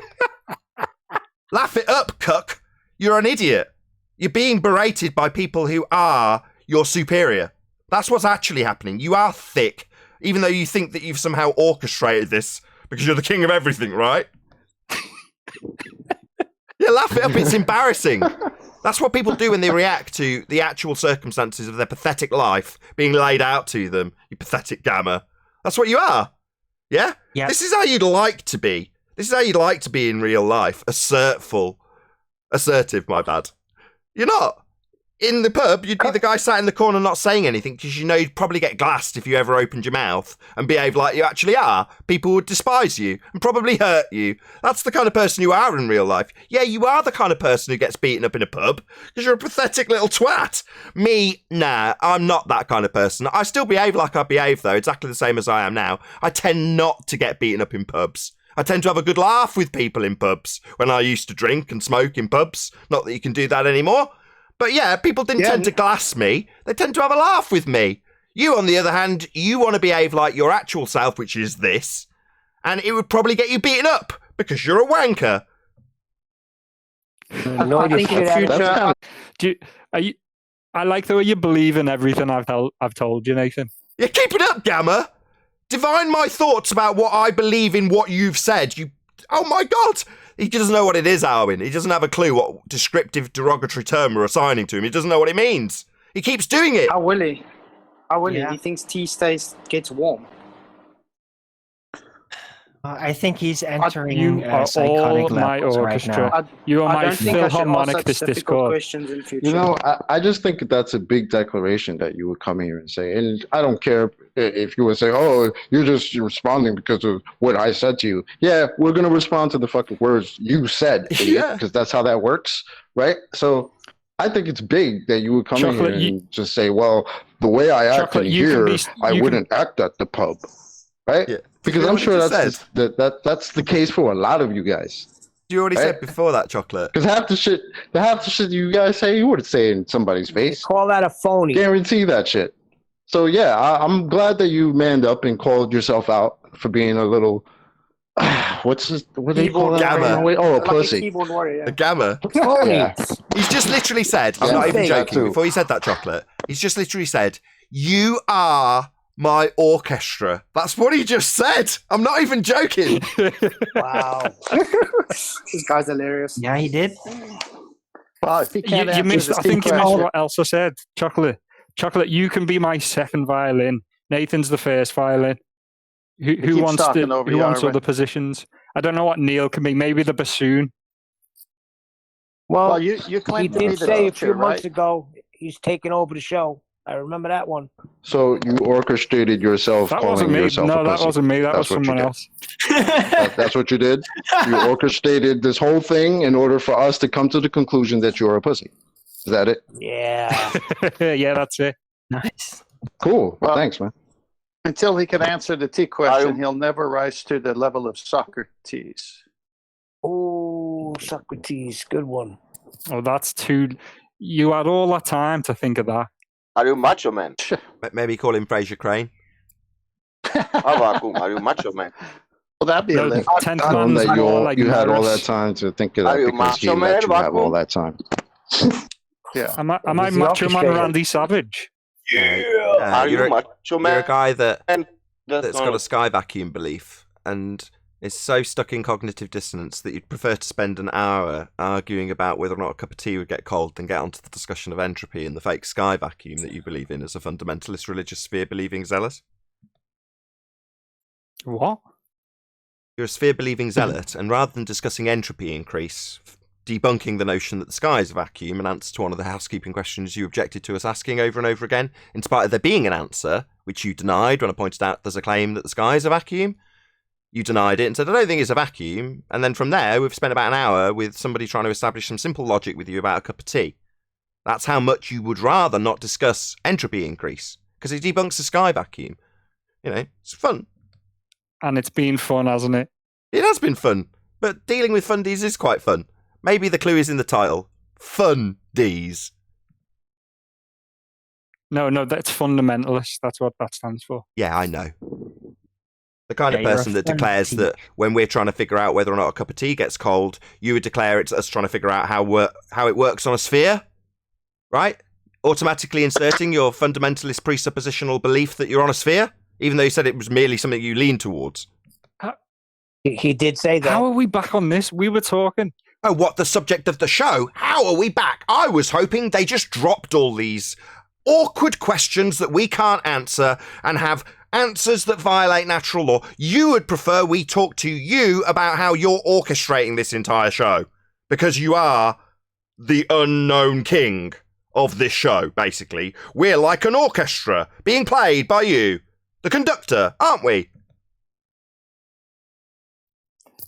Laugh it up, cuck. You're an idiot. You're being berated by people who are your superior. That's what's actually happening. You are thick, even though you think that you've somehow orchestrated this because you're the king of everything, right? Yeah, laugh it up. It's embarrassing. That's what people do when they react to the actual circumstances of their pathetic life being laid out to them. You pathetic gamma. That's what you are. Yeah? Yeah. This is how you'd like to be. This is how you'd like to be in real life. Assertive, my bad. You're not. in the pub, you'd be the guy sat in the corner not saying anything because you know you'd probably get glassed if you ever opened your mouth and behave like you actually are. People would despise you and probably hurt you. That's the kind of person you are in real life. Yeah, you are the kind of person who gets beaten up in a pub because you're a pathetic little twat. Me, nah, I'm not that kind of person. I still behave like I behave, though, exactly the same as I am now. I tend not to get beaten up in pubs. I tend to have a good laugh with people in pubs when I used to drink and smoke in pubs. Not that you can do that anymore. But yeah, people didn't tend to glass me. They tend to have a laugh with me. You, on the other hand, you want to behave like your actual self, which is this, and it would probably get you beaten up because you're a wanker. I think in the future, I like the way you believe in everything I've told you, Nathan. Yeah, keep it up, Gamma. Divine my thoughts about what I believe in what you've said. Oh my God! He doesn't know what it is, Alwyn. He doesn't have a clue what descriptive derogatory term we're assigning to him. He doesn't know what it means. He keeps doing it. How will he? He thinks tea gets warm. I think he's entering You are psychotic all my levels right orchestra. now. You are I my don't think I should ask philharmonic such this difficult Discord. questions in future. You know, I just think that's a big declaration that you would come here and say. And I don't care if you would say, oh, you're responding because of what I said to you. Yeah, we're going to respond to the fucking words you said, idiot, because that's how that works, right? So I think it's big that you would come in here and just say, well, the way I act in here, I wouldn't act at the pub, right? Yeah. Because I'm sure that's the case for a lot of you guys. You already said before that, Chocolate. Because half the shit you guys say, you wouldn't say in somebody's face. Call that a phony. Guarantee that shit. So yeah, I'm glad that you manned up and called yourself out for being a little. What do you call that? Gamma. Oh, a pussy. A keyboard warrior. A gamma. Yeah. He's just literally said, I'm not even joking, before he said that, Chocolate, he's just literally said, you are my orchestra. That's what he just said. I'm not even joking. Wow. This guy's hilarious. Yeah, he did. Well, if he can't You missed, I think you missed question, what Elsa said. Chocolate, you can be my second violin. Nathan's the first violin. Who wants other positions? I don't know what Neil can be. Maybe the bassoon. Well, you he claim to be did the say a teacher, few months right? ago he's taking over the show. I remember that one. So you orchestrated yourself That calling wasn't me. yourself No, a that pussy. wasn't me. That was That's what you someone did. else. That's what you did? You orchestrated this whole thing in order for us to come to the conclusion that you're a pussy. Is that it? Yeah. Yeah, that's it. Nice. Cool. Well, thanks, man. Until he can answer the T question, he'll never rise to the level of Socrates. Oh, Socrates. Good one. Oh, that's too. You had all that time to think of that. Are you macho man? Maybe call him Fraser Crane. Are you macho man? Well, that'd be a lift. Tell him that you had all that time to think of that because he let you have all that time. Yeah. Am I Macho Man Randy Savage? Yeah. You're a guy that's That's got a sky vacuum belief and is so stuck in cognitive dissonance that you'd prefer to spend an hour arguing about whether or not a cup of tea would get cold than get onto the discussion of entropy and the fake sky vacuum that you believe in as a fundamentalist religious sphere-believing zealot. What? You're a sphere-believing zealot, and rather than discussing entropy increase, debunking the notion that the sky is a vacuum, an answer to one of the housekeeping questions you objected to us asking over and over again, in spite of there being an answer, which you denied when I pointed out there's a claim that the sky is a vacuum, you denied it and said, I don't think it's a vacuum. And then from there, we've spent about an hour with somebody trying to establish some simple logic with you about a cup of tea. That's how much you would rather not discuss entropy increase, because it debunks the sky vacuum. You know, it's fun. And it's been fun, hasn't it? It has been fun, but dealing with fundies is quite fun. Maybe the clue is in the title. Fundies. No, that's fundamentalist. That's what that stands for. Yeah, I know. The kind of person that declares that when we're trying to figure out whether or not a cup of tea gets cold, you would declare it's us trying to figure out how it works on a sphere, right? Automatically inserting your fundamentalist presuppositional belief that you're on a sphere, even though you said it was merely something you lean towards. He did say that. How are we back on this? We were talking. Oh, what, the subject of the show? How are we back? I was hoping they just dropped all these awkward questions that we can't answer and have answers that violate natural law. You would prefer we talk to you about how you're orchestrating this entire show because you are the unknown king of this show, basically. We're like an orchestra being played by you, the conductor, aren't we?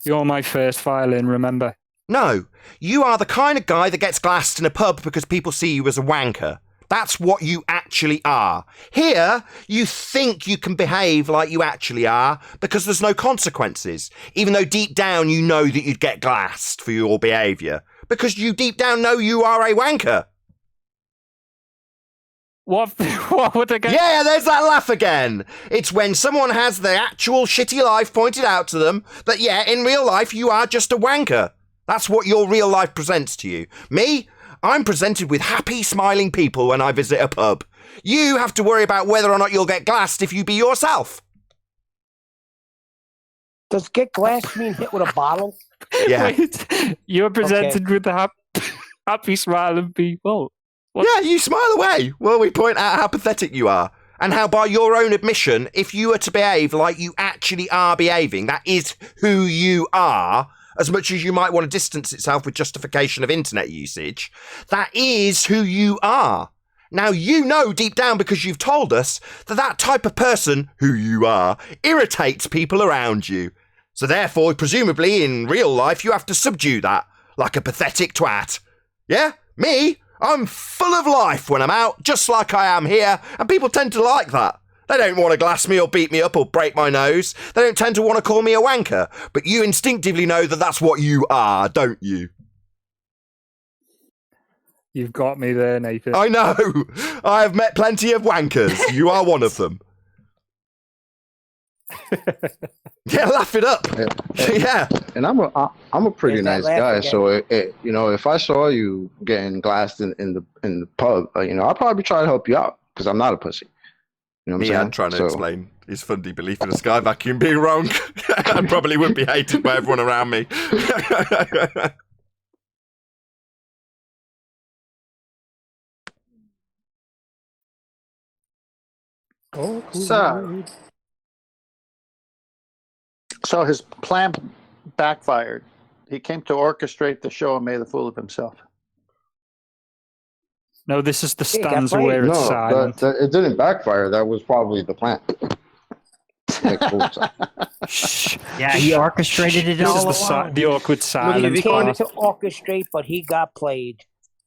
You're my first violin, remember? No, you are the kind of guy that gets glassed in a pub because people see you as a wanker. That's what you actually are. Here, you think you can behave like you actually are because there's no consequences, even though deep down you know that you'd get glassed for your behaviour, because you deep down know you are a wanker. What would I get? Yeah, there's that laugh again. It's when someone has their actual shitty life pointed out to them that, yeah, in real life you are just a wanker. That's what your real life presents to you. Me? I'm presented with happy, smiling people when I visit a pub. You have to worry about whether or not you'll get glassed if you be yourself. Does get glassed mean hit with a bottle? Yeah. Wait, you're presented with the happy, smiling people. What? Yeah, you smile away while we point out how pathetic you are. And how, by your own admission, if you were to behave like you actually are behaving, that is who you are, as much as you might want to distance itself with justification of internet usage, that is who you are. Now, you know deep down, because you've told us, that that type of person, who you are, irritates people around you. So therefore, presumably, in real life, you have to subdue that, like a pathetic twat. Yeah? Me? I'm full of life when I'm out, just like I am here, and people tend to like that. They don't want to glass me or beat me up or break my nose. They don't tend to want to call me a wanker. But you instinctively know that that's what you are, don't you? You've got me there, Nathan. I know. I have met plenty of wankers. You are one of them. Yeah, laugh it up. Yeah. And I'm a pretty There's that nice laugh guy, again. so if I saw you getting glassed in the pub, I'll probably try to help you out because I'm not a pussy. You know what I'm Me saying? and trying to explain his funny belief in a sky vacuum being wrong. And probably would be hated by everyone around me. So his plan backfired. He came to orchestrate the show and made a fool of himself. No, this is the Hey, got stanza played. where it's No, silent. it didn't backfire. That was probably the plan. Shh. Yeah, he orchestrated it This all is along. the awkward He silence came part. to orchestrate, but he got played.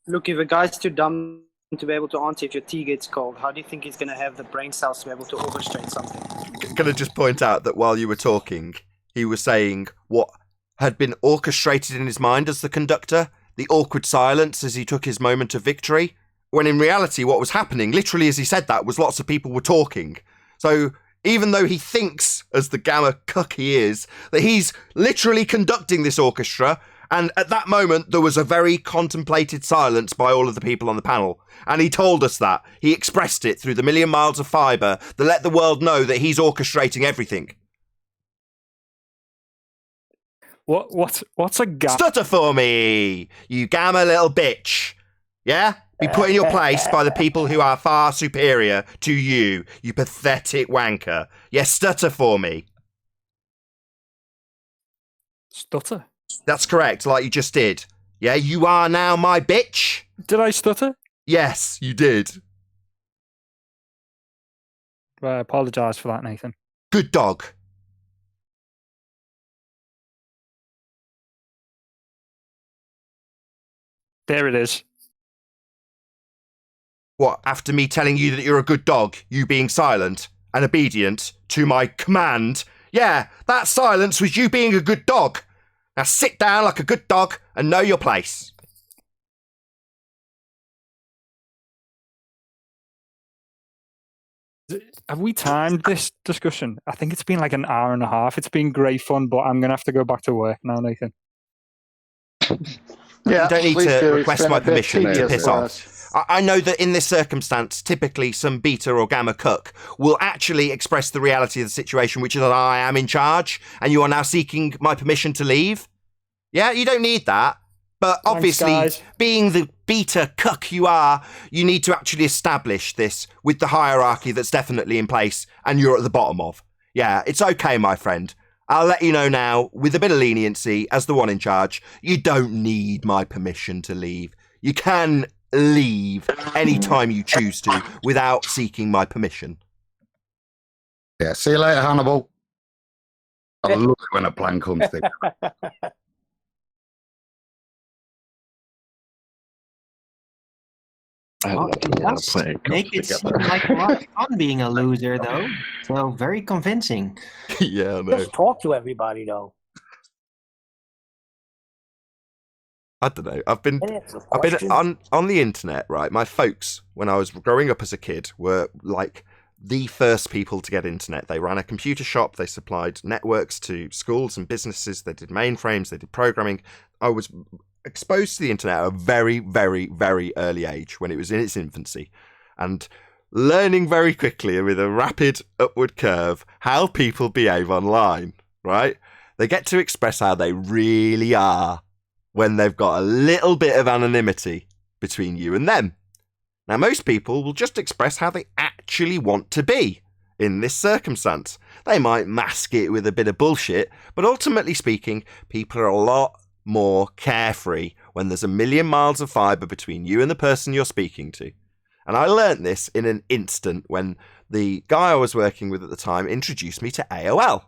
Look, if a guy's too dumb to be able to answer if your tea gets cold, how do you think he's going to have the brain cells to be able to orchestrate something? Gonna just point out that while you were talking, he was saying what had been orchestrated in his mind as the conductor, the awkward silence as he took his moment of victory, when in reality what was happening, literally as he said that, was lots of people were talking. So even though he thinks, as the gamma cuck he is, that he's literally conducting this orchestra, and at that moment there was a very contemplated silence by all of the people on the panel. And he told us that. He expressed it through the million miles of fibre that let the world know that he's orchestrating everything. What's a gamma? Stutter for me, you gamma little bitch. Yeah? Be put in your place by the people who are far superior to you, you pathetic wanker. Yes, stutter for me. Stutter? That's correct, like you just did. Yeah, you are now my bitch. Did I stutter? Yes, you did. I apologise for that, Nathan. Good dog. There it is. What, after me telling you that you're a good dog, you being silent and obedient to my command? Yeah, that silence was you being a good dog. Now sit down like a good dog and know your place. Have we timed this discussion? I think it's been like an hour and a half. It's been great fun, but I'm going to have to go back to work now, Nathan. Yeah, you don't need please to do. It's request been my a bit permission to tedious piss for off. us. I know that in this circumstance, typically some beta or gamma cuck will actually express the reality of the situation, which is that I am in charge, and you are now seeking my permission to leave. Yeah, you don't need that. But obviously, guys. being the beta cuck you are, you need to actually establish this with the hierarchy that's definitely in place and you're at the bottom of. Yeah, it's okay, my friend. I'll let you know now, with a bit of leniency, as the one in charge, you don't need my permission to leave. You can leave anytime you choose to without seeking my permission. Yeah, see you later, Hannibal. I love it when a plan comes together. Well, it does make it seem like a lot of fun being a loser, though. So very convincing. Yeah, I know. Just talk to everybody, though. I don't know. I've been questions. on the internet, right? My folks, when I was growing up as a kid, were like the first people to get internet. They ran a computer shop. They supplied networks to schools and businesses. They did mainframes. They did programming. I was exposed to the internet at a very, very, very early age when it was in its infancy, and learning very quickly with a rapid upward curve how people behave online, right? They get to express how they really are when they've got a little bit of anonymity between you and them. Now, most people will just express how they actually want to be in this circumstance. They might mask it with a bit of bullshit, but ultimately speaking, people are a lot more carefree when there's a million miles of fibre between you and the person you're speaking to. And I learnt this in an instant when the guy I was working with at the time introduced me to AOL.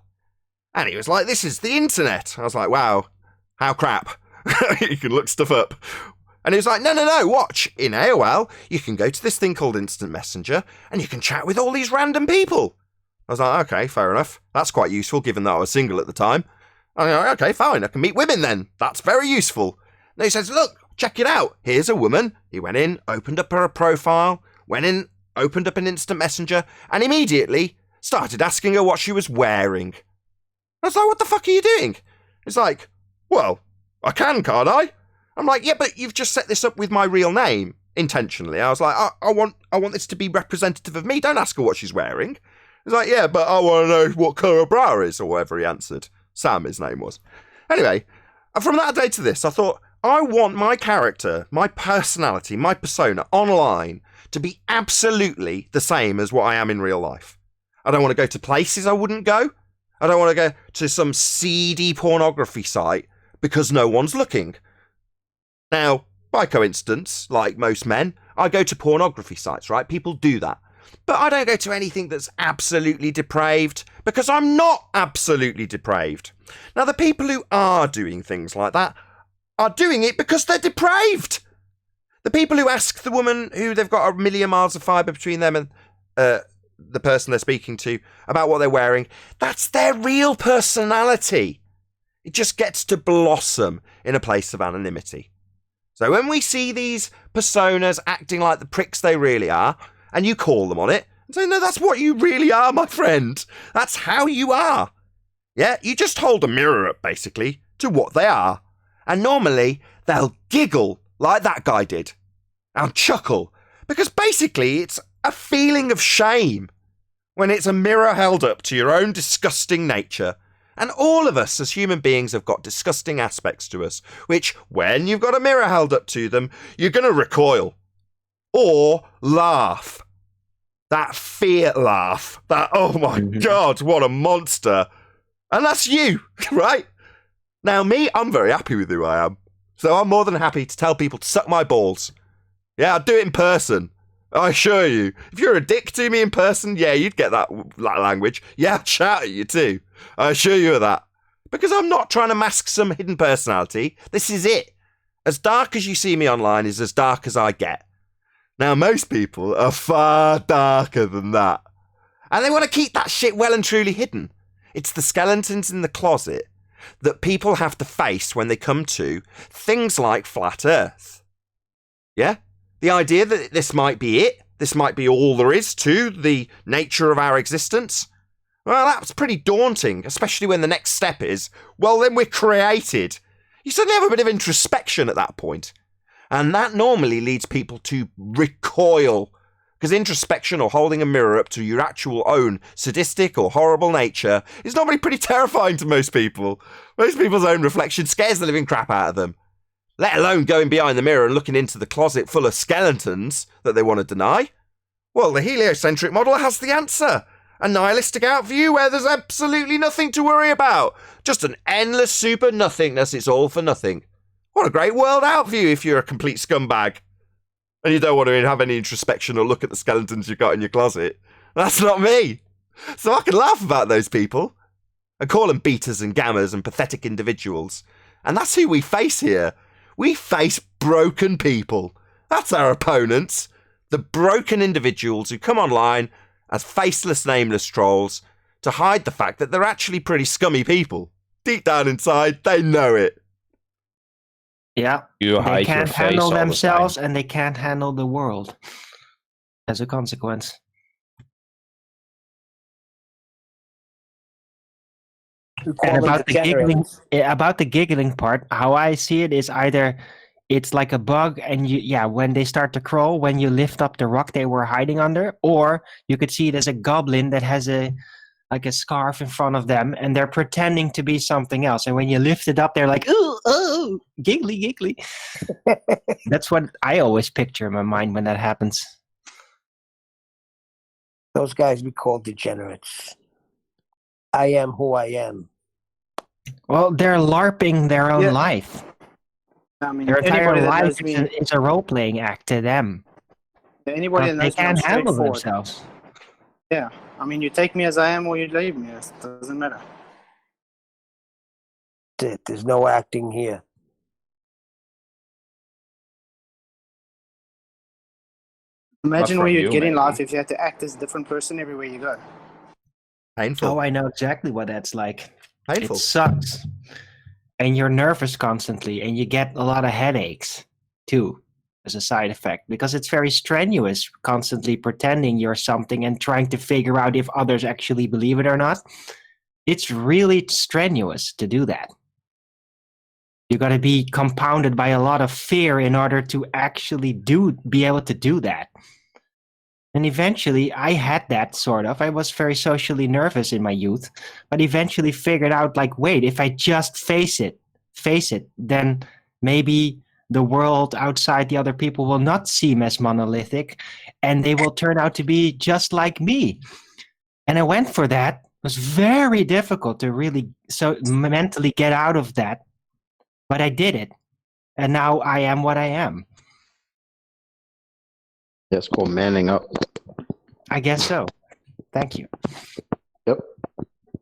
And he was like, "This is the internet." I was like, "Wow, how crap." You can look stuff up. And he was like, no, watch. In AOL, you can go to this thing called Instant Messenger and you can chat with all these random people. I was like, okay, fair enough. That's quite useful given that I was single at the time. I was like, okay, fine, I can meet women then. That's very useful. And he says, look, check it out. Here's a woman. He went in, opened up her profile, went in, opened up an Instant Messenger, and immediately started asking her what she was wearing. I was like, what the fuck are you doing? He's like, well, I can, can't I? I'm like, yeah, but you've just set this up with my real name intentionally. I was like, I want this to be representative of me. Don't ask her what she's wearing. He's like, yeah, but I want to know what colour her bra is, or whatever he answered. Sam, his name was. Anyway, from that day to this, I thought, I want my character, my personality, my persona online to be absolutely the same as what I am in real life. I don't want to go to places I wouldn't go. I don't want to go to some seedy pornography site because no one's looking. Now, by coincidence, like most men, I go to pornography sites, right? People do that. But I don't go to anything that's absolutely depraved because I'm not absolutely depraved. Now, the people who are doing things like that are doing it because they're depraved. The people who ask the woman who they've got a million miles of fibre between them and the person they're speaking to about what they're wearing, that's their real personality. It just gets to blossom in a place of anonymity. So when we see these personas acting like the pricks they really are, and you call them on it, and say, no, that's what you really are, my friend. That's how you are. Yeah, you just hold a mirror up, basically, to what they are. And normally, they'll giggle like that guy did. And chuckle. Because basically, it's a feeling of shame when it's a mirror held up to your own disgusting nature. And all of us as human beings have got disgusting aspects to us, which, when you've got a mirror held up to them, you're going to recoil. Or laugh. That fear laugh. That, oh my God, what a monster. And that's you, right? Now, me, I'm very happy with who I am. So I'm more than happy to tell people to suck my balls. Yeah, I'd do it in person. I assure you. If you're a dick to me in person, yeah, you'd get that language. Yeah, I'd shout at you too. I assure you of that. Because I'm not trying to mask some hidden personality. This is it. As dark as you see me online is as dark as I get. Now, most people are far darker than that. And they want to keep that shit well and truly hidden. It's the skeletons in the closet that people have to face when they come to things like flat Earth. Yeah? The idea that this might be it, this might be all there is to the nature of our existence, well, that's pretty daunting, especially when the next step is, well, then we're created. You suddenly have a bit of introspection at that point. And that normally leads people to recoil. Because introspection or holding a mirror up to your actual own sadistic or horrible nature is normally pretty terrifying to most people. Most people's own reflection scares the living crap out of them. Let alone going behind the mirror and looking into the closet full of skeletons that they want to deny. Well, the heliocentric model has the answer. A nihilistic outview where there's absolutely nothing to worry about. Just an endless super nothingness. It's all for nothing. What a great world outview if you're a complete scumbag. And you don't want to have any introspection or look at the skeletons you've got in your closet. That's not me. So I can laugh about those people and call them betas and gammers and pathetic individuals. And that's who we face here. We face broken people. That's our opponents. The broken individuals who come online as faceless, nameless trolls to hide the fact that they're actually pretty scummy people. Deep down inside, they know it. Yeah. You They hide your can't face handle all the themselves time. and they can't handle the world as a consequence. We call And them about degenerates. the giggling part, how I see it is either it's like a bug and when they start to crawl, when you lift up the rock they were hiding under, or you could see it as a goblin that has a scarf in front of them and they're pretending to be something else. And when you lift it up, they're like, ooh, giggly, giggly. That's what I always picture in my mind when that happens. Those guys we call degenerates. I am who I am. Well, they're LARPing their own life. I mean, Their entire anybody that life knows me, is a role-playing act to them. anybody that But they knows me, I'm can't handle straightforward. themselves. Yeah, I mean, you take me as I am or you leave me. It doesn't matter. That's it. There's no acting here. Imagine from where you'd you, get in maybe. life if you had to act as a different person everywhere you go. Painful. Oh, I know exactly what that's like. Painful. It sucks. And you're nervous constantly, and you get a lot of headaches, too, as a side effect, because it's very strenuous, constantly pretending you're something and trying to figure out if others actually believe it or not. It's really strenuous to do that. You got to be compounded by a lot of fear in order to actually be able to do that. And eventually, I had that sort of. I was very socially nervous in my youth, but eventually figured out, like, wait, if I just face it, then maybe the world outside the other people will not seem as monolithic, and they will turn out to be just like me. And I went for that. It was very difficult to really mentally get out of that, but I did it. And now I am what I am. Yeah, it's called manning up. I guess so. Thank you. Yep.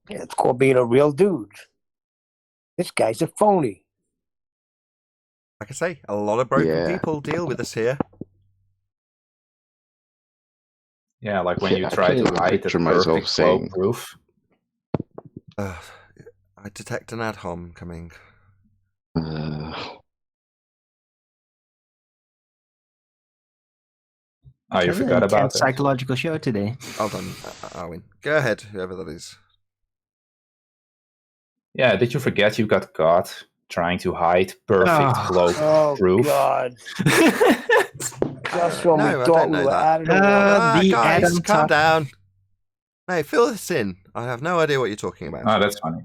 Yeah, it's called being a real dude. This guy's a phony. Like I say, a lot of broken people deal with us here. Yeah, like when you I try can't to even hide the picture myself perfect saying- flow proof. I detect an ad hom coming. Oh, you forgot about Intense that. psychological show today. Hold on, Arwin. Go ahead, whoever that is. Yeah, did you forget you got caught trying to hide perfect flow Oh, proof? God. Just when No, we I thought don't we know were that. out of the world. the Guys, Adam calm talk. down. No, fill this in. I have no idea what you're talking about. Oh, that's funny.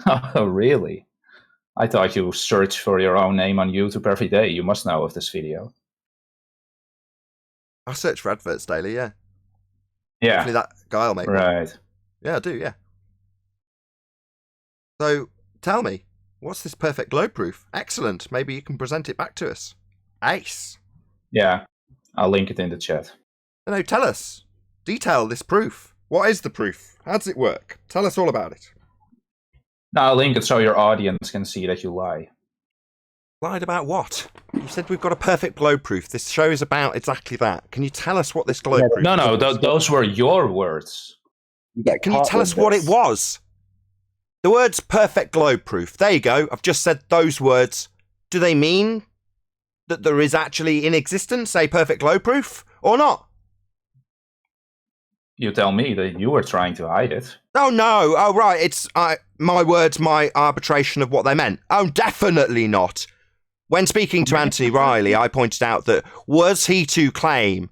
Oh, really? I thought you search for your own name on YouTube every day. You must know of this video. I search for adverts daily, yeah. Yeah. Hopefully that guy will make one. Right. Yeah, I do, yeah. So, tell me, what's this perfect glow proof? Excellent. Maybe you can present it back to us. Ace. Yeah, I'll link it in the chat. No, tell us. Detail this proof. What is the proof? How does it work? Tell us all about it. No, I'll link it so your audience can see that you lie. Lied about what? You said we've got a perfect glow proof. This show is about exactly that. Can you tell us what this glow proof No, is? those were your words. Can you tell us what it was? The words perfect glow proof. There you go. I've just said those words. Do they mean that there is actually in existence a perfect glow proof or not? You tell me that you were trying to hide it. Oh, no. Oh, right. It's my words, my arbitration of what they meant. Oh, definitely not. When speaking to Anthony Riley, I pointed out that was he to claim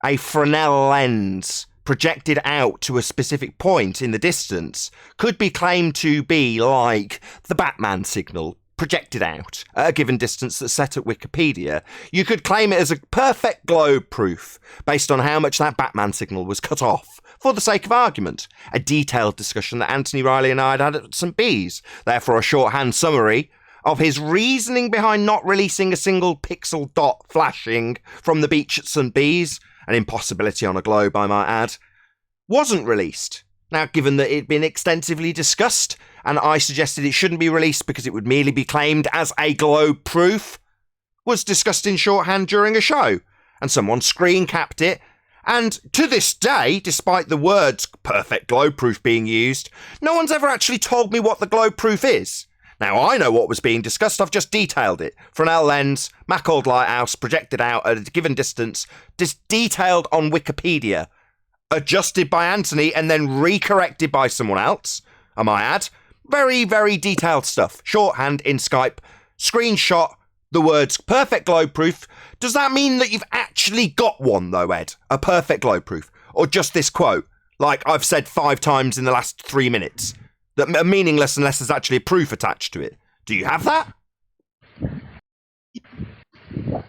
a Fresnel lens projected out to a specific point in the distance could be claimed to be like the Batman signal projected out at a given distance that's set at Wikipedia, you could claim it as a perfect glow proof based on how much that Batman signal was cut off, for the sake of argument. A detailed discussion that Anthony Riley and I had at St. Bees. Therefore, a shorthand summary of his reasoning behind not releasing a single pixel dot flashing from the beach at St. Bees, an impossibility on a globe, I might add, wasn't released. Now, given that it'd been extensively discussed, and I suggested it shouldn't be released because it would merely be claimed as a globe proof, was discussed in shorthand during a show, and someone screen capped it, and to this day, despite the words perfect globe proof being used, no one's ever actually told me what the globe proof is. Now, I know what was being discussed, I've just detailed it. Fresnel lens, Macquarie lighthouse, projected out at a given distance, detailed on Wikipedia, adjusted by Anthony and then recorrected by someone else, I might add. Very, very detailed stuff. Shorthand in Skype, screenshot, the words perfect globe proof. Does that mean that you've actually got one though, Ed? A perfect globe proof? Or just this quote, like I've said 5 times in the last 3 minutes, that are meaningless unless there's actually a proof attached to it? Do you have that?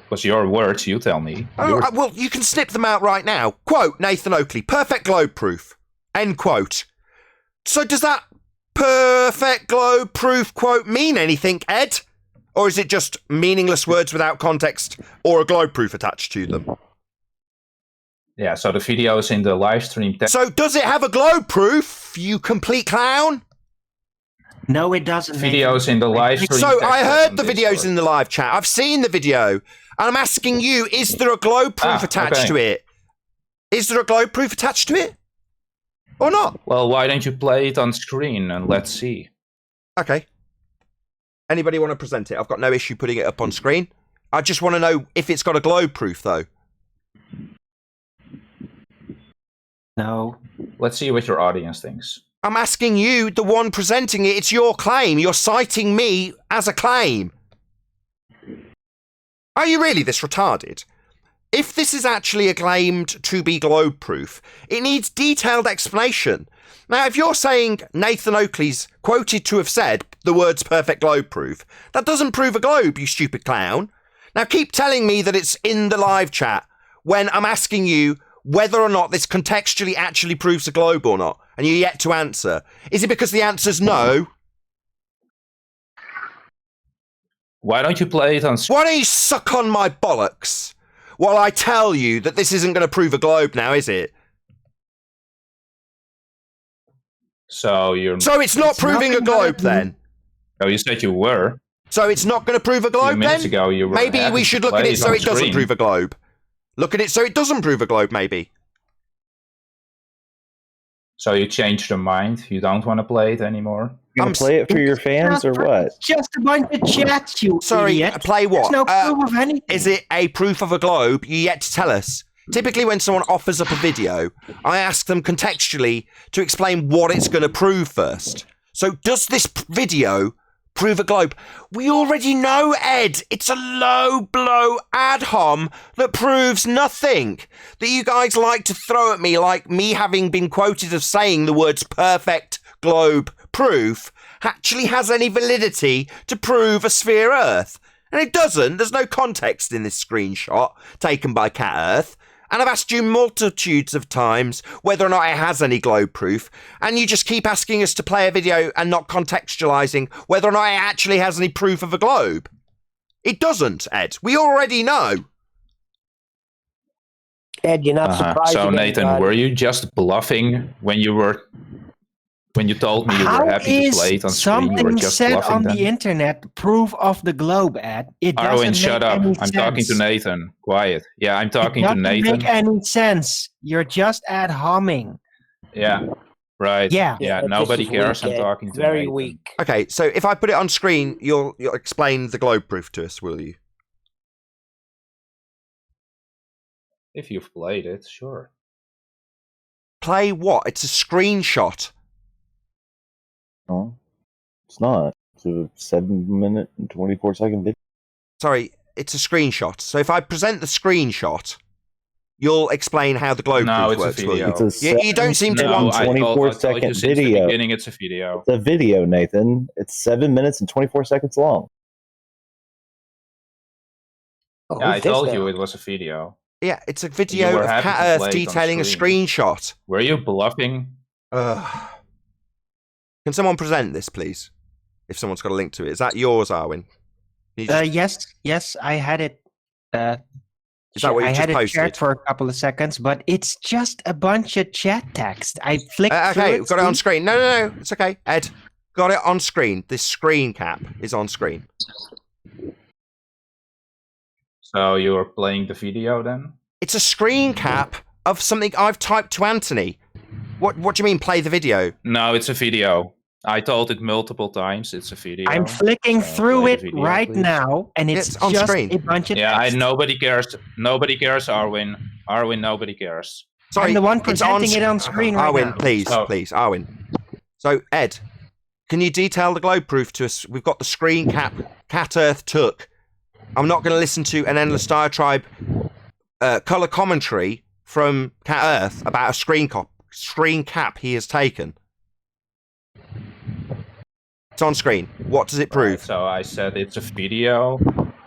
Was your words, you tell me. Oh, well, you can snip them out right now. Quote, Nathan Oakley, perfect globe proof. End quote. So does that perfect globe proof quote mean anything, Ed? Or is it just meaningless words without context or a globe proof attached to them? Yeah, so the videos in the live stream... So does it have a globe proof, you complete clown? No, it doesn't. Videos in the live stream... So I heard the videos in the live chat. I've seen the video. And I'm asking you, is there a globe proof attached to it? Is there a globe proof attached to it? Or not? Well, why don't you play it on screen and let's see? Okay. Anybody want to present it? I've got no issue putting it up on screen. I just want to know if it's got a globe proof, though. No. Let's see what your audience thinks. I'm asking you, the one presenting it. It's your claim. You're citing me as a claim. Are you really this retarded? If this is actually acclaimed to be globe proof, it needs detailed explanation. Now, if you're saying Nathan Oakley's quoted to have said the words perfect globe proof, that doesn't prove a globe, you stupid clown. Now, keep telling me that it's in the live chat when I'm asking you whether or not this contextually actually proves a globe or not, and you're yet to answer. Is it because the answer's no? Why don't you play it on screen? Why don't you suck on my bollocks while I tell you that this isn't going to prove a globe now, is it? So it's not proving a globe then? Oh, you said you were. So it's not going to prove a globe minutes then? ago you were Maybe happy we to should look at play it so on it doesn't screen. prove a globe. Look at it so it doesn't prove a globe, maybe. So you changed your mind? You don't want to play it anymore? You gonna play it for your fans or what? Just a bunch of chats, you Sorry, idiot. play what? There's no proof of anything. Is it a proof of a globe? You yet to tell us. Typically when someone offers up a video, I ask them contextually to explain what it's going to prove first. So does this video prove a globe? We already know, Ed. It's a low blow ad hom that proves nothing. That you guys like to throw at me like me having been quoted as saying the words perfect globe proof actually has any validity to prove a sphere Earth. And it doesn't. There's no context in this screenshot taken by Cat Earth. And I've asked you multitudes of times whether or not it has any globe proof, and you just keep asking us to play a video and not contextualising whether or not it actually has any proof of a globe. It doesn't, Ed. We already know. Ed, you're not surprised. So Nathan, were you just bluffing when you told me you were happy to play it on screen? You were Something just said bluffing on then? the internet, proof of the globe, Ed. It doesn't Arwen, shut make up. any I'm sense. talking to Nathan. Quiet. Yeah, I'm talking to Doesn't Nathan. make any sense. You're just ad homing. Yeah, right. Yeah. Yeah, this nobody is cares. weak, I'm Ed. talking to Very Nathan. weak. Okay, so if I put it on screen, you'll explain the globe proof to us, will you? If you've played it, sure. Play what? It's a screenshot. No, it's not. It's a 7-minute and 24-second video. Sorry, it's a screenshot. So if I present the screenshot, you'll explain how the globe No, proof it's a works, will you? video. It's a You don't seem to No, want I to. told you 24-second since the video. beginning it's a video. It's a video, Nathan. It's 7 minutes and 24 seconds long. Oh, Yeah, I who's this told guy? you it was a video. Yeah, it's a You video were of happy Cat to Earth play it on detailing a screen. screenshot. Were you bluffing? Ugh. Can someone present this, please? if someone's got a link to it. Is that yours, Arwin? Yes, I had it. Is that what you I just had it posted? shared for a couple of seconds, but it's just a bunch of chat text. I flicked through Okay, it. we've got it on screen. No, it's okay. Ed, got it on screen. This screen cap is on screen. So you're playing the video then? It's a screen cap of something I've typed to Anthony. What do you mean, play the video? No, it's a video. I told it multiple times. It's a video. I'm flicking through play it the video, right please. now, and it's on just screen. a bunch of Yeah, text. nobody cares. Nobody cares, Arwin. Arwin, nobody cares. Sorry, I'm the one it's presenting it on screen right Arwin, now. please, Oh. please, Arwin. So, Ed, can you detail the globe proof to us? We've got the screen cap Cat Earth took. I'm not going to listen to an endless diatribe colour commentary from Cat Earth about a screen cap he has taken. It's on screen. What does it prove? Right, so I said it's a video.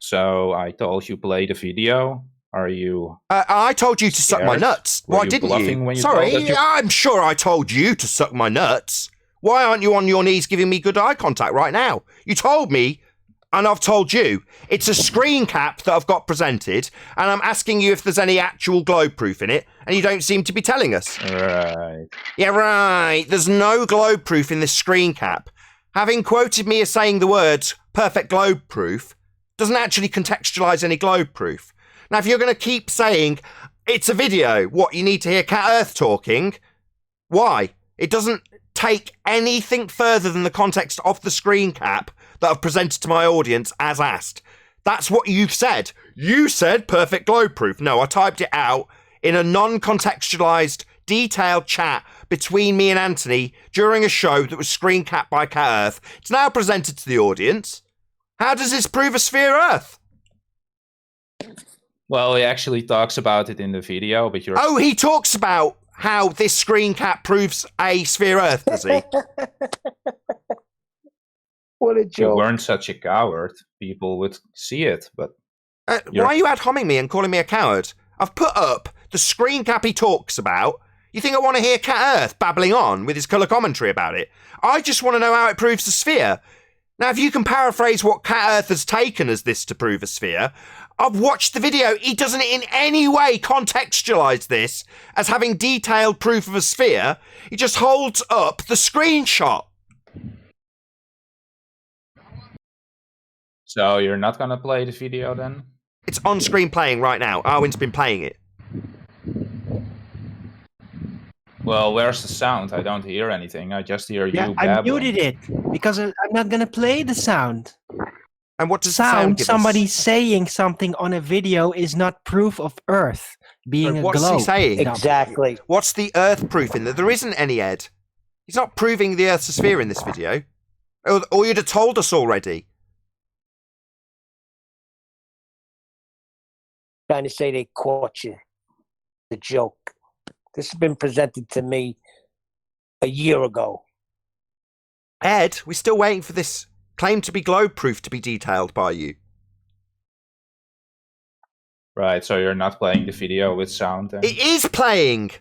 So I told you play the video. Are you? I told you to suck my scared? nuts. Were Why you didn't bluffing you? when you Sorry, told us you- I'm sure I told you to suck my nuts. Why aren't you on your knees giving me good eye contact right now? You told me, and I've told you. It's a screen cap that I've got presented, and I'm asking you if there's any actual globe proof in it, and you don't seem to be telling us. Right. Yeah, right. There's no globe proof in this screen cap. Having quoted me as saying the words perfect globe proof doesn't actually contextualize any globe proof. Now, if you're going to keep saying it's a video, what, you need to hear Cat Earth talking? Why? It doesn't take anything further than the context of the screen cap that I've presented to my audience as asked. That's what you've said. You said perfect globe proof. No, I typed it out in a non-contextualized, detailed chat between me and Anthony during a show that was screen capped by Cat Earth. It's now presented to the audience. How does this prove a sphere Earth? Well, he actually talks about it in the video, but you're. Oh, he talks about how this screen cap proves a sphere Earth, does he? What a If you joke. weren't such a coward, people would see it. But Why are you ad homing me and calling me a coward? I've put up the screen cap he talks about. You think I want to hear Cat Earth babbling on with his colour commentary about it? I just want to know how it proves a sphere. Now, if you can paraphrase what Cat Earth has taken as this to prove a sphere, I've watched the video. He doesn't in any way contextualise this as having detailed proof of a sphere. He just holds up the screenshot. So you're not gonna play the video then? It's on screen playing right now. Arwin's been playing it. Well, where's the sound? I don't hear anything. I just hear Yeah, you I babbling. muted it because I'm not gonna play the sound. And what does the sound give us? Somebody saying something on a video is not proof of Earth being a What's globe. he saying? Exactly. What's the Earth proof in there? There isn't any, Ed. He's not proving the Earth's a sphere in this video. Or you'd have told us already. Trying to say they caught you. The joke. This has been presented to me a year ago. Ed, we're still waiting for this claim to be globe proof to be detailed by you. Right, so you're not playing the video with sound then? It is playing.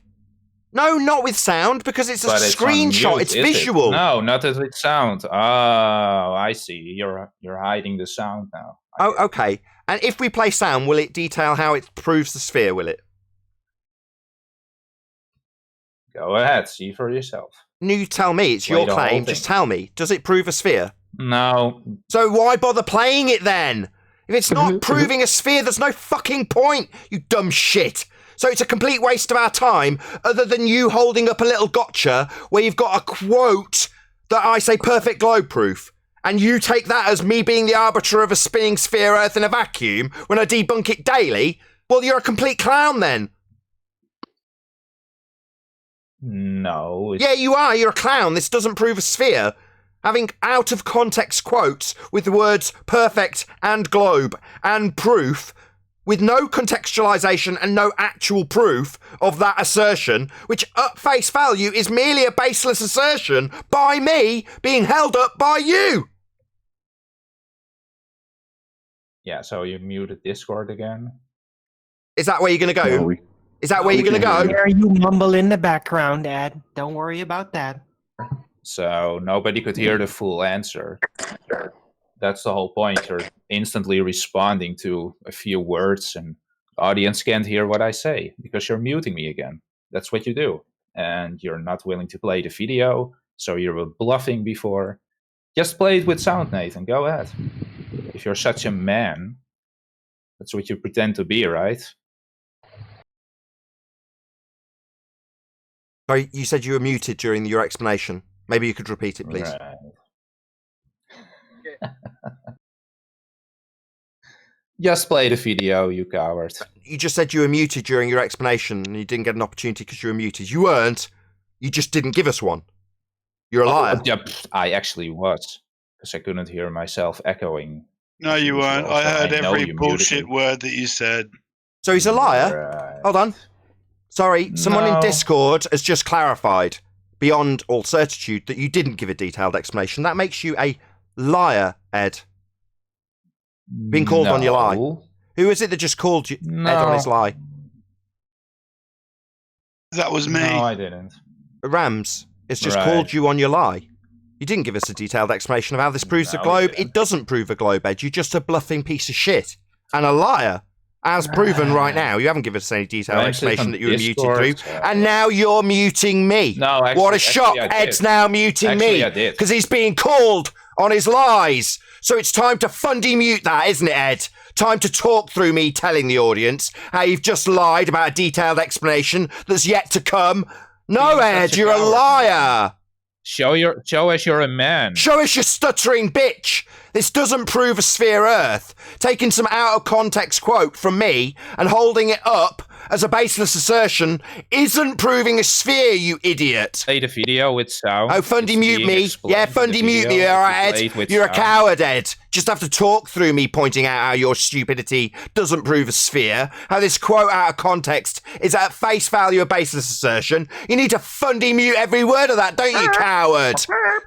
No, not with sound, because it's a But it's on screenshot. mute, It's is it? visual. No, not with sound. Oh, I see. You're hiding the sound now. Oh, okay. And if we play sound, will it detail how it proves the sphere, will it? Go ahead, see for yourself. No, you tell me. It's Play your the whole claim. thing. Just tell me. Does it prove a sphere? No. So why bother playing it then? If it's not proving a sphere, there's no fucking point, you dumb shit. So it's a complete waste of our time, other than you holding up a little gotcha where you've got a quote that I say perfect globe proof. And you take that as me being the arbiter of a spinning sphere Earth in a vacuum when I debunk it daily? Well, you're a complete clown then. No. Yeah, you are. You're a clown. This doesn't prove a sphere. Having out of context quotes with the words perfect and globe and proof with no contextualization and no actual proof of that assertion, which at face value is merely a baseless assertion by me being held up by you. Yeah, so you muted Discord again? Is that where you're going to go? No, Is that where you're going to go? There you mumble in the background, Ed. Don't worry about that. So nobody could hear the full answer. That's the whole point. You're instantly responding to a few words, and the audience can't hear what I say because you're muting me again. That's what you do. And you're not willing to play the video, so you were bluffing before. Just play it with sound, Nathan. Go ahead. If you're such a man, that's what you pretend to be, right? Sorry, you said you were muted during your explanation. Maybe you could repeat it, please. Right. Just play the video, you coward. You just said you were muted during your explanation and you didn't get an opportunity because you were muted. You weren't. You just didn't give us one. You're a liar. Yeah, I actually was, because I couldn't hear myself echoing. No, you weren't. I heard every bullshit word that you said. So he's a liar? Right. Hold on. Sorry, someone in No. Discord has just clarified, beyond all certitude, that you didn't give a detailed explanation. That makes you a liar, Ed. Being called on your lie. Who is it that just called you Ed on his lie? That was me. No, I didn't. Rams, it's just Right. called you on your lie. You didn't give us a detailed explanation of how this proves a No, globe. we didn't. It doesn't prove a globe, Ed. You're just a bluffing piece of shit. And a liar. As proven right now. You haven't given us any detailed Right, explanation on that you were muted Discord, through. And now you're muting me. No, actually, What a shock. I did. Ed's now muting Actually, I me. did. Because he's being called on his lies. So it's time to fundy mute that, isn't it, Ed? Time to talk through me telling the audience how you've just lied about a detailed explanation that's yet to come. No, Ed, you're a liar. Show us you're a man. Show us your stuttering bitch. This doesn't prove a sphere Earth. Taking some out of context quote from me and holding it up as a baseless assertion isn't proving a sphere, you idiot. Play the video with sound. Oh, fundy It's mute being me. explained Yeah, in the fundy mute me. video. All If right, you play it Ed. with You're a sound. coward, Ed. Just have to talk through me pointing out how your stupidity doesn't prove a sphere, how this quote out of context is at face value a baseless assertion. You need to fundy mute every word of that, don't you, coward?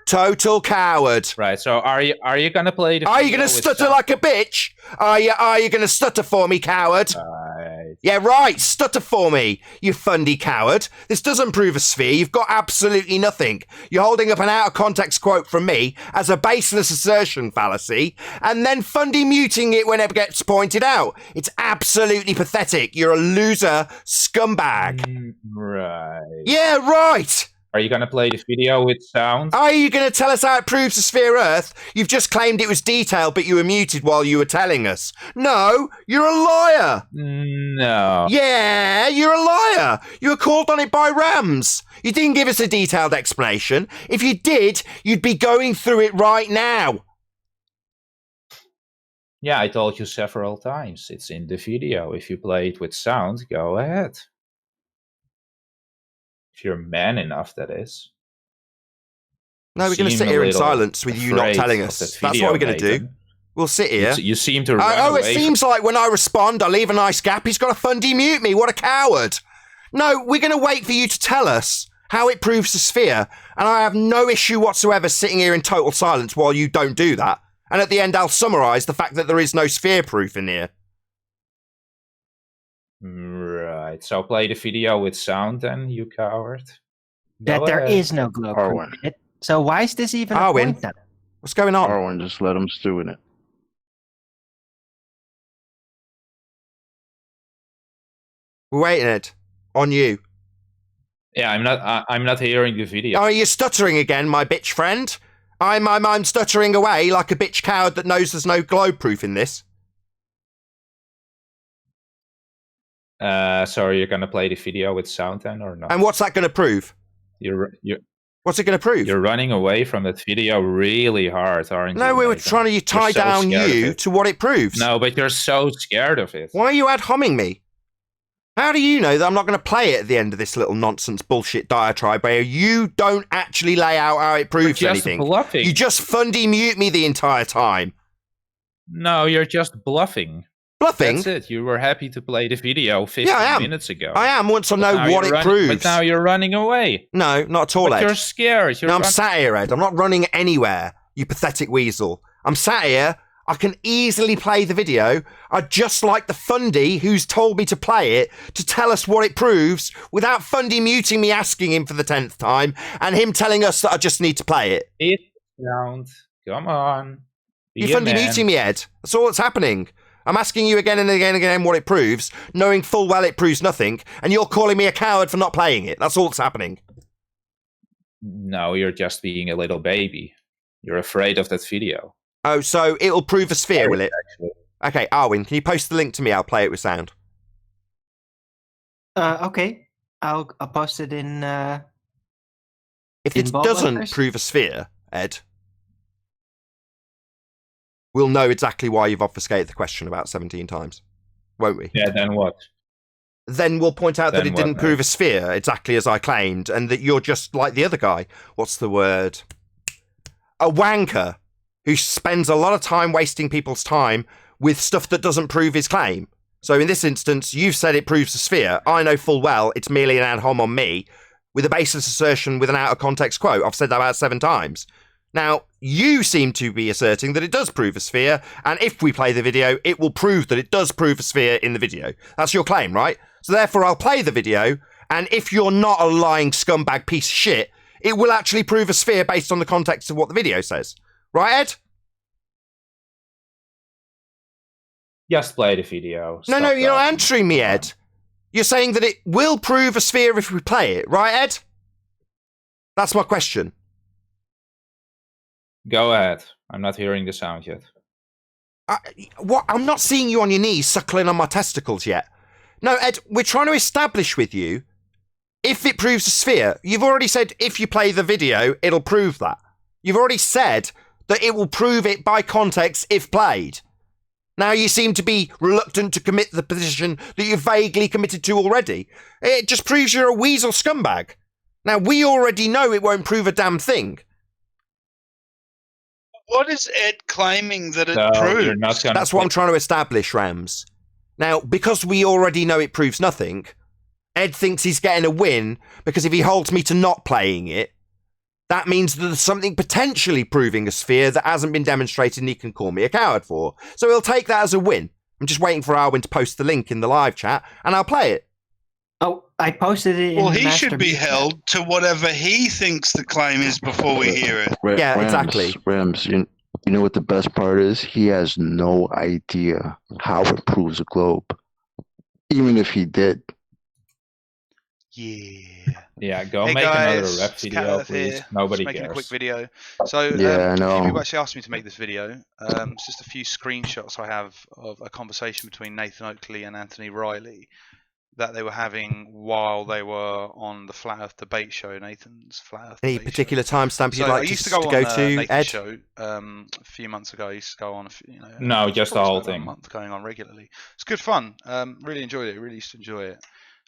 Total coward. Right, so are you gonna play the Are you video going to with stutter sound? like a bitch? Are you going to stutter for me, coward? Right. Yeah, right. Stutter for me, you fundy coward. This doesn't prove a sphere. You've got absolutely nothing. You're holding up an out of context quote from me as a baseless assertion fallacy, and then fundy muting it when it gets pointed out. It's absolutely pathetic. You're a loser scumbag. Right. Yeah, right. Are you gonna play the video with sound? Are you going to tell us how it proves a sphere Earth? You've just claimed it was detailed, but you were muted while you were telling us. No, you're a liar. No. Yeah, you're a liar. You were called on it by Rams. You didn't give us a detailed explanation. If you did, you'd be going through it right now. Yeah, I told you several times. It's in the video. If you play it with sound, go ahead. If you're man enough, that is. No, we're going to Seem sit a here in little silence with you not afraid telling of us. that That's what video, we're going to do. Nathan. We'll sit here. You seem to run Oh, it away seems like when I respond, I leave a nice gap. He's got to fundy mute me. What a coward. No, we're going to wait for you to tell us how it proves a sphere. And I have no issue whatsoever sitting here in total silence while you don't do that. And at the end, I'll summarise the fact that there is no sphere proof in here. Right, so play the video with sound then, you coward. That Go there ahead. is no globe Arwen. proof. So why is this even a Arwen. point then? What's going on? Arwen, just let him stew in it. We're waiting, Ed. On you. Yeah, I'm not hearing the video. Oh, you're stuttering again, my bitch friend. I'm stuttering away like a bitch coward that knows there's no globe proof in this. So you're gonna play the video with sound then, or not? And what's that going to prove? You're What's it going to prove? You're running away from that video really hard, aren't you? No, we were Nathan? trying to tie You're so down scared of you it. to what it proves. No, but you're so scared of it. Why are you ad homming me? How do you know that I'm not going to play it at the end of this little nonsense bullshit diatribe where you don't actually lay out how it proves You're just anything? bluffing. You just fundy mute me the entire time. No, you're just bluffing. Bluffing? That's it. You were happy to play the video 15 Yeah, I am. minutes ago. I am once I know Now what you're it proves. But now you're running away. No, not at all, But Ed. you're scared. You're No, I'm sat here, Ed. I'm not running anywhere, you pathetic weasel. I'm sat here. I can easily play the video. I'd just like the fundy who's told me to play it to tell us what it proves without fundy muting me asking him for the 10th time and him telling us that I just need to play it. It sound. Come on. You're Yeah, funny man. muting me, Ed. That's all that's happening. I'm asking you again and again and again what it proves, knowing full well it proves nothing, and you're calling me a coward for not playing it. That's all that's happening. No, you're just being a little baby. You're afraid of that video. Oh, so it'll prove a sphere, will it? Actually. Okay, Arwin, can you post the link to me? I'll play it with sound. Okay, I'll post it in. If in it Bob doesn't Butters? prove a sphere, Ed, we'll know exactly why you've obfuscated the question about 17 times, won't we? Yeah, then what? Then we'll point out that Then it what, didn't mate? prove a sphere, exactly as I claimed, and that you're just like the other guy. What's the word? A wanker who spends a lot of time wasting people's time with stuff that doesn't prove his claim. So in this instance, you've said it proves a sphere. I know full well it's merely an ad hom on me with a baseless assertion with an out-of-context quote. I've said that about 7 times. Now, you seem to be asserting that it does prove a sphere, and if we play the video, it will prove that it does prove a sphere in the video. That's your claim, right? So therefore, I'll play the video, and if you're not a lying scumbag piece of shit, it will actually prove a sphere based on the context of what the video says. Right, Ed? Just play the video. No, Stop you're not talking. answering me, Ed. You're saying that it will prove a sphere if we play it, right, Ed? That's my question. Go ahead. I'm not hearing the sound yet. What? I'm not seeing you on your knees suckling on my testicles yet. No, Ed, we're trying to establish with you if it proves a sphere. You've already said if you play the video, it'll prove that. You've already said that it will prove it by context if played. Now you seem to be reluctant to commit the position that you vaguely committed to already. It just proves you're a weasel scumbag. Now, we already know it won't prove a damn thing. What is Ed claiming that it No, proves? you're not gonna That's what I'm trying to establish, Rams. Now, because we already know it proves nothing, Ed thinks he's getting a win because if he holds me to not playing it, that means that there's something potentially proving a sphere that hasn't been demonstrated and he can call me a coward for. So he'll take that as a win. I'm just waiting for Arwin to post the link in the live chat and I'll play it. Oh, I posted it in Well, the he master should be group chat. held to whatever he thinks the claim is before we hear it. Yeah, Rams, exactly. Rams, you know what the best part is? He has no idea how it proves a globe. Even if he did. Yeah, go Hey make guys, another rap it's video, Cat please. here. Nobody Just making cares. a quick video. So, Yeah, I know. people actually asked me to make this video. It's just a few screenshots I have of a conversation between Nathan Oakley and Anthony Riley that they were having while they were on the Flat Earth debate show, Nathan's Flat Earth Any debate particular timestamp you'd show. So I like used to to go go on to, Nathan's Ed? show a few months ago. I used to go on, No, just the probably whole about a thing. month going on regularly. It's good fun. Really enjoyed it. Really used to enjoy it.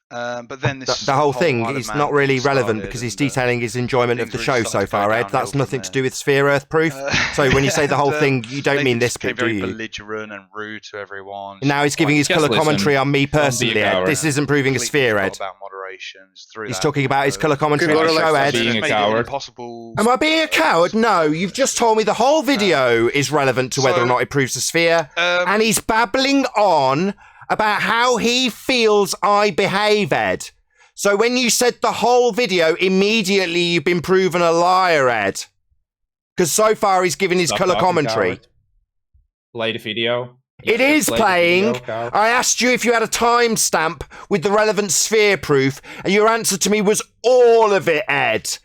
But then this The whole thing Isle of is Man not really thing relevant started because he's and, detailing his enjoyment of things the really show started so to go far, Ed. downhill That's from nothing to there. do with Sphere Earth proof. So when you say the whole and, thing, you don't Nathan mean this just bit, became do very you? belligerent and rude to everyone. Now he's giving his Just colour listen. commentary on me Don't be a personally, Ed. coward. This isn't proving a Completely sphere, forgot Ed. about moderation. Through He's that, talking about his so- colour commentary on Could the go to, show, like, Ed. being It a made it coward. impossible. Am I being a coward? No, you've just told me the whole video is relevant to whether or not it proves a sphere. And he's babbling on about how he feels I behave, Ed. So when you said the whole video, immediately you've been proven a liar, Ed. Because so far he's given his Stop colour talking, commentary. coward. Play the video. It Just is play the playing. video, coward. I asked you if you had a timestamp with the relevant sphere proof, and your answer to me was all of it, Ed.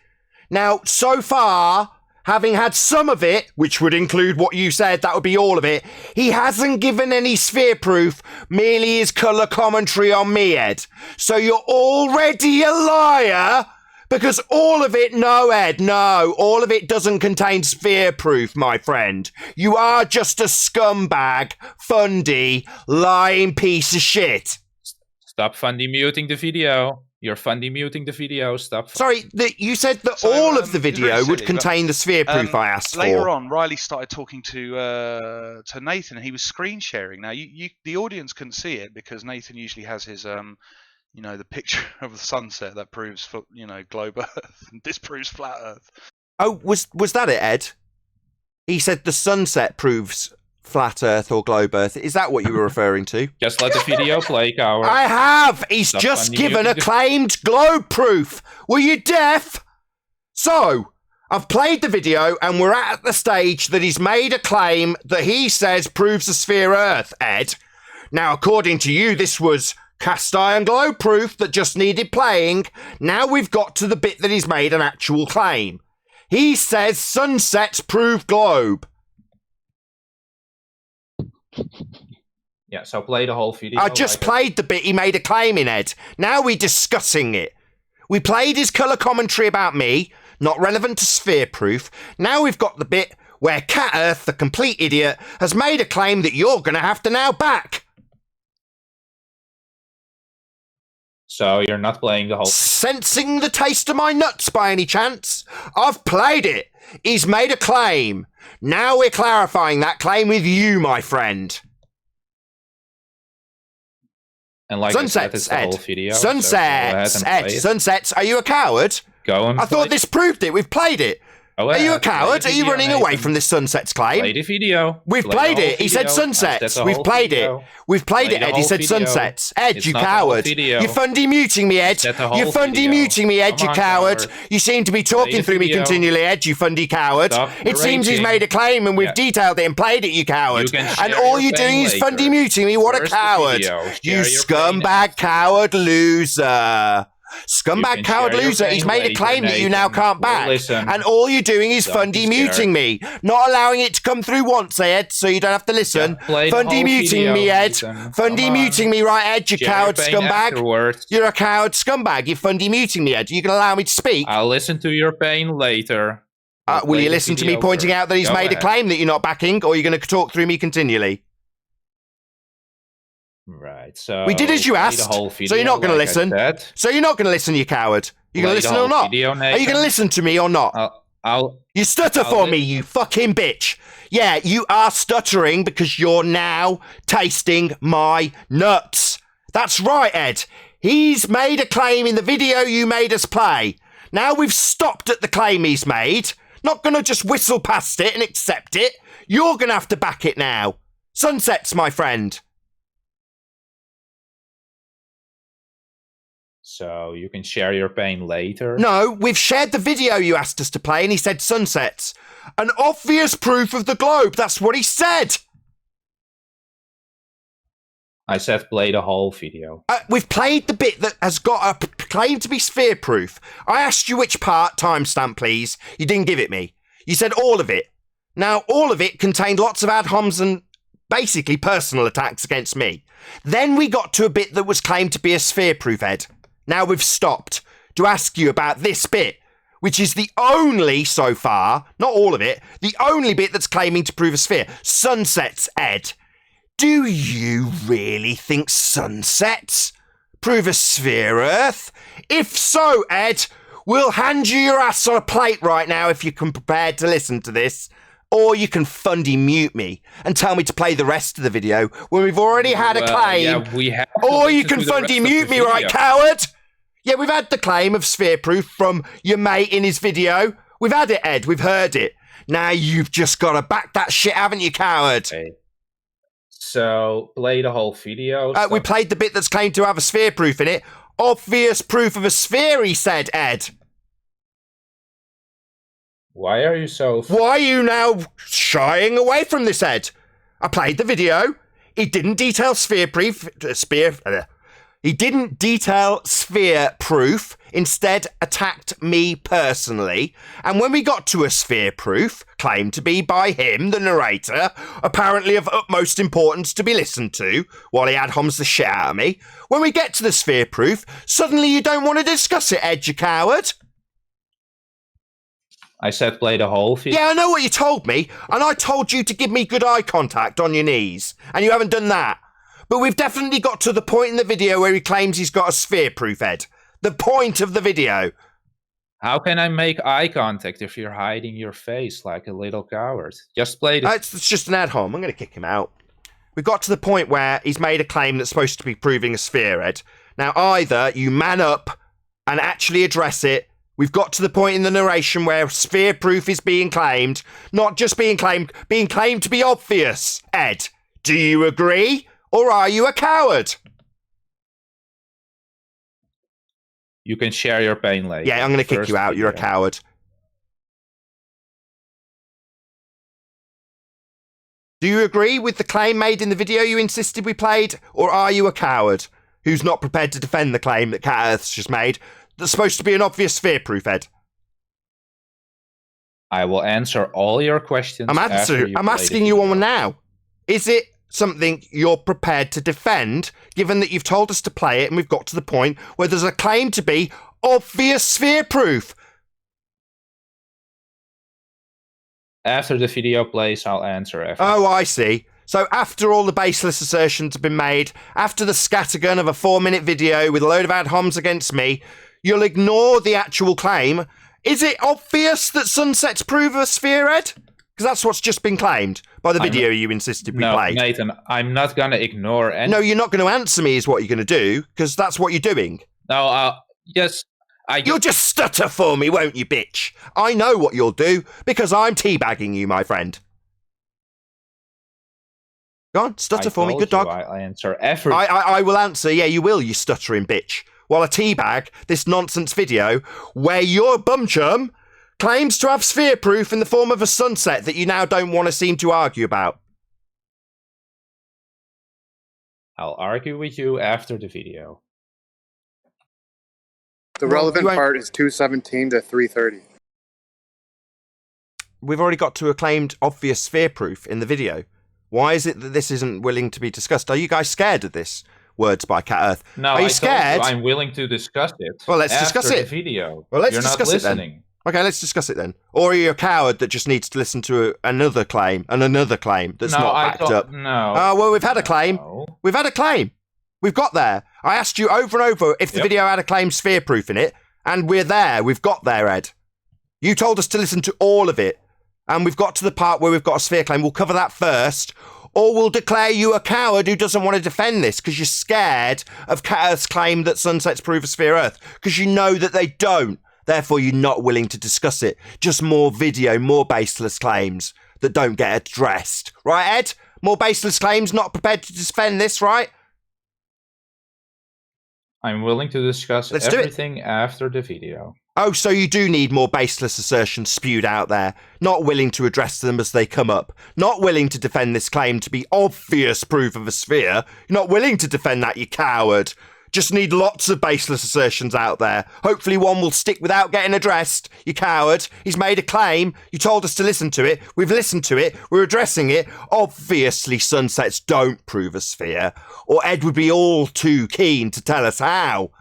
Now, so far, having had some of it, which would include what you said, that would be all of it, he hasn't given any sphere proof, merely his colour commentary on me, Ed. So you're already a liar, because all of it, no, Ed, no, all of it doesn't contain sphere proof, my friend. You are just a scumbag, fundy, lying piece of shit. Stop fundy muting the video. You're fundy muting the video. Stop. Sorry, you said that So, all of the it's video very would silly, contain the sphere but, proof I asked later for. on, Riley started talking to Nathan, and he was screen sharing. Now, the audience couldn't see it because Nathan usually has his the picture of the sunset that proves globe Earth and disproves flat Earth. Oh, was that it, Ed? He said the sunset proves flat Earth or globe Earth. Is that what you were referring to? Just let the video play, coward. I have! He's Stop just funny given muting a the- claimed globe proof! Were you deaf? So, I've played the video and we're at the stage that he's made a claim that he says proves the sphere Earth, Ed. Now, according to you, this was cast iron globe proof that just needed playing. Now we've got to the bit that he's made an actual claim. He says sunsets prove globe. Yeah, so play the whole video. I just played the bit he made a claim in, Ed. Now we're discussing it. We played his colour commentary about me, not relevant to sphere proof. Now we've got the bit where Cat Earth, the complete idiot, has made a claim that you're going to have to now back. So you're not playing the whole... Sensing the taste of my nuts by any chance? I've played it. He's made a claim. Now we're clarifying that claim with you, my friend. And like I said, it's the whole video. Sunsets, so Ed. Sunsets. Are you a coward? Go and I thought this proved it. We've played it. Are you a coward? Are you running away from this sunsets claim? Play the video. We've played it. He said sunsets. We've played it. We've played it, Ed. He said sunsets. Ed, you coward. You're fundy muting me, Ed. You're fundy muting me, Ed, you coward. You seem to be talking through me continually, Ed, you fundy coward. It seems he's made a claim and we've detailed it and played it, you coward. And all you're doing is fundy muting me. What a coward. You scumbag coward loser. Scumbag coward loser, he's made a claim that you now can't back. And all you're doing is fundy muting me. Not allowing it to come through once, Ed, so you don't have to listen. Fundy muting me, Ed. Fundy muting me, right, Ed, you coward scumbag. You're a coward scumbag. You're fundy muting me, Ed. You can allow me to speak. I'll listen to your pain later. Will you listen to me pointing out that he's made a claim that you're not backing, or are you going to talk through me continually? Right, so we did as you asked, so you're not going to listen. So you're not going to listen, you coward. You're going to listen or not? Are you going to listen to me or not? You stutter for me, you fucking bitch. Yeah, you are stuttering because you're now tasting my nuts. That's right, Ed. He's made a claim in the video you made us play. Now we've stopped at the claim he's made. Not going to just whistle past it and accept it. You're going to have to back it now. Sunsets, my friend. So you can share your pain later? No, we've shared the video you asked us to play and he said sunsets. An obvious proof of the globe. That's what he said. I said play the whole video. We've played the bit that has got a claim to be sphere proof. I asked you which part, timestamp please. You didn't give it me. You said all of it. Now, all of it contained lots of ad homs and basically personal attacks against me. Then we got to a bit that was claimed to be a sphere proof, Ed. Now we've stopped to ask you about this bit, which is the only, so far, not all of it, the only bit that's claiming to prove a sphere. Sunsets, Ed. Do you really think sunsets prove a sphere, Earth? If so, Ed, we'll hand you your ass on a plate right now if you're prepared to listen to this. Or you can fundy mute me and tell me to play the rest of the video when we've already had a claim. Yeah, we have or you can fundy mute me, right, coward? Yeah, we've had the claim of sphere proof from your mate in his video. We've had it, Ed. We've heard it. Now you've just got to back that shit, haven't you, coward? Okay. So play the whole video. We played the bit that's claimed to have a sphere proof in it. Obvious proof of a sphere, he said, Ed. Why are you so... Why are you now shying away from this, Ed? I played the video. He didn't detail sphere proof. He didn't detail sphere proof. Instead, attacked me personally. And when we got to a sphere proof, claimed to be by him, the narrator, apparently of utmost importance to be listened to, while he ad homs the shit out of me, when we get to the sphere proof, suddenly you don't want to discuss it, Ed, you coward. I said play the whole video. Yeah, I know what you told me, and I told you to give me good eye contact on your knees, and you haven't done that. But we've definitely got to the point in the video where he claims he's got a sphere proof, Ed. The point of the video. How can I make eye contact if you're hiding your face like a little coward? Just play the... It's just an ad hom. I'm going to kick him out. We got to the point where he's made a claim that's supposed to be proving a sphere, Ed. Now, either you man up and actually address it. We've got to the point in the narration where sphere proof is being claimed, not just being claimed to be obvious. Ed, do you agree? Or are you a coward? You can share your pain later. Yeah, I'm going to kick you out. You're a coward. Do you agree with the claim made in the video you insisted we played, or are you a coward who's not prepared to defend the claim that Cat Earth's just made that's supposed to be an obvious sphere proof, Ed? I will answer all your questions. I'm asking you one now. Is it something you're prepared to defend, given that you've told us to play it and we've got to the point where there's a claim to be obvious sphere proof? After the video plays, I'll answer everything. Oh, I see. So after all the baseless assertions have been made, after the scattergun of a 4-minute video with a load of ad homs against me, you'll ignore the actual claim. Is it obvious that sunsets prove a sphere, Ed? Because that's what's just been claimed by the video you insisted we played. No, Nathan, I'm not going to ignore any... No, you're not going to answer me is what you're going to do, because that's what you're doing. No, yes... You'll just stutter for me, won't you, bitch? I know what you'll do, because I'm teabagging you, my friend. Go on, stutter for me, good dog. I answer everything. I will answer, yeah, you will, you stuttering bitch. While I teabag this nonsense video where your bum chum claims to have sphere proof in the form of a sunset that you now don't want to seem to argue about. I'll argue with you after the video. The relevant part is 217 to 330. We've already got to acclaimed obvious sphere proof in the video. Why is it that this isn't willing to be discussed? Are you guys scared of this? Words by Cat Earth. No, are you scared? I'm willing to discuss it. Well, let's discuss it. The video. Well, let's You're discuss not it then. Okay, let's discuss it then. Or are you a coward that just needs to listen to another claim and another claim that's not backed up? No. Oh, well, we've had a claim. We've had a claim. We've got there. I asked you over and over if the video had a claim sphere proof in it, and we're there. We've got there, Ed. You told us to listen to all of it, and we've got to the part where we've got a sphere claim. We'll cover that first, or we'll declare you a coward who doesn't want to defend this because you're scared of Cat Earth's claim that sunsets prove a sphere Earth, because you know that they don't. Therefore, you're not willing to discuss it. Just more video, more baseless claims that don't get addressed. Right, Ed? More baseless claims, not prepared to defend this, right? I'm willing to discuss everything after the video. Oh, so you do need more baseless assertions spewed out there, not willing to address them as they come up, not willing to defend this claim to be obvious proof of a sphere. You're not willing to defend that, you coward. Just need lots of baseless assertions out there. Hopefully one will stick without getting addressed, you coward. He's made a claim. You told us to listen to it. We've listened to it. We're addressing it. Obviously sunsets don't prove a sphere, or Ed would be all too keen to tell us how.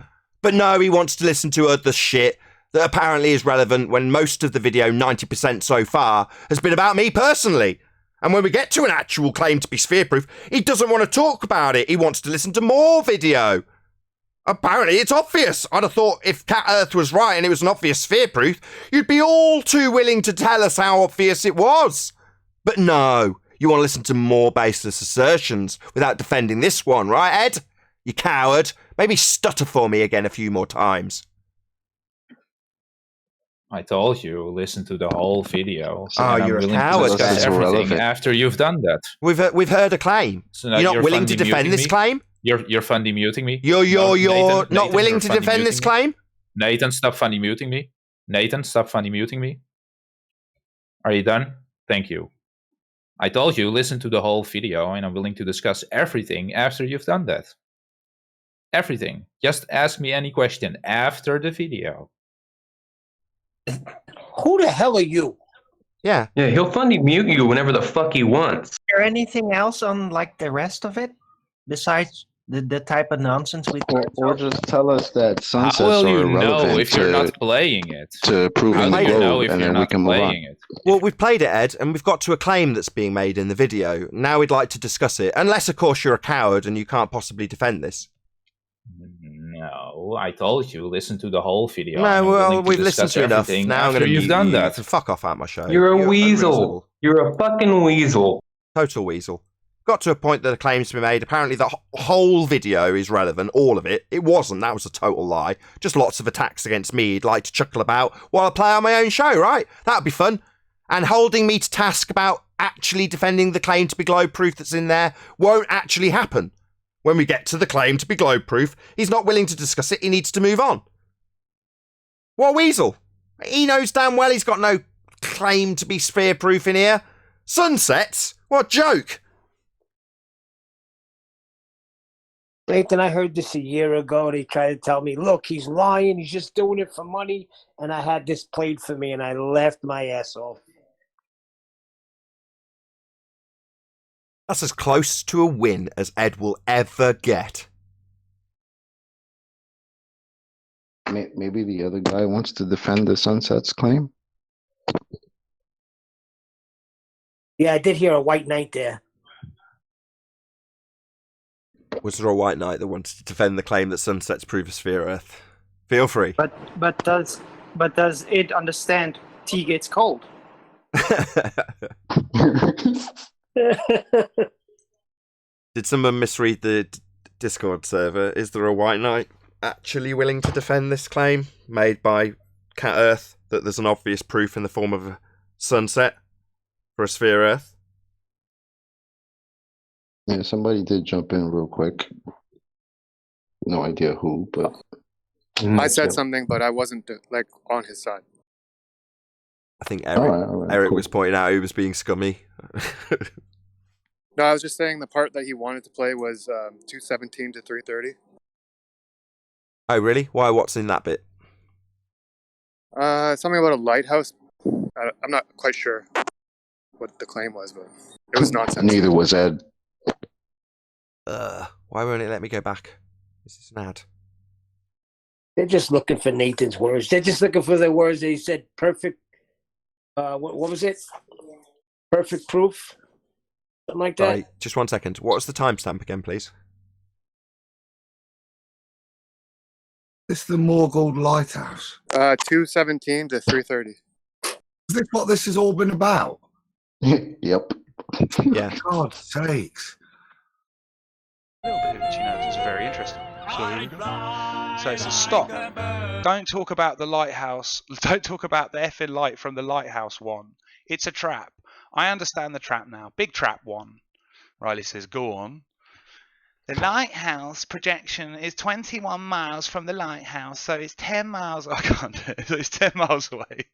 But no, he wants to listen to other shit that apparently is relevant when most of the video, 90% so far, has been about me personally. And when we get to an actual claim to be sphere proof, he doesn't want to talk about it. He wants to listen to more video. Apparently it's obvious. I'd have thought if Cat Earth was right and it was an obvious sphere proof, you'd be all too willing to tell us how obvious it was. But no, you want to listen to more baseless assertions without defending this one, right, Ed? You coward. Maybe stutter for me again a few more times. I told you, listen to the whole video. Oh, you're a coward. Discuss everything after you've done that. We've heard a claim. So you're not willing to defend this claim? You're funny muting me. You're not willing to defend this claim? Nathan, stop funny muting me. Nathan, stop funny muting me. Are you done? Thank you. I told you, listen to the whole video, and I'm willing to discuss everything after you've done that. Everything. Just ask me any question after the video. Who the hell are you? Yeah. Yeah, he'll funny mute you whenever the fuck he wants. Is there anything else on like the rest of it besides the type of nonsense we or just tell us that sunsets How will you are irrelevant know if you're not playing it? To proving the globe, and then we can move on. Well, we've played it, Ed, and we've got to a claim that's being made in the video. Now we'd like to discuss it, unless, of course, you're a coward and you can't possibly defend this. No, I told you, listen to the whole video. No, well, we've listened to enough. Now I'm going to you've done that. Fuck off out my show. You're a weasel. You're a fucking weasel. Total weasel. Got to a point that a claim's to be made. Apparently the whole video is relevant, all of it. It wasn't. That was a total lie. Just lots of attacks against me he'd like to chuckle about while I play on my own show, right? That'd be fun. And holding me to task about actually defending the claim to be globe proof that's in there won't actually happen. When we get to the claim to be globe proof, he's not willing to discuss it. He needs to move on. What a weasel. He knows damn well he's got no claim to be sphere proof in here. Sunsets? What joke? Nathan, I heard this a year ago. They tried to tell me, look, he's lying. He's just doing it for money. And I had this played for me, and I laughed my ass off. That's as close to a win as Ed will ever get. Maybe the other guy wants to defend the Sunset's claim. Yeah, I did hear a white knight there. Was there a white knight that wanted to defend the claim that sunsets prove a sphere Earth? Feel free. But does it understand tea gets cold? Did someone misread the Discord server? Is there a white knight actually willing to defend this claim made by Cat Earth that there's an obvious proof in the form of a sunset for a sphere Earth? Yeah, somebody did jump in real quick. No idea who, but I said something, but I wasn't like on his side. I think Eric was pointing out he was being scummy. No, I was just saying the part that he wanted to play was 217 to 330. Oh, really? Why? What's in that bit? Something about a lighthouse. I'm not quite sure what the claim was, but it was nonsense. Neither was Ed. Why won't it let me go back? Is this an ad? They're just looking for Nathan's words. They're just looking for the words that he said. Perfect. What was it? Perfect proof. Something like that. Right, just 1 second. What was the timestamp again, please? This is the Morgold Lighthouse. 217 to 330. Is this what this has all been about? Yep. Yeah. God's sakes. A little bit, which is very interesting. So here we go. So it says, stop. Don't talk about the lighthouse. Don't talk about the effing light from the lighthouse one. It's a trap. I understand the trap now. Big trap one. Riley says, go on. The lighthouse projection is 21 miles from the lighthouse, so it's 10 miles. I can't do it. So it's 10 miles away.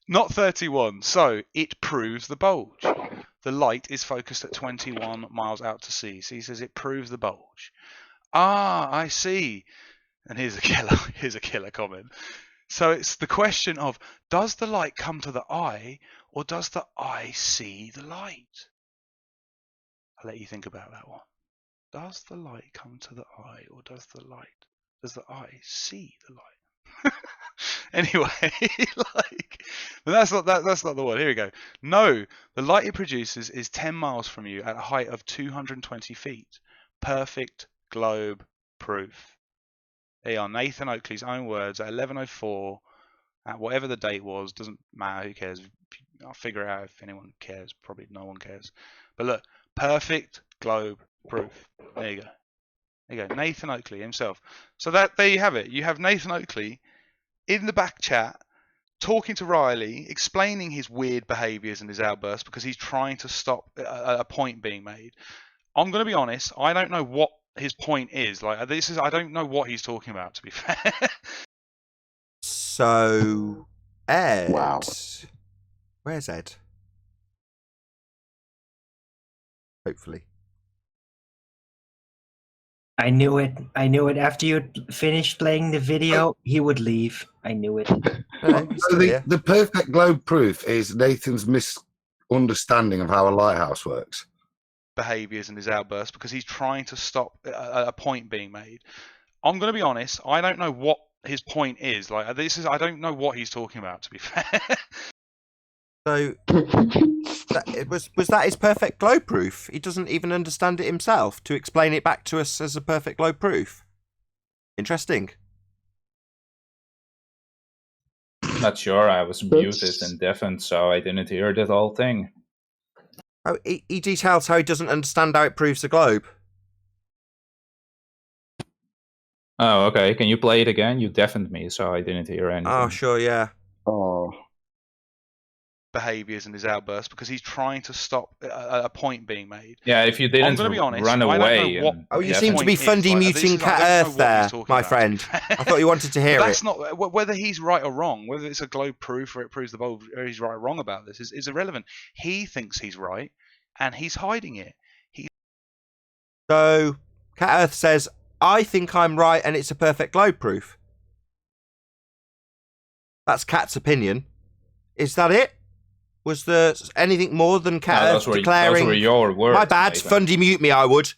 Not 31. So it proves the bulge. The light is focused at 21 miles out to sea. So he says it proves the bulge. Ah, I see. And here's a killer comment. So it's the question of, does the light come to the eye, or does the eye see the light? I'll let you think about that one. Does the light come to the eye, or does the eye see the light? Anyway, but that's not the one. Here we go. No, the light it produces is 10 miles from you at a height of 220 feet. Perfect globe proof. They are Nathan Oakley's own words at 11:04, at whatever the date was. Doesn't matter. Who cares? I'll figure it out if anyone cares. Probably no one cares. But look, perfect globe proof. There you go. There you go. Nathan Oakley himself. So there you have it. You have Nathan Oakley in the back chat talking to Riley, explaining his weird behaviours and his outbursts because he's trying to stop a point being made. I'm going to be honest. I don't know what his point is. I don't know what he's talking about, to be fair. So, Ed. Wow. Where's Ed? Hopefully. I knew it. After you finished playing the video, he would leave. I knew it. So the perfect globe proof is Nathan's misunderstanding of how a lighthouse works. Behaviours and his outbursts because he's trying to stop a point being made. I'm going to be honest. I don't know what his point is. I don't know what he's talking about, to be fair. So, was that his perfect globe proof? He doesn't even understand it himself to explain it back to us as a perfect globe proof. Interesting. Not sure. I was muted and deafened, so I didn't hear the whole thing. Oh, he details how he doesn't understand how it proves the globe. Oh, okay. Can you play it again? You deafened me, so I didn't hear anything. Oh, sure, yeah. Oh. Behaviours and his outbursts because he's trying to stop a point being made. Yeah, if you didn't be honest, run away. You seem to be Fundy muting Cat Earth there, my friend. I thought you wanted to hear That's not whether he's right or wrong, whether it's a globe proof or it proves the bulge, or he's right or wrong about this is irrelevant. He thinks he's right. and he's hiding it. So Cat Earth says, I think I'm right and it's a perfect globe proof. That's Cat's opinion. Is that it? Was there anything more than Cat Earth declaring... Those were your words. My bad, Nathan. Fundy mute me, I would.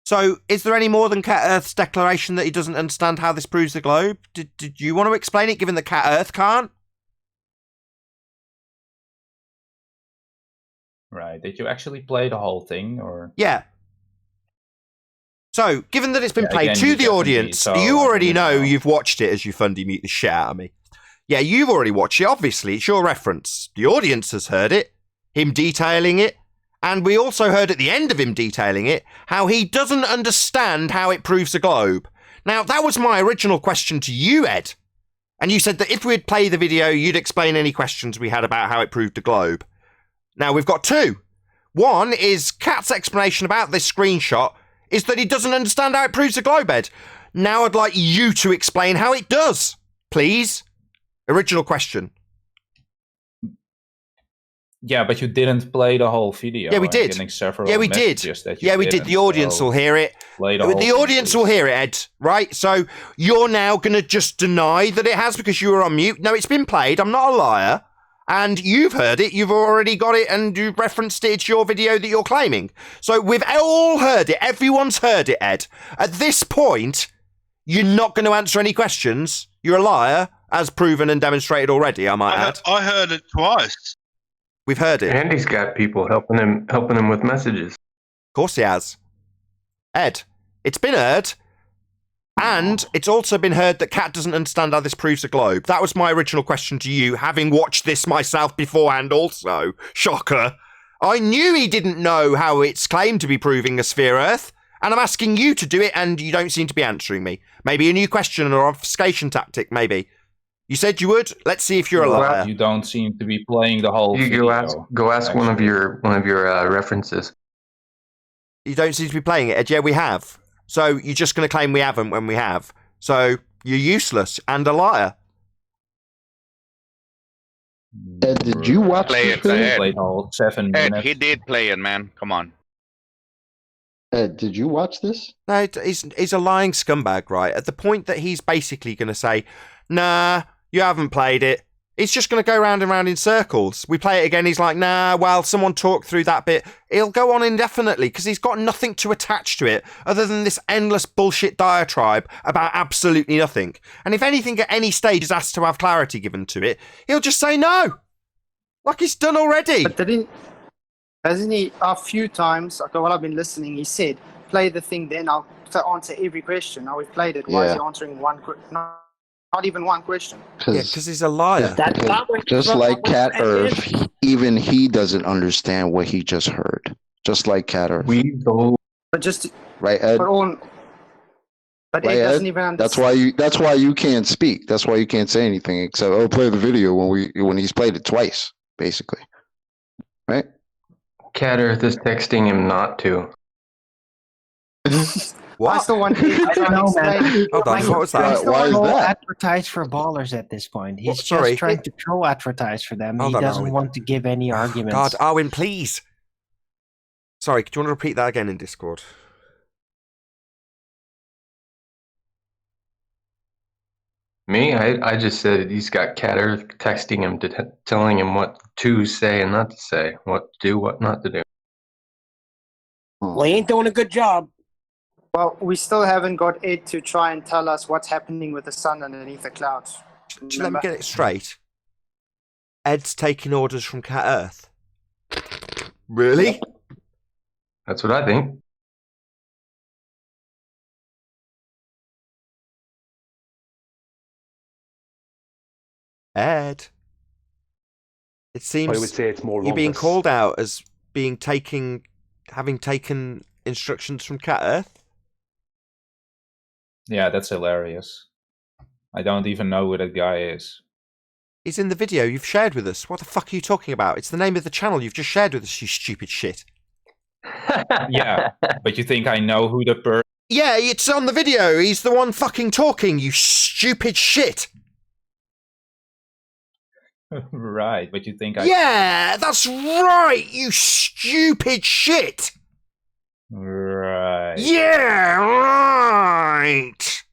So, is there any more than Cat Earth's declaration that he doesn't understand how this proves the globe? Did you want to explain it, given that Cat Earth can't? Right. Did you actually play the whole thing, or? Yeah. So, given that it's been played again, to you the definitely audience, saw you already it, know you know. you've watched it as you Fundy mute the shit out of me. Yeah, you've already watched it, obviously. It's your reference. The audience has heard it, him detailing it, and we also heard at the end of him detailing it how he doesn't understand how it proves the globe. Now, that was my original question to you, Ed. And you said that if we'd play the video, you'd explain any questions we had about how it proved the globe. Now, we've got two. One is Cat's explanation about this screenshot is that he doesn't understand how it proves the globe, Ed. Now I'd like you to explain how it does, please. Original question. Yeah, but you didn't play the whole video. Yeah, we I'm did. getting several Yeah, we did. messages that you Yeah, we did. didn't, The audience so will hear it. play the whole The thing, audience will hear it, Ed, right? So you're now going to just deny that it has because you were on mute? No, it's been played. I'm not a liar. And you've heard it. You've already got it and you've referenced it. It's your video that you're claiming. So we've all heard it. Everyone's heard it, Ed. At this point, you're not going to answer any questions. You're a liar, as proven and demonstrated already, I might add. I heard it twice. We've heard it. Andy's got people helping him with messages. Of course he has. Ed, it's been heard. And it's also been heard that Cat doesn't understand how this proves the globe. That was my original question to you, having watched this myself beforehand also. Shocker. I knew he didn't know how it's claimed to be proving a sphere Earth. And I'm asking you to do it, and you don't seem to be answering me. Maybe a new question or obfuscation tactic, maybe. You said you would. Let's see if you're a liar. You don't seem to be playing the whole You video. go ask one of your references. You don't seem to be playing it, Ed. Yeah, we have. So you're just going to claim we haven't when we have. So you're useless and a liar. Ed, did you watch Play this it, thing? Ed. Played all 7 Ed, minutes. he did play it, man. Come on. Ed, did you watch this? No, he's a lying scumbag, right? At the point that he's basically going to say, nah, you haven't played it. It's just going to go round and round in circles. We play it again, he's like, nah, well, someone talked through that bit. It'll go on indefinitely because he's got nothing to attach to it other than this endless bullshit diatribe about absolutely nothing. And if anything at any stage is asked to have clarity given to it, he'll just say no. Like he's done already. But hasn't he a few times, okay, while I've been listening, he said, play the thing then, I'll answer every question. Now we've played it. Why is he answering one question? Not even one question. Yeah, because he's a liar. Just like Cat Earth, even he doesn't understand what he just heard. Just like Cat Earth. But just right, Ed? But Right, Ed doesn't Ed? even understand. That's why you can't speak. That's why you can't say anything except play the video when he's played it twice, basically. Right? Cat Earth is texting him not to. What? I still want to explain. Hold on, what was that? Why is that? Advertise for ballers at this point. He's sorry. just trying to troll advertise for them. Hold He on, doesn't Owen. want to give any arguments. God, Owen, please. Sorry, do you want to repeat that again in Discord? Me? I just said he's got Cat Earth texting him, telling him what to say and not to say, what to do, what not to do. Well, he ain't doing a good job. Well, we still haven't got Ed to try and tell us what's happening with the sun underneath the clouds. Just let me get it straight. Ed's taking orders from Cat Earth. Really? That's what I think. Ed. It seems I would say it's more you're being lumpus. called out as having taken instructions from Cat Earth. Yeah, that's hilarious. I don't even know who that guy is. He's in the video you've shared with us. What the fuck are you talking about? It's the name of the channel you've just shared with us, you stupid shit. Yeah, but you think I know who the person... Yeah, it's on the video. He's the one fucking talking, you stupid shit. Right, but you think Yeah, that's right, you stupid shit! Right. Yeah, right!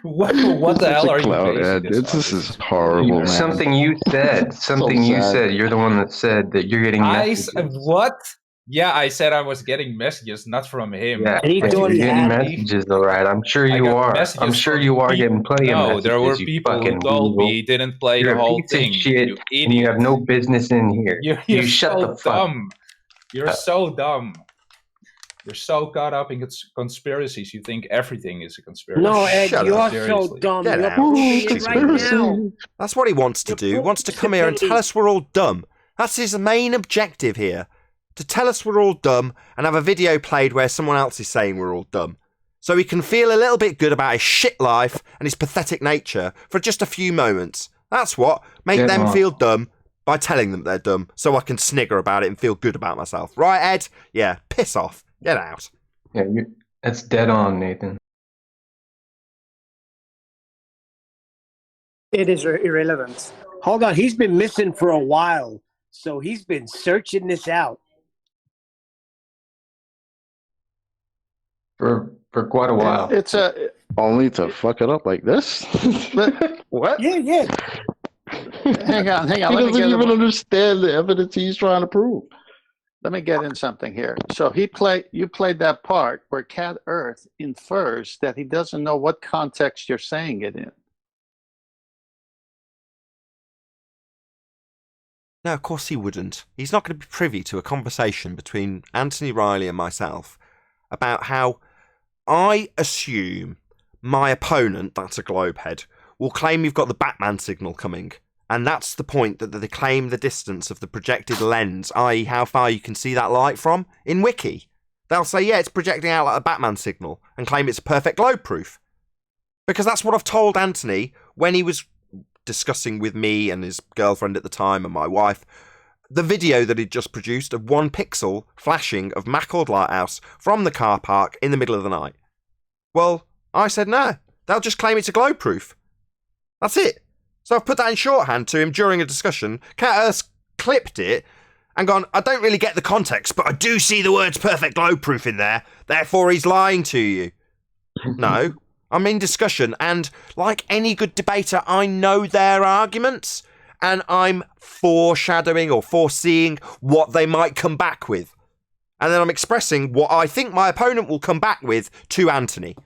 What the hell are you basing this on? This is horrible, man. Something you said. Something you sad. said. You're the one that said that you're getting messages. What? Yeah, I said I was getting messages, not from him. Yeah, but you're getting messages, all right. I'm sure you are. I'm sure you are getting plenty of messages. No, there were you people who fucking told weasel. me he didn't play You're the whole a piece thing. of shit, You and you idiot. have no business in here. You're you shut so the fuck dumb. You're so dumb. You're so caught up in conspiracies. You think everything is a conspiracy. No, Ed, Shut you're up. so dumb. Get You're out. proving it right now. That's what he wants to do. He wants to come here and tell us we're all dumb. That's his main objective here. To tell us we're all dumb and have a video played where someone else is saying we're all dumb. So he can feel a little bit good about his shit life and his pathetic nature for just a few moments. That's what. Make them feel dumb by telling them they're dumb so I can snigger about it and feel good about myself. Right, Ed? Yeah, piss off. Get out. Yeah, that's dead on, Nathan. It is irrelevant. Hold on, he's been missing for a while, so he's been searching this out. For quite a while. It's only to fuck it up like this. What? Yeah. Hang on. He doesn't even understand the evidence he's trying to prove. Let me get in something here. So you played that part where Cat Earth infers that he doesn't know what context you're saying it in. No, of course he wouldn't. He's not going to be privy to a conversation between Anthony Riley and myself about how I assume my opponent, that's a globehead, will claim you've got the Batman signal coming. And that's the point, that they claim the distance of the projected lens, i.e. how far you can see that light from, in Wiki. They'll say, yeah, it's projecting out like a Batman signal, and claim it's perfect globe proof. Because that's what I've told Anthony when he was discussing with me and his girlfriend at the time and my wife the video that he'd just produced of 1 pixel flashing of Mackord Lighthouse from the car park in the middle of the night. Well, I said no, they'll just claim it's a globe proof. That's it. So I've put that in shorthand to him during a discussion. Cat Earth's clipped it and gone, I don't really get the context, but I do see the words perfect globe proof in there, therefore he's lying to you. No, I'm in discussion, and like any good debater, I know their arguments, and I'm foreshadowing or foreseeing what they might come back with. And then I'm expressing what I think my opponent will come back with to Anthony.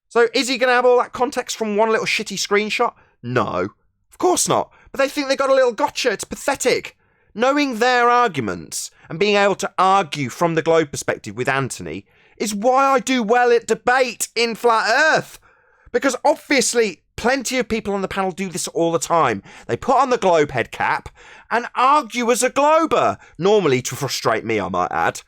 So is he going to have all that context from one little shitty screenshot? No, of course not. But they think they got a little gotcha. It's pathetic. Knowing their arguments and being able to argue from the globe perspective with Anthony is why I do well at debate in Flat Earth. Because obviously plenty of people on the panel do this all the time. They put on the globe head cap and argue as a glober. Normally to frustrate me, I might add.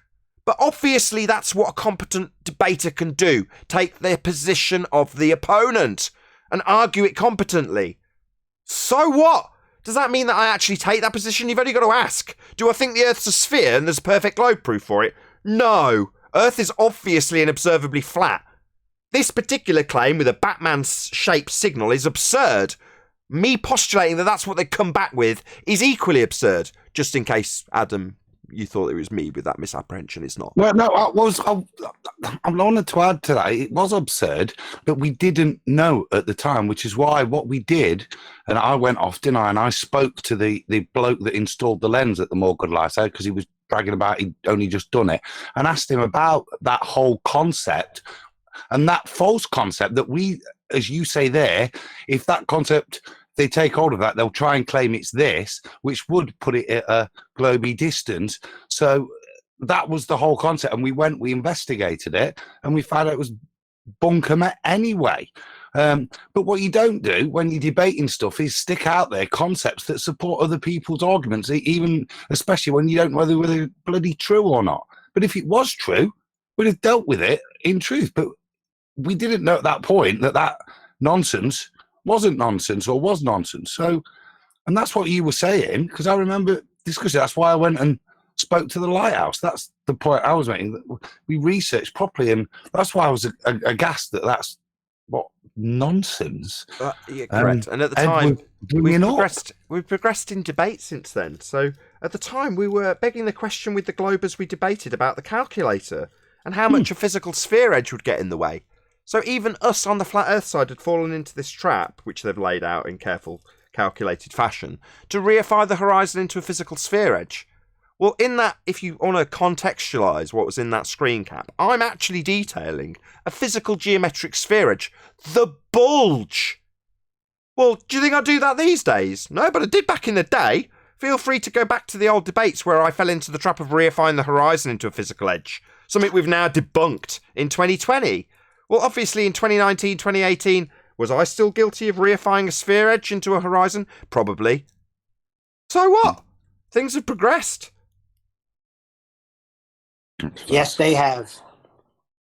But obviously that's what a competent debater can do. Take the position of the opponent and argue it competently. So what? Does that mean that I actually take that position? You've only got to ask. Do I think the Earth's a sphere and there's perfect globe proof for it? No. Earth is obviously and observably flat. This particular claim with a Batman-shaped signal is absurd. Me postulating that that's what they come back with is equally absurd. Just in case, Adam, you thought it was me with that misapprehension. It's not. Well, no, I'm wanted to add to that. It was absurd, but we didn't know at the time, which is why what we did, and I went off, didn't I? And I spoke to the bloke that installed the lens at the Mackord Lighthouse because he was bragging about he'd only just done it, and asked him about that whole concept and that false concept that we, as you say there, if that concept, they take hold of that, they'll try and claim it's this, which would put it at a globy distance. So that was the whole concept. And we investigated it, and we found out it was bunkum anyway. But what you don't do when you're debating stuff is stick out there concepts that support other people's arguments, even especially when you don't know whether they're bloody true or not. But if it was true, we'd have dealt with it in truth. But we didn't know at that point that nonsense wasn't nonsense or was nonsense. So, and that's what you were saying, because I remember discussing. That's why I went and spoke to the lighthouse. That's the point I was making. We researched properly, and that's why I was aghast that that's what nonsense. Yeah, correct. And at the time, we've progressed in debate since then. So at the time, we were begging the question with the globe as we debated about the calculator and how much a physical sphere edge would get in the way. So even us on the flat Earth side had fallen into this trap, which they've laid out in careful, calculated fashion, to reify the horizon into a physical sphere edge. Well, in that, if you want to contextualise what was in that screen cap, I'm actually detailing a physical geometric sphere edge. The bulge! Well, do you think I do that these days? No, but I did back in the day. Feel free to go back to the old debates where I fell into the trap of reifying the horizon into a physical edge. Something we've now debunked in 2020. Well, obviously in 2019, 2018, was I still guilty of reifying a sphere edge into a horizon? Probably. So what? Things have progressed. Yes, they have.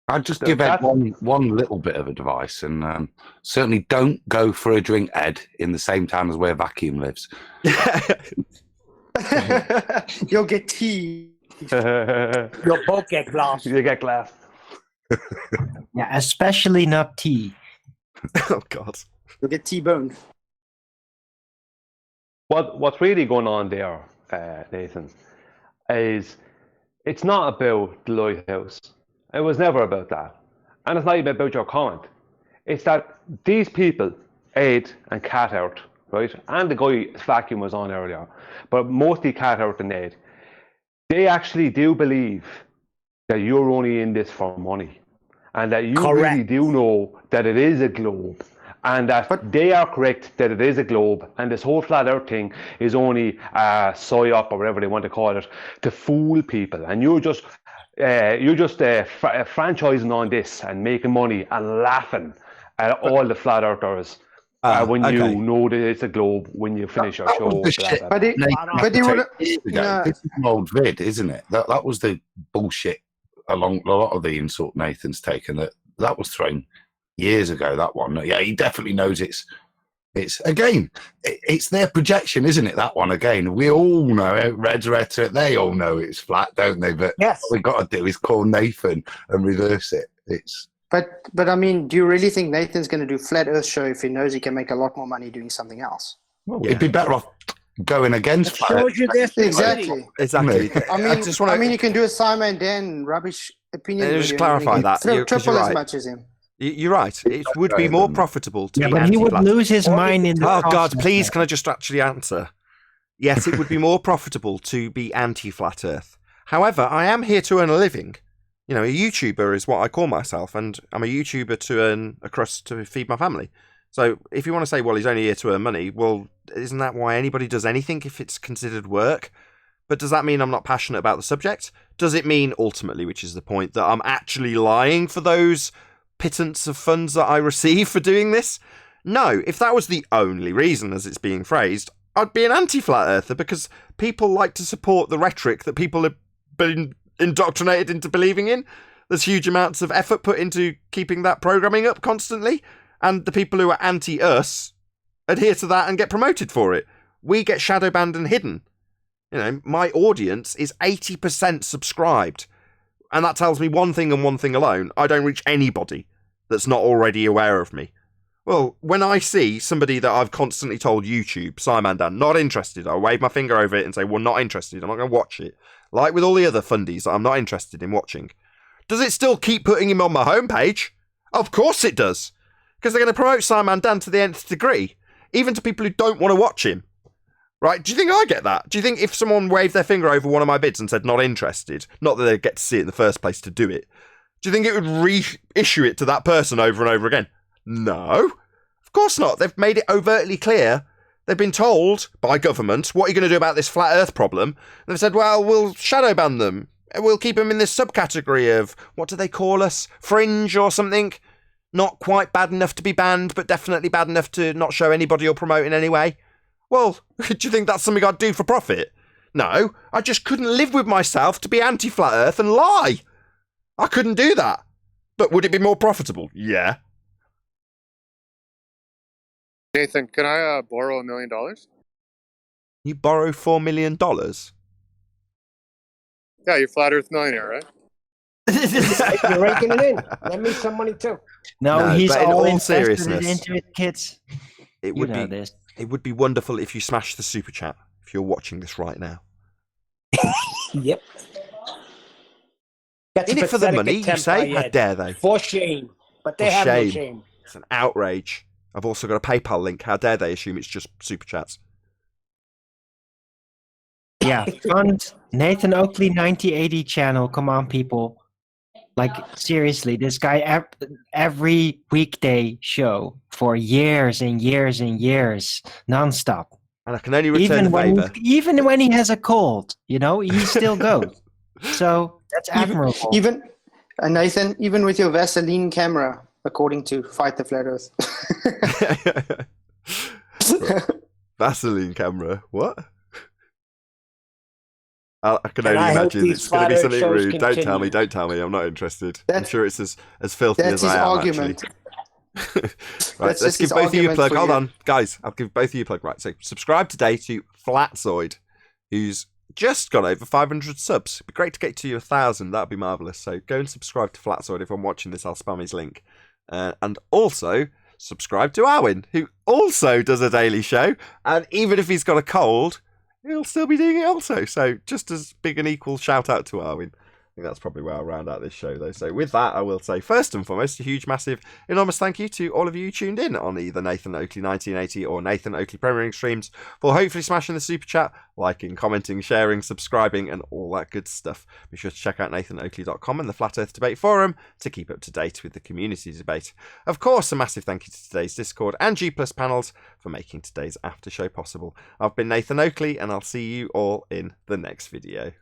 I'd just give Ed one little bit of advice, and certainly don't go for a drink, Ed, in the same town as where Vacuum lives. You'll get tea. You'll both get glass. You get glass. Yeah, especially not tea. Oh, God. You'll get T-boned. What's really going on there, Nathan, is it's not about the lighthouse. It was never about that. And it's not even about your comment. It's that these people, Ed and Cat Out, right? And the guy Vacuum was on earlier, but mostly Cat Out and Ed, they actually do believe that you're only in this for money. And that you really do know that it is a globe. And that they are correct that it is a globe, and this whole flat Earth thing is only a psyop or whatever they want to call it to fool people. And you're just franchising on this and making money and laughing at all the flat Earthers when you know that it's a globe when you finish your show. This is an old vid, isn't it? That was the bullshit along a lot of the insult Nathan's taken. That was thrown years ago, that one. Yeah, he definitely knows it's again, it's their projection, isn't it? That one again. We all know it. Red's rhetoric, they all know it's flat, don't they? But what we got to do is call Nathan and reverse it. But I mean, do you really think Nathan's going to do flat Earth show if he knows he can make a lot more money doing something else? Well, he'd be better off going against flat Earth. Exactly. I mean, you can do a Simon Dan rubbish opinion. Let me just clarify that. Triple as much as him. You're right. It would be more profitable to be but he would lose his mind in the Oh, God, process. please, can I just actually answer? Yes, it would be more profitable to be anti-flat Earth. However, I am here to earn a living. You know, a YouTuber is what I call myself, and I'm a YouTuber to earn a crust to feed my family. So if you want to say, well, he's only here to earn money, well, isn't that why anybody does anything if it's considered work? But does that mean I'm not passionate about the subject? Does it mean, ultimately, which is the point, that I'm actually lying for those pittance of funds that I receive for doing this? No, if that was the only reason, as it's being phrased, I'd be an anti-flat earther, because people like to support the rhetoric that people have been indoctrinated into believing in. There's huge amounts of effort put into keeping that programming up constantly, and the people who are anti-us adhere to that and get promoted for it. We get shadow banned and hidden. You know, my audience is 80% subscribed, and that tells me one thing and one thing alone: I don't reach anybody that's not already aware of me. Well, when I see somebody that I've constantly told YouTube, Simon Dan, not interested, I wave my finger over it and say, well, not interested, I'm not going to watch it. Like with all the other fundies that I'm not interested in watching. Does it still keep putting him on my homepage? Of course it does. Because they're going to promote Simon Dan to the nth degree, even to people who don't want to watch him. Right? Do you think I get that? Do you think if someone waved their finger over one of my vids and said not interested, not that they'd get to see it in the first place to do it, do you think it would reissue it to that person over and over again? No, of course not. They've made it overtly clear. They've been told by government, what are you going to do about this flat earth problem? And they've said, well, we'll shadow ban them. We'll keep them in this subcategory of, what do they call us? Fringe or something? Not quite bad enough to be banned, but definitely bad enough to not show anybody or promote in any way. Well, do you think that's something I'd do for profit? No, I just couldn't live with myself to be anti-flat earth and lie. I couldn't do that. But would it be more profitable? Yeah. Nathan, can I borrow $1 million? You borrow $4 million? Yeah, you're flat Earth millionaire, right? You're raking it in. Lend me some money too. No, he's but in all all invested seriousness, into it, kids. It You would know be this. it would be wonderful if you smashed the super chat if you're watching this right now. Yep. That's In a it for the pathetic money, you attempt say? by How Ed. dare they? For shame. But they For have no shame. shame. It's an outrage. I've also got a PayPal link. How dare they assume it's just super chats? Yeah, fund Nathan Oakley 9080 channel. Come on, people. Like, seriously, this guy every weekday show for years and years and years, nonstop. And I can only return the favour. Even when he has a cold, you know, he still goes. So that's admirable. Even Nathan, even with your Vaseline camera, according to Fight the Flat Earth. Vaseline camera. What? I can And only I hope imagine these it's going to be flat something earth shows rude. continue. Don't tell me. I'm not interested. I'm sure it's as filthy That's as I his am, argument. actually. Right, That's let's just give his both of you a argument plug. for Hold you. on, guys. I'll give both of you a plug. Right, so subscribe today to Flatzoid, who's just got over 500 subs. It'd be great to get to 1,000. That'd be marvellous. So go and subscribe to Flatzoid. If I'm watching this, I'll spam his link. And also subscribe to Arwin, who also does a daily show. And even if he's got a cold, he'll still be doing it also. So just as big an equal shout out to Arwin. I think that's probably where I'll round out this show, though. So with that, I will say, first and foremost, a huge, massive, enormous thank you to all of you who tuned in on either Nathan Oakley 1980 or Nathan Oakley Premiering streams for hopefully smashing the super chat, liking, commenting, sharing, subscribing, and all that good stuff. Be sure to check out nathanoakley.com and the Flat Earth Debate Forum to keep up to date with the community debate. Of course, a massive thank you to today's Discord and G Plus panels for making today's after show possible. I've been Nathan Oakley, and I'll see you all in the next video.